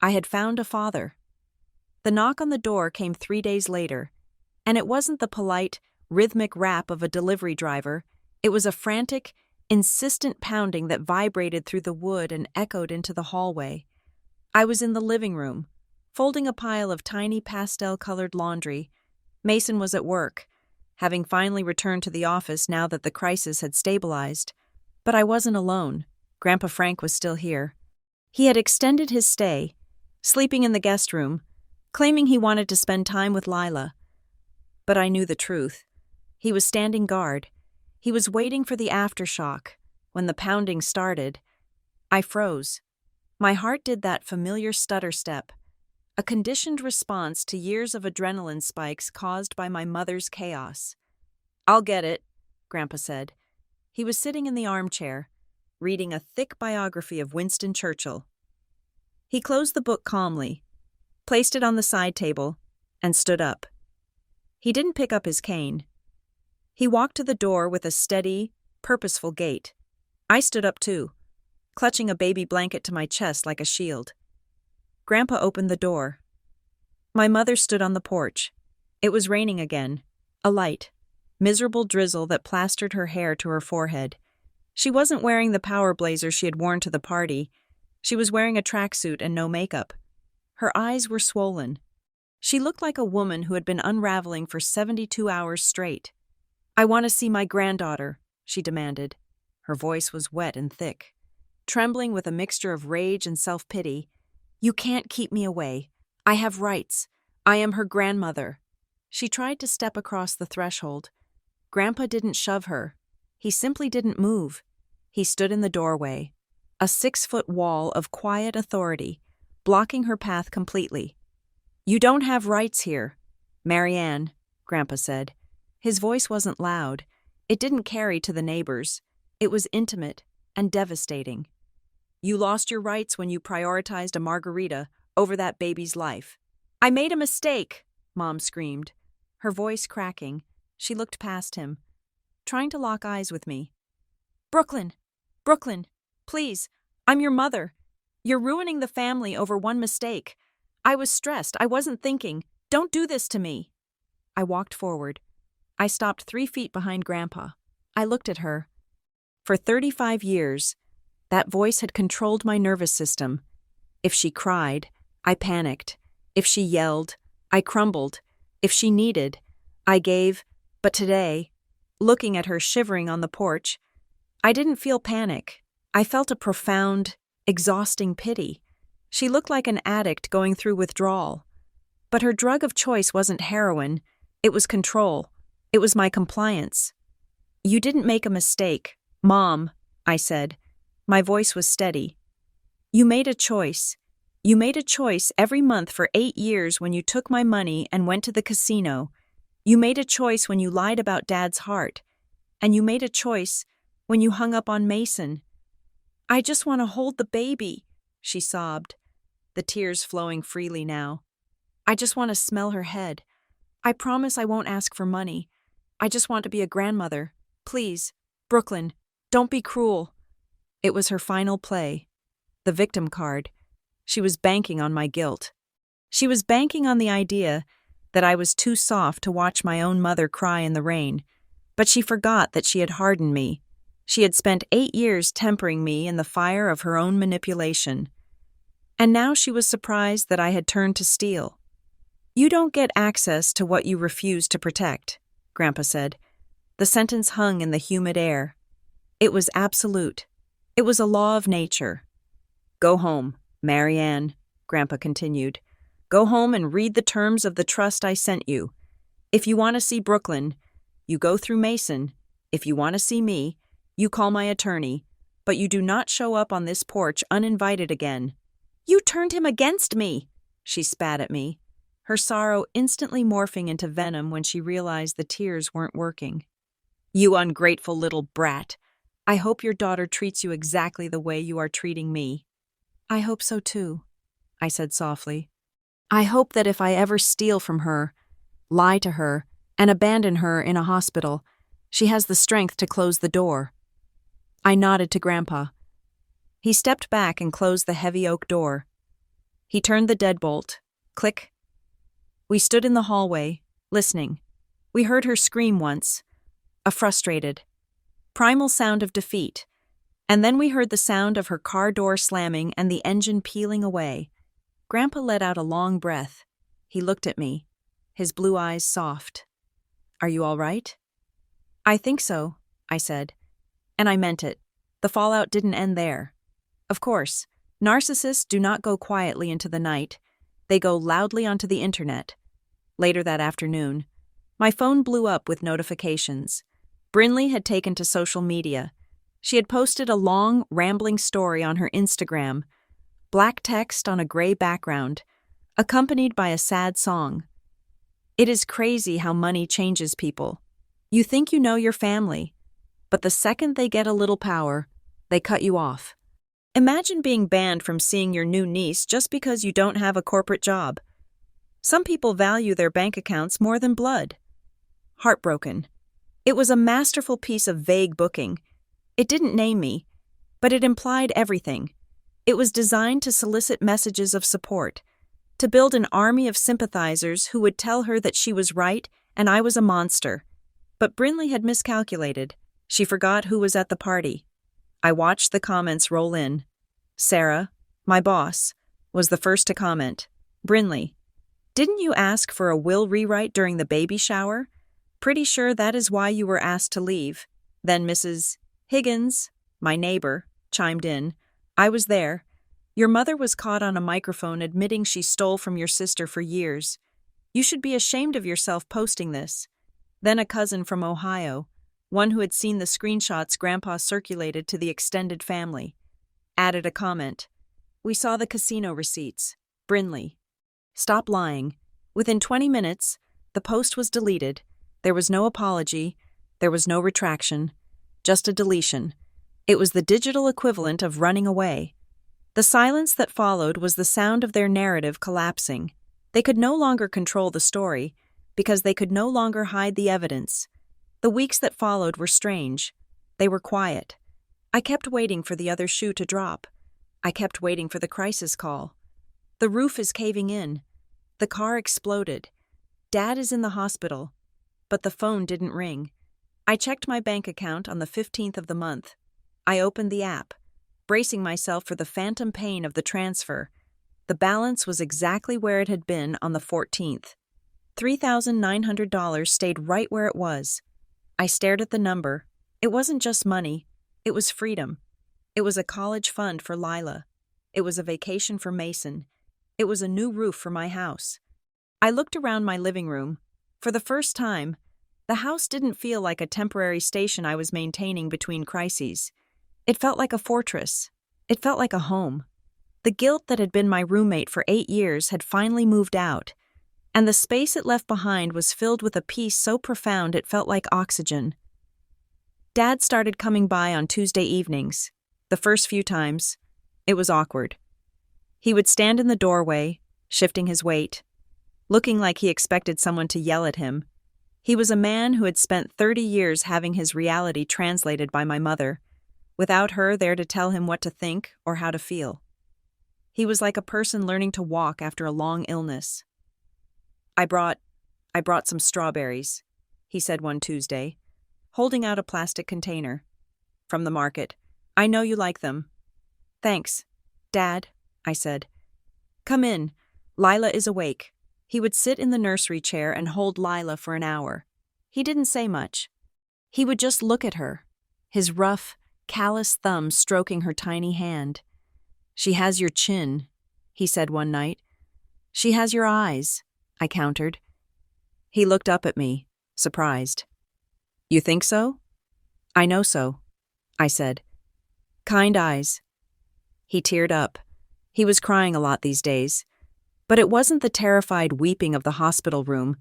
I had found a father. The knock on the door came 3 days later, and it wasn't the polite, rhythmic rap of a delivery driver. It was a frantic, insistent pounding that vibrated through the wood and echoed into the hallway. I was in the living room, folding a pile of tiny pastel-colored laundry. Mason was at work, having finally returned to the office now that the crisis had stabilized. But I wasn't alone. Grandpa Frank was still here. He had extended his stay, sleeping in the guest room, claiming he wanted to spend time with Lila. But I knew the truth. He was standing guard. He was waiting for the aftershock. When the pounding started, I froze. My heart did that familiar stutter step, a conditioned response to years of adrenaline spikes caused by my mother's chaos. "I'll get it," Grandpa said. He was sitting in the armchair, reading a thick biography of Winston Churchill. He closed the book calmly, placed it on the side table, and stood up. He didn't pick up his cane. He walked to the door with a steady, purposeful gait. I stood up too, clutching a baby blanket to my chest like a shield. Grandpa opened the door. My mother stood on the porch. It was raining again, a light, miserable drizzle that plastered her hair to her forehead. She wasn't wearing the power blazer she had worn to the party. She was wearing a tracksuit and no makeup. Her eyes were swollen. She looked like a woman who had been unraveling for 72 hours straight. "I want to see my granddaughter," she demanded. Her voice was wet and thick, trembling with a mixture of rage and self-pity. "You can't keep me away. I have rights. I am her grandmother." She tried to step across the threshold. Grandpa didn't shove her. He simply didn't move. He stood in the doorway, a 6-foot wall of quiet authority, blocking her path completely. "You don't have rights here, Marianne," Grandpa said. His voice wasn't loud. It didn't carry to the neighbors. It was intimate and devastating. "You lost your rights when you prioritized a margarita over that baby's life." "I made a mistake," Mom screamed, her voice cracking. She looked past him, trying to lock eyes with me. Brooklyn, please, I'm your mother. You're ruining the family over one mistake. I was stressed. I wasn't thinking. Don't do this to me." I walked forward. I stopped 3 feet behind Grandpa. I looked at her. For 35 years, that voice had controlled my nervous system. If she cried, I panicked. If she yelled, I crumbled. If she needed, I gave. But today, looking at her shivering on the porch, I didn't feel panic. I felt a profound, exhausting pity. She looked like an addict going through withdrawal. But her drug of choice wasn't heroin. It was control. It was my compliance. "You didn't make a mistake, Mom," I said. My voice was steady. "You made a choice. You made a choice every month for 8 years when you took my money and went to the casino. You made a choice when you lied about Dad's heart. And you made a choice when you hung up on Mason." "I just want to hold the baby," she sobbed, the tears flowing freely now. "I just want to smell her head. I promise I won't ask for money. I just want to be a grandmother. Please, Brooklyn, don't be cruel." It was her final play. The victim card. She was banking on my guilt. She was banking on the idea that I was too soft to watch my own mother cry in the rain. But she forgot that she had hardened me. She had spent 8 years tempering me in the fire of her own manipulation. And now she was surprised that I had turned to steel. You don't get access to what you refuse to protect, Grandpa said. The sentence hung in the humid air. It was absolute. It was a law of nature. Go home, Marianne, Grandpa continued. Go home and read the terms of the trust I sent you. If you want to see Brooklyn, you go through Mason. If you want to see me, you call my attorney, but you do not show up on this porch uninvited again. You turned him against me, she spat at me, her sorrow instantly morphing into venom when she realized the tears weren't working. You ungrateful little brat. I hope your daughter treats you exactly the way you are treating me. I hope so too, I said softly. I hope that if I ever steal from her, lie to her, and abandon her in a hospital, she has the strength to close the door. I nodded to Grandpa. He stepped back and closed the heavy oak door. He turned the deadbolt. Click. We stood in the hallway, listening. We heard her scream once, a frustrated, primal sound of defeat, and then we heard the sound of her car door slamming and the engine peeling away. Grandpa let out a long breath. He looked at me, his blue eyes soft. Are you all right? I think so, I said. And I meant it. The fallout didn't end there. Of course, narcissists do not go quietly into the night. They go loudly onto the internet. Later that afternoon, my phone blew up with notifications. Brinley had taken to social media. She had posted a long, rambling story on her Instagram, black text on a gray background, accompanied by a sad song. It is crazy how money changes people. You think you know your family, but the second they get a little power, they cut you off. Imagine being banned from seeing your new niece just because you don't have a corporate job. Some people value their bank accounts more than blood. Heartbroken. It was a masterful piece of vague booking. It didn't name me, but it implied everything. It was designed to solicit messages of support, to build an army of sympathizers who would tell her that she was right and I was a monster. But Brinley had miscalculated. She forgot who was at the party. I watched the comments roll in. Sarah, my boss, was the first to comment. Brinley, didn't you ask for a will rewrite during the baby shower? Pretty sure that is why you were asked to leave. Then Mrs. Higgins, my neighbor, chimed in. I was there. Your mother was caught on a microphone admitting she stole from your sister for years. You should be ashamed of yourself posting this. Then a cousin from Ohio, one who had seen the screenshots Grandpa circulated to the extended family, added a comment. We saw the casino receipts. Brinley. Stop lying. Within 20 minutes, the post was deleted. There was no apology. There was no retraction. Just a deletion. It was the digital equivalent of running away. The silence that followed was the sound of their narrative collapsing. They could no longer control the story, because they could no longer hide the evidence. The weeks that followed were strange. They were quiet. I kept waiting for the other shoe to drop. I kept waiting for the crisis call. The roof is caving in. The car exploded. Dad is in the hospital. But the phone didn't ring. I checked my bank account on the 15th of the month. I opened the app, bracing myself for the phantom pain of the transfer. The balance was exactly where it had been on the 14th. $3,900 stayed right where it was. I stared at the number. It wasn't just money. It was freedom. It was a college fund for Lila. It was a vacation for Mason. It was a new roof for my house. I looked around my living room. For the first time, the house didn't feel like a temporary station I was maintaining between crises. It felt like a fortress. It felt like a home. The guilt that had been my roommate for 8 years had finally moved out, and the space it left behind was filled with a peace so profound it felt like oxygen. Dad started coming by on Tuesday evenings. The first few times, it was awkward. He would stand in the doorway, shifting his weight, looking like he expected someone to yell at him. He was a man who had spent 30 years having his reality translated by my mother, without her there to tell him what to think or how to feel. He was like a person learning to walk after a long illness. I brought some strawberries, he said one Tuesday, holding out a plastic container. From the market. I know you like them. Thanks, Dad, I said. Come in. Lila is awake. He would sit in the nursery chair and hold Lila for an hour. He didn't say much. He would just look at her, his rough, callous thumb stroking her tiny hand. "She has your chin," he said one night. "She has your eyes," I countered. He looked up at me, surprised. "You think so?" "I know so," I said. "Kind eyes." He teared up. He was crying a lot these days. But it wasn't the terrified weeping of the hospital room.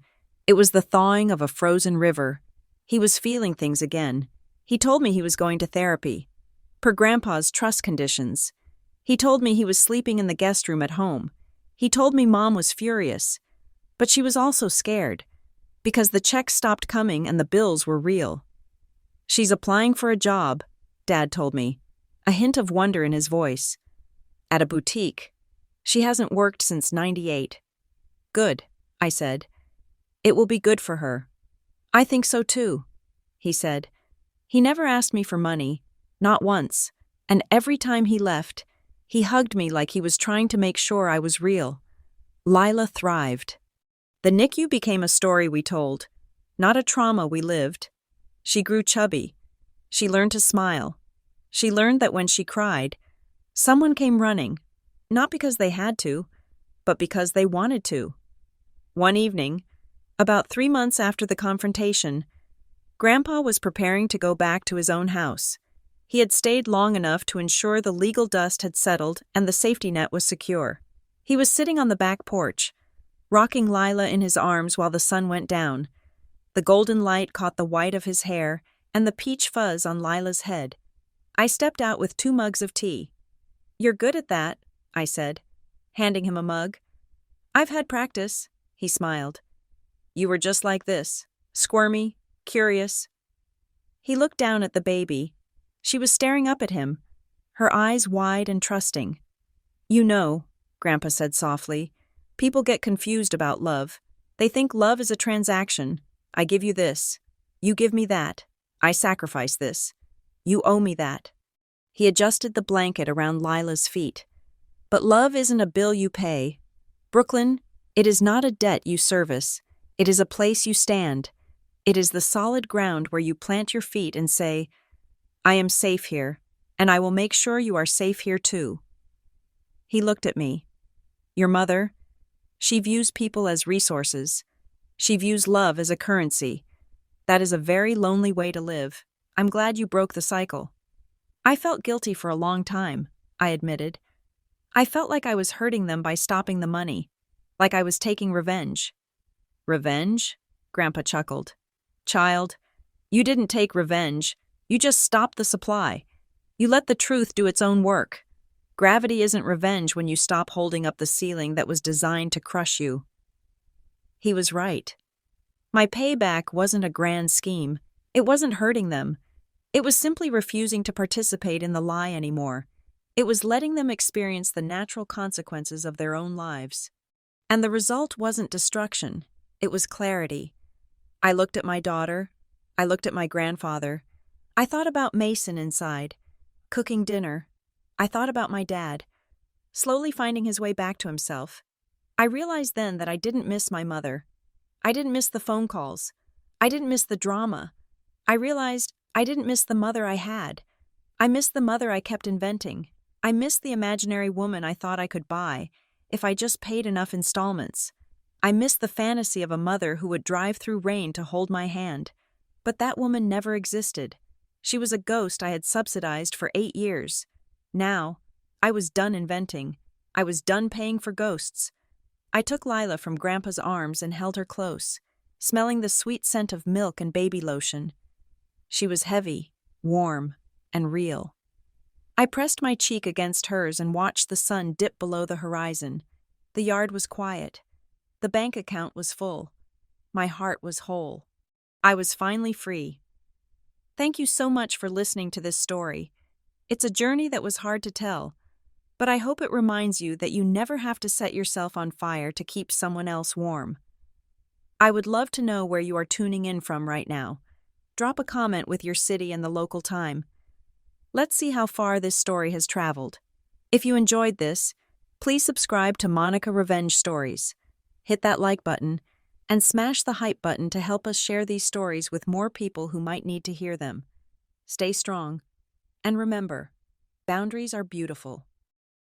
It was the thawing of a frozen river. He was feeling things again. He told me he was going to therapy, per Grandpa's trust conditions. He told me he was sleeping in the guest room at home. He told me Mom was furious. But she was also scared, because the checks stopped coming and the bills were real. "She's applying for a job," Dad told me, a hint of wonder in his voice. "At a boutique. She hasn't worked since '98. "Good," I said. "It will be good for her." "I think so too," he said. He never asked me for money, not once, and every time he left, he hugged me like he was trying to make sure I was real. Lila thrived. The NICU became a story we told, not a trauma we lived. She grew chubby. She learned to smile. She learned that when she cried, someone came running, not because they had to, but because they wanted to. One evening, about 3 months after the confrontation, Grandpa was preparing to go back to his own house. He had stayed long enough to ensure the legal dust had settled and the safety net was secure. He was sitting on the back porch, rocking Lila in his arms while the sun went down. The golden light caught the white of his hair and the peach fuzz on Lila's head. I stepped out with 2 mugs of tea. "You're good at that," I said, handing him a mug. "I've had practice," he smiled. "You were just like this, squirmy, curious." He looked down at the baby. She was staring up at him, her eyes wide and trusting. "You know," Grandpa said softly, "people get confused about love. They think love is a transaction. I give you this. You give me that. I sacrifice this. You owe me that." He adjusted the blanket around Lila's feet. "But love isn't a bill you pay. Brooklyn, it is not a debt you service. It is a place you stand. It is the solid ground where you plant your feet and say, 'I am safe here, and I will make sure you are safe here too.'" He looked at me. "Your mother, she views people as resources. She views love as a currency. That is a very lonely way to live. I'm glad you broke the cycle." "I felt guilty for a long time," I admitted. "I felt like I was hurting them by stopping the money, like I was taking revenge." "Revenge?" Grandpa chuckled. "Child, you didn't take revenge. You just stopped the supply. You let the truth do its own work. Gravity isn't revenge when you stop holding up the ceiling that was designed to crush you." He was right. My payback wasn't a grand scheme. It wasn't hurting them. It was simply refusing to participate in the lie anymore. It was letting them experience the natural consequences of their own lives. And the result wasn't destruction. It was clarity. I looked at my daughter. I looked at my grandfather. I thought about Mason inside, cooking dinner. I thought about my dad, slowly finding his way back to himself. I realized then that I didn't miss my mother. I didn't miss the phone calls. I didn't miss the drama. I realized I didn't miss the mother I had. I missed the mother I kept inventing. I missed the imaginary woman I thought I could buy if I just paid enough installments. I missed the fantasy of a mother who would drive through rain to hold my hand. But that woman never existed. She was a ghost I had subsidized for 8 years. Now, I was done inventing. I was done paying for ghosts. I took Lila from Grandpa's arms and held her close, smelling the sweet scent of milk and baby lotion. She was heavy, warm, and real. I pressed my cheek against hers and watched the sun dip below the horizon. The yard was quiet. The bank account was full. My heart was whole. I was finally free. Thank you so much for listening to this story. It's a journey that was hard to tell, but I hope it reminds you that you never have to set yourself on fire to keep someone else warm. I would love to know where you are tuning in from right now. Drop a comment with your city and the local time. Let's see how far this story has traveled. If you enjoyed this, please subscribe to Monica Revenge Stories. hit that like button, and smash the hype button to help us share these stories with more people who might need to hear them. Stay strong, and remember, boundaries are beautiful.